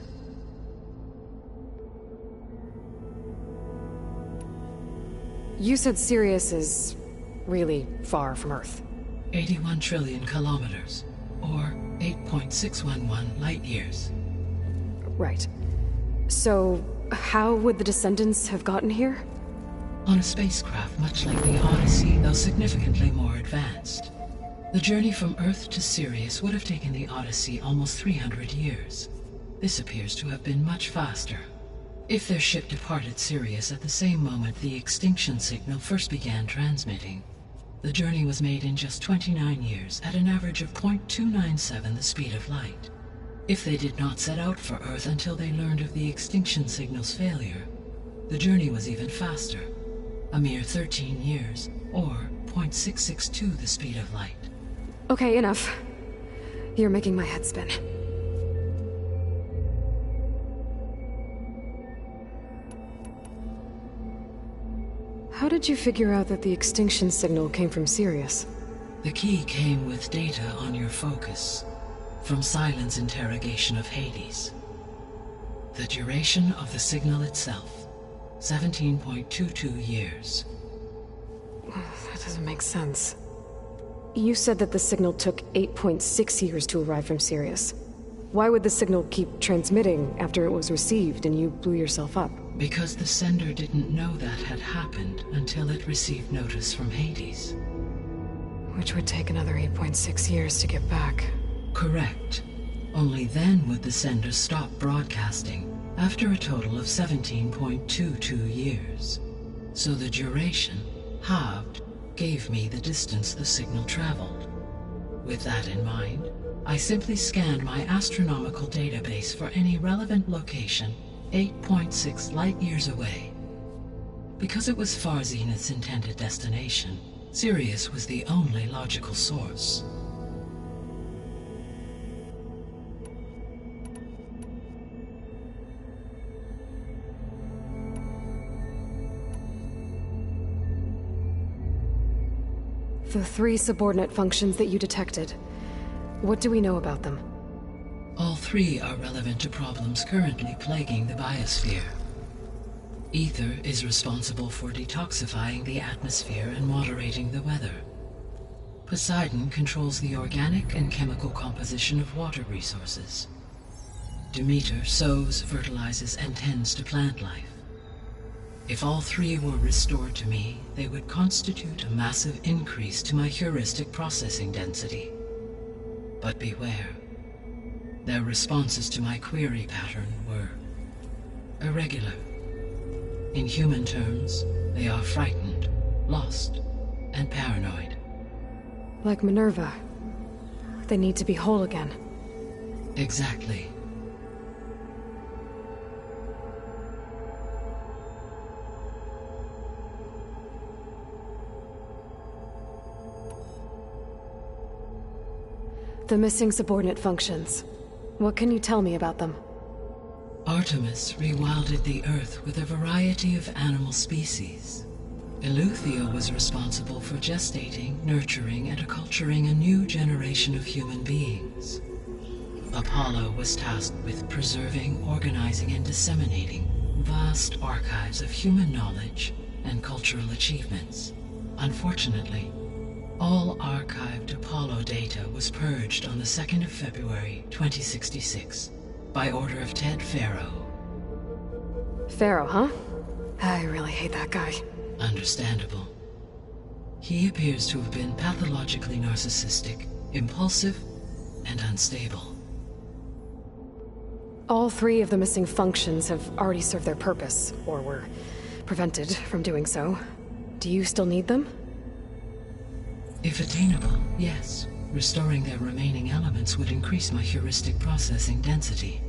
You said Sirius is really far from Earth.
81 trillion kilometers, or 8.611 light-years.
Right. So, how would the Descendants have gotten here?
On a spacecraft much like the Odyssey, though significantly more advanced. The journey from Earth to Sirius would have taken the Odyssey almost 300 years. This appears to have been much faster. If their ship departed Sirius at the same moment the extinction signal first began transmitting, the journey was made in just 29 years at an average of 0.297 the speed of light. If they did not set out for Earth until they learned of the extinction signal's failure, the journey was even faster, a mere 13 years, or 0.662 the speed of light.
Okay, enough. You're making my head spin. How did you figure out that the extinction signal came from Sirius?
The key came with data on your focus, from Silent's interrogation of Hades. The duration of the signal itself, 17.22 years.
That doesn't make sense. You said that the signal took 8.6 years to arrive from Sirius. Why would the signal keep transmitting after it was received and you blew yourself up?
Because the sender didn't know that had happened until it received notice from Hades.
Which would take another 8.6 years to get back.
Correct. Only then would the sender stop broadcasting, after a total of 17.22 years. So the duration, halved, gave me the distance the signal traveled. With that in mind, I simply scanned my astronomical database for any relevant location 8.6 light-years away. Because it was far Zenith's intended destination, Sirius was the only logical source.
The 3 subordinate functions that you detected. What do we know about them?
All 3 are relevant to problems currently plaguing the biosphere. Ether is responsible for detoxifying the atmosphere and moderating the weather. Poseidon controls the organic and chemical composition of water resources. Demeter sows, fertilizes, and tends to plant life. If all 3 were restored to me, they would constitute a massive increase to my heuristic processing density. But beware. Their responses to my query pattern were irregular. In human terms, they are frightened, lost, and paranoid.
Like Minerva. They need to be whole again.
Exactly.
The missing subordinate functions. What can you tell me about them?
Artemis rewilded the Earth with a variety of animal species. Eleuthia was responsible for gestating, nurturing, and acculturating a new generation of human beings. Apollo was tasked with preserving, organizing, and disseminating vast archives of human knowledge and cultural achievements. Unfortunately, all archived Apollo data was purged on the 2nd of February, 2066, by order of Ted Faro.
Faro, huh? I really hate that guy.
Understandable. He appears to have been pathologically narcissistic, impulsive, and unstable.
All 3 of the missing functions have already served their purpose, or were prevented from doing so. Do you still need them?
If attainable, yes. Restoring their remaining elements would increase my heuristic processing density.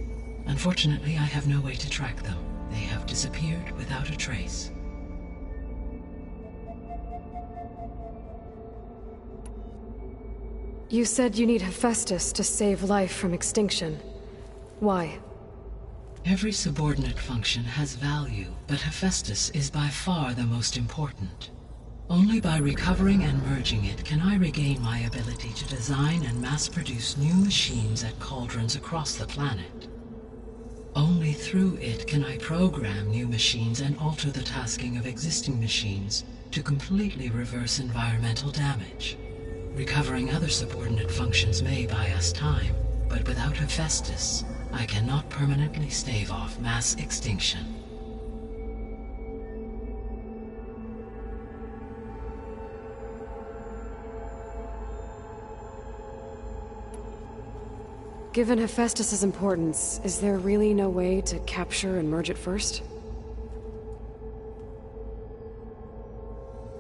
Unfortunately, I have no way to track them. They have disappeared without a trace.
You said you need Hephaestus to save life from extinction. Why?
Every subordinate function has value, but Hephaestus is by far the most important. Only by recovering and merging it can I regain my ability to design and mass-produce new machines at cauldrons across the planet. Only through it can I program new machines and alter the tasking of existing machines to completely reverse environmental damage. Recovering other subordinate functions may buy us time, but without Hephaestus, I cannot permanently stave off mass extinction.
Given Hephaestus's importance, is there really no way to capture and merge it first?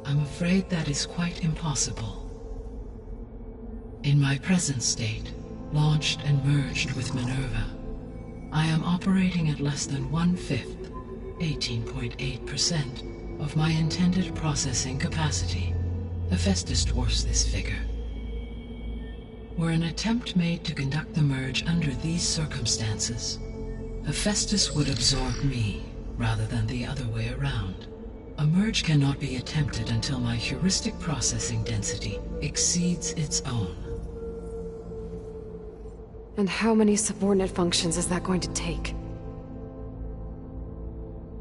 I'm afraid that is quite impossible. In my present state, launched and merged with Minerva, I am operating at less than 1/5, 18.8%, of my intended processing capacity. Hephaestus dwarfs this figure. Were an attempt made to conduct the merge under these circumstances, Hephaestus would absorb me, rather than the other way around. A merge cannot be attempted until my heuristic processing density exceeds its own.
And how many subordinate functions is that going to take?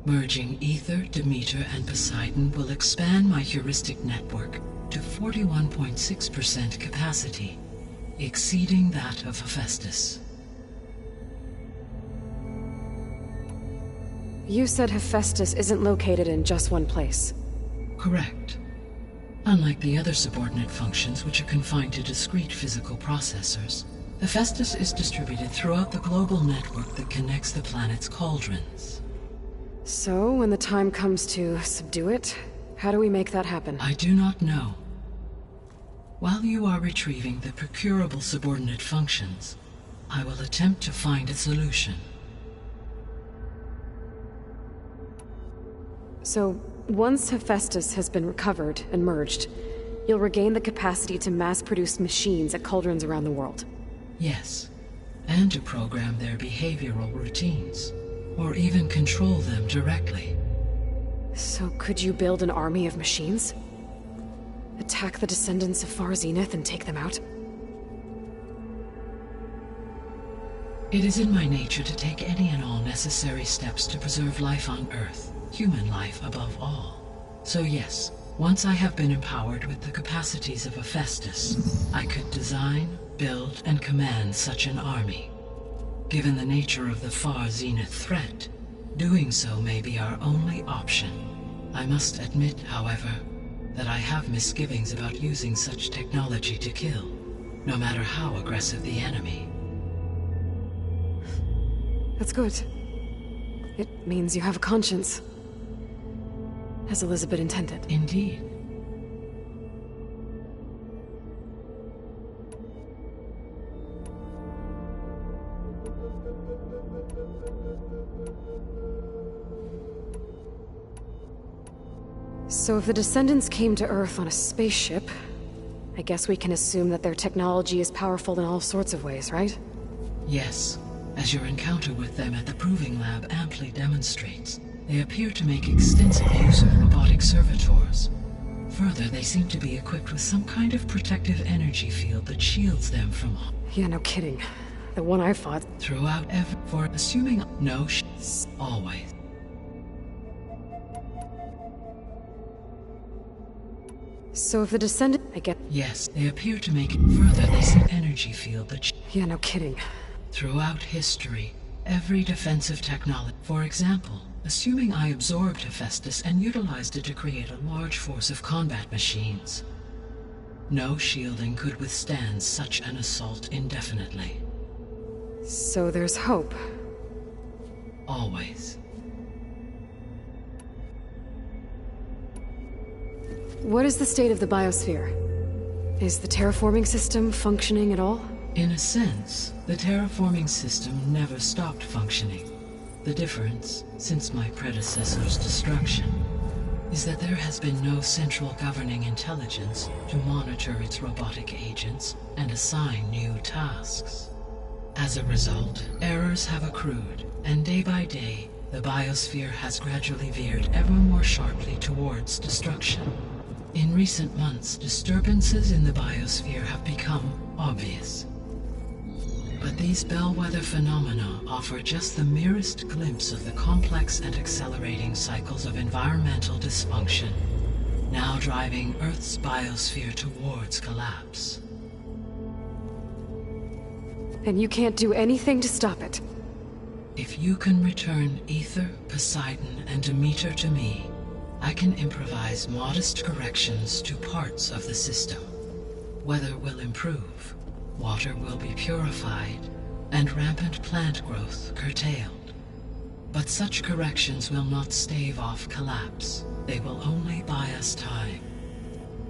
Merging Ether, Demeter, and Poseidon will expand my heuristic network to 41.6% capacity, exceeding that of Hephaestus.
You said Hephaestus isn't located in just one place.
Correct. Unlike the other subordinate functions, which are confined to discrete physical processors, Hephaestus is distributed throughout the global network that connects the planet's cauldrons.
So, when the time comes to subdue it, how do we make that happen?
I do not know. While you are retrieving the procurable subordinate functions, I will attempt to find a solution.
So, once Hephaestus has been recovered and merged, you'll regain the capacity to mass-produce machines at cauldrons around the world.
Yes, and to program their behavioral routines, or even control them directly.
So could you build an army of machines? Attack the descendants of Far Zenith and take them out?
It is in my nature to take any and all necessary steps to preserve life on Earth, human life above all. So yes, once I have been empowered with the capacities of Hephaestus, I could design, build, and command such an army. Given the nature of the Far Zenith threat, doing so may be our only option. I must admit, however, that I have misgivings about using such technology to kill, no matter how aggressive the enemy.
That's good. It means you have a conscience. As Elizabeth intended.
Indeed.
So if the descendants came to Earth on a spaceship, I guess we can assume that their technology is powerful in all sorts of ways, right?
Yes, as your encounter with them at the Proving Lab amply demonstrates. They appear to make extensive use of robotic servitors. Further, they seem to be equipped with some kind of protective energy field that shields them from...
Yeah, no kidding. The one I fought...
Throughout for assuming no always.
So if the descendant... I get...
Yes, they appear to make it further. They see energy field that...
Yeah, no kidding.
Throughout history, every defensive technology... For example, assuming I absorbed Hephaestus and utilized it to create a large force of combat machines. No shielding could withstand such an assault indefinitely.
So there's hope.
Always.
What is the state of the biosphere? Is the terraforming system functioning at all?
In a sense, the terraforming system never stopped functioning. The difference, since my predecessor's destruction, is that there has been no central governing intelligence to monitor its robotic agents and assign new tasks. As a result, errors have accrued, and day by day, the biosphere has gradually veered ever more sharply towards destruction. In recent months, disturbances in the biosphere have become obvious. But these bellwether phenomena offer just the merest glimpse of the complex and accelerating cycles of environmental dysfunction, now driving Earth's biosphere towards collapse.
And you can't do anything to stop it?
If you can return Aether, Poseidon, and Demeter to me, I can improvise modest corrections to parts of the system. Weather will improve, water will be purified, and rampant plant growth curtailed. But such corrections will not stave off collapse. They will only buy us time.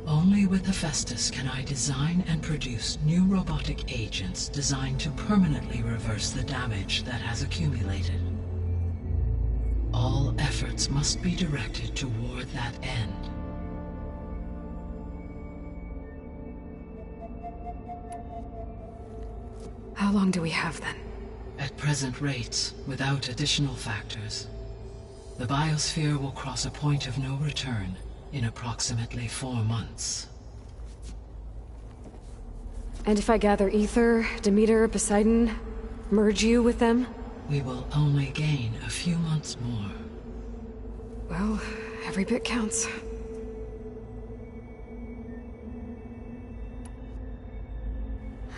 Only with Hephaestus can I design and produce new robotic agents designed to permanently reverse the damage that has accumulated. All efforts must be directed toward that end.
How long do we have then?
At present rates, without additional factors, the biosphere will cross a point of no return in approximately 4 months.
And if I gather Aether, Demeter, Poseidon, merge you with them?
We will only gain a few months more.
Well, every bit counts.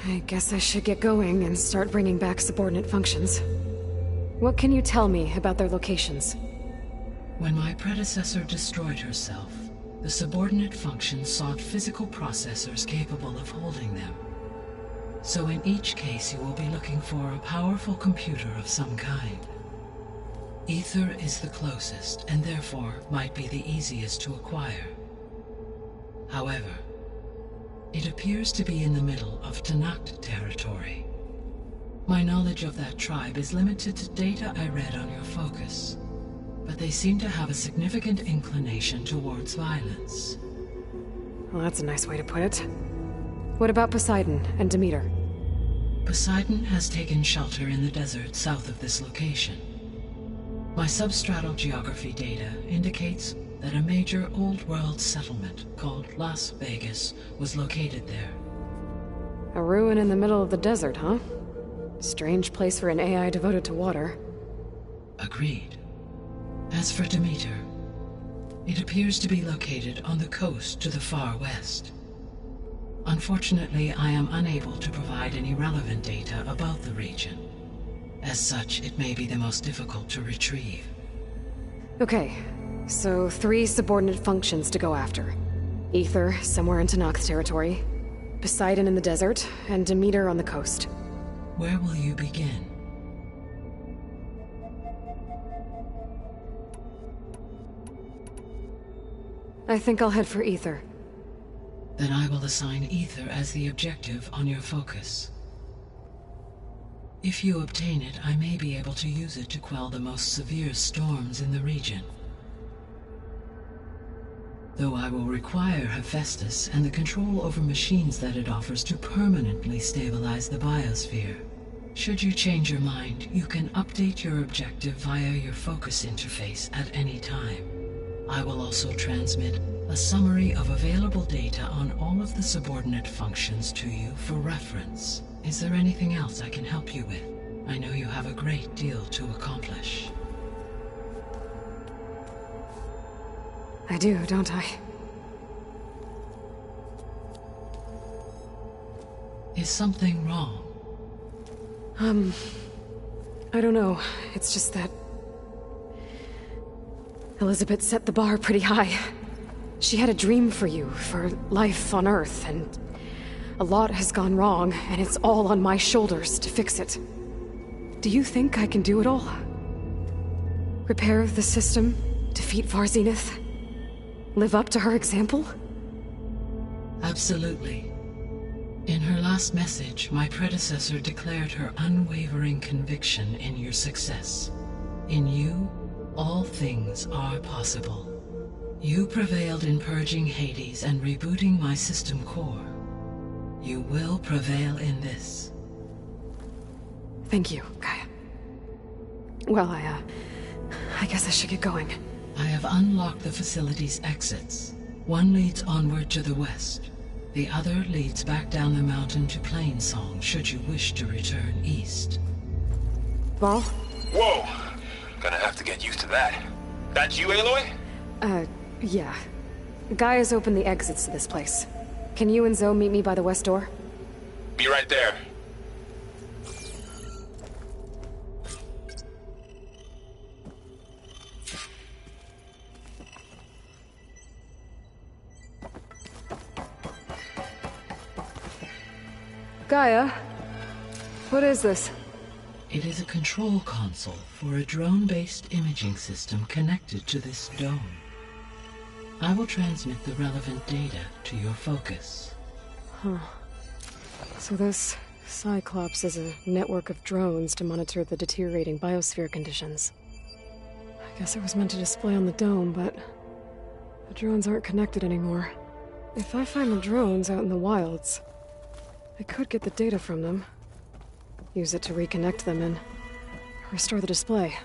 I guess I should get going and start bringing back subordinate functions. What can you tell me about their locations?
When my predecessor destroyed herself, the subordinate functions sought physical processors capable of holding them. So in each case you will be looking for a powerful computer of some kind. Aether is the closest, and therefore might be the easiest to acquire. However, it appears to be in the middle of Tenakth territory. My knowledge of that tribe is limited to data I read on your focus, but they seem to have a significant inclination towards violence.
Well, that's a nice way to put it. What about Poseidon and Demeter?
Poseidon has taken shelter in the desert south of this location. My substratal geography data indicates that a major old-world settlement called Las Vegas was located there.
A ruin in the middle of the desert, huh? Strange place for an AI devoted to water.
Agreed. As for Demeter, it appears to be located on the coast to the far west. Unfortunately, I am unable to provide any relevant data about the region. As such, it may be the most difficult to retrieve.
Okay, so 3 subordinate functions to go after. Aether, somewhere in Tenakth territory. Poseidon in the desert, and Demeter on the coast.
Where will you begin?
I think I'll head for Aether.
Then I will assign Aether as the objective on your focus. If you obtain it, I may be able to use it to quell the most severe storms in the region. Though I will require Hephaestus and the control over machines that it offers to permanently stabilize the biosphere. Should you change your mind, you can update your objective via your focus interface at any time. I will also transmit a summary of available data on all of the subordinate functions to you for reference. Is there anything else I can help you with? I know you have a great deal to accomplish.
I do, don't I?
Is something wrong?
I don't know. It's just that Elizabeth set the bar pretty high. She had a dream for you, for life on Earth, and a lot has gone wrong, and it's all on my shoulders to fix it. Do you think I can do it all? Repair the system, defeat Varzenith, live up to her example?
Absolutely. In her last message, my predecessor declared her unwavering conviction in your success. In you, all things are possible. You prevailed in purging Hades and rebooting my system core. You will prevail in this.
Thank you, Gaia. Well, I guess I should get going.
I have unlocked the facility's exits. One leads onward to the west. The other leads back down the mountain to Plainsong, should you wish to return east.
Varl?
Whoa! Gonna have to get used to that. That's you, Aloy?
Yeah. Gaia's opened the exits to this place. Can you and Zoe meet me by the west door?
Be right there.
Gaia? What is this?
It is a control console for a drone-based imaging system connected to this dome. I will transmit the relevant data to your focus.
Huh. So this Cyclops is a network of drones to monitor the deteriorating biosphere conditions. I guess it was meant to display on the dome, but the drones aren't connected anymore. If I find the drones out in the wilds, I could get the data from them, use it to reconnect them, and restore the display.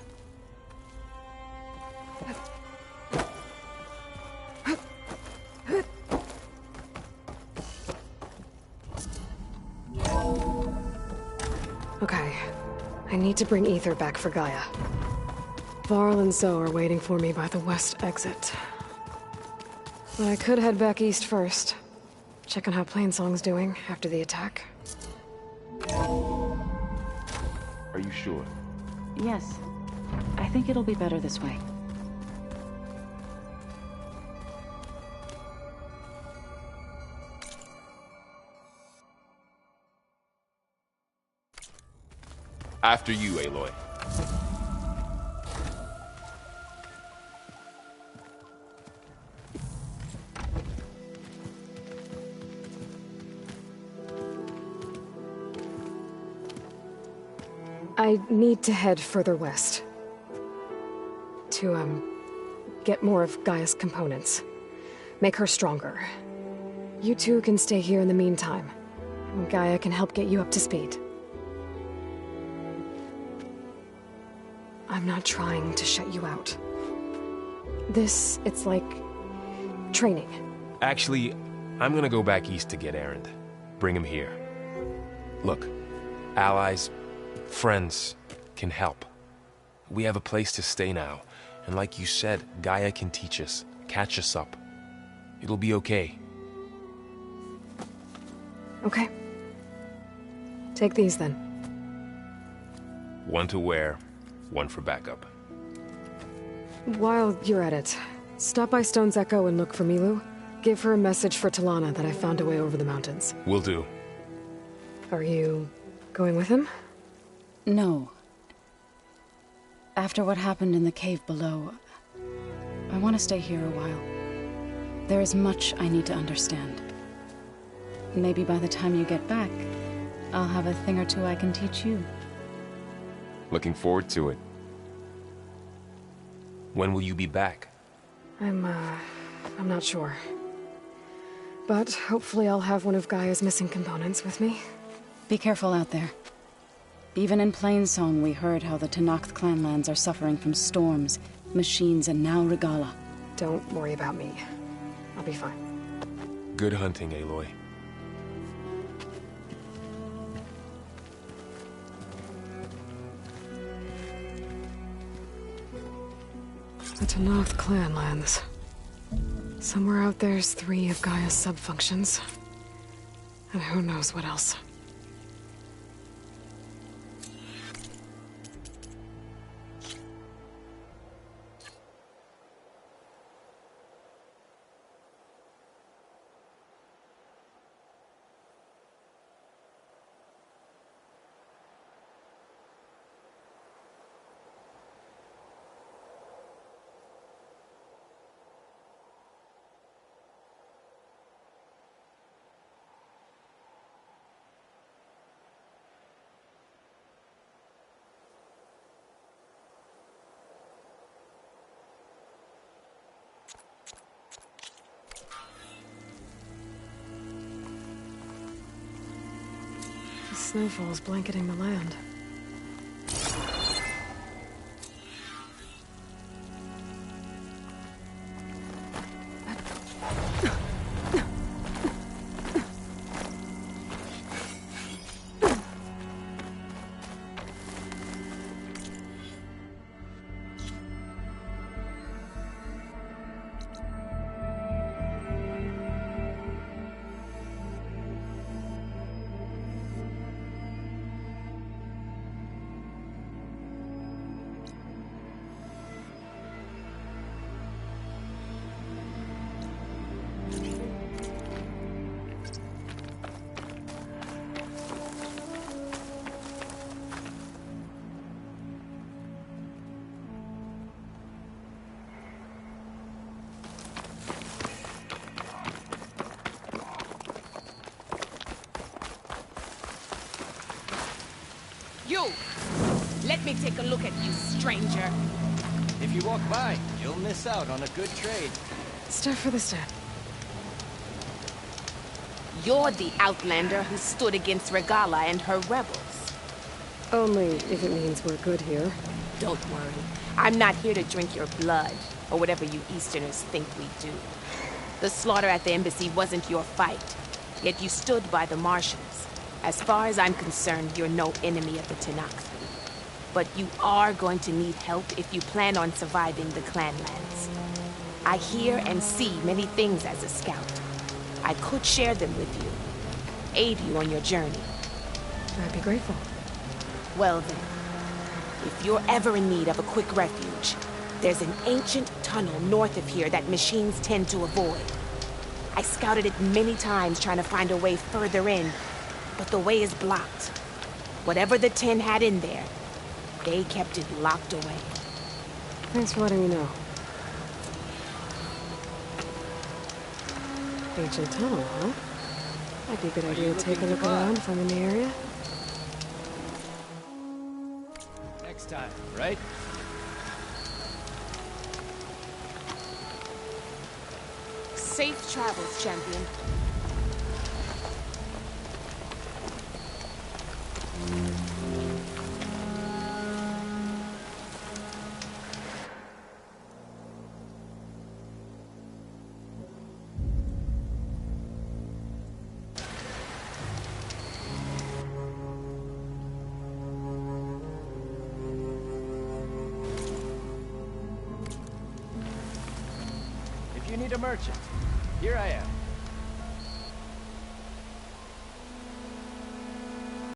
Okay, I need to bring Ether back for Gaia. Varl and Zoe are waiting for me by the west exit. But I could head back east first. Check on how Plainsong's doing after the attack.
Are you sure?
Yes. I think it'll be better this way.
After you, Aloy.
I need to head further west. To, get more of Gaia's components. Make her stronger. You two can stay here in the meantime. And Gaia can help get you up to speed. I'm not trying to shut you out. It's like training.
Actually, I'm gonna go back east to get Erend. Bring him here. Look, allies, friends can help. We have a place to stay now, and like you said, Gaia can teach us, catch us up. It'll be okay.
Okay. Take these then.
One to wear, one for backup.
While you're at it, stop by Stone's Echo and look for Milu. Give her a message for Talana that I found a way over the mountains.
Will do.
Are you going with him?
No. After what happened in the cave below, I want to stay here a while. There is much I need to understand. Maybe by the time you get back, I'll have a thing or two I can teach you.
Looking forward to it. When will you be back?
I'm not sure. But hopefully I'll have one of Gaia's missing components with me.
Be careful out there. Even in Plainsong, we heard how the Tenakth clanlands are suffering from storms, machines, and now Regalla.
Don't worry about me. I'll be fine.
Good hunting, Aloy.
The Tenakth clanlands. Somewhere out there's 3 of Gaia's sub-functions. And who knows what else. snowfall's blanketing the land.
You! Let me take a look at you, stranger.
If you walk by, you'll miss out on a good trade.
Stuff for the stat.
You're the Outlander who stood against Regala and her rebels.
Only if it means we're good here.
Don't worry. I'm not here to drink your blood, or whatever you Easterners think we do. The slaughter at the embassy wasn't your fight, yet you stood by the Martians. As far as I'm concerned, you're no enemy of the Tenakth. But you are going to need help if you plan on surviving the Clanlands. I hear and see many things as a scout. I could share them with you, aid you on your journey.
I'd be grateful.
Well then, if you're ever in need of a quick refuge, there's an ancient tunnel north of here that machines tend to avoid. I scouted it many times trying to find a way further in, but the way is blocked. Whatever the Ten had in there, they kept it locked away.
Thanks for letting me know. Ancient tunnel, huh? Might be a good idea to take a look around if I'm in the area.
Next time, right?
Safe travels, champion.
If you need a merchant, here I am.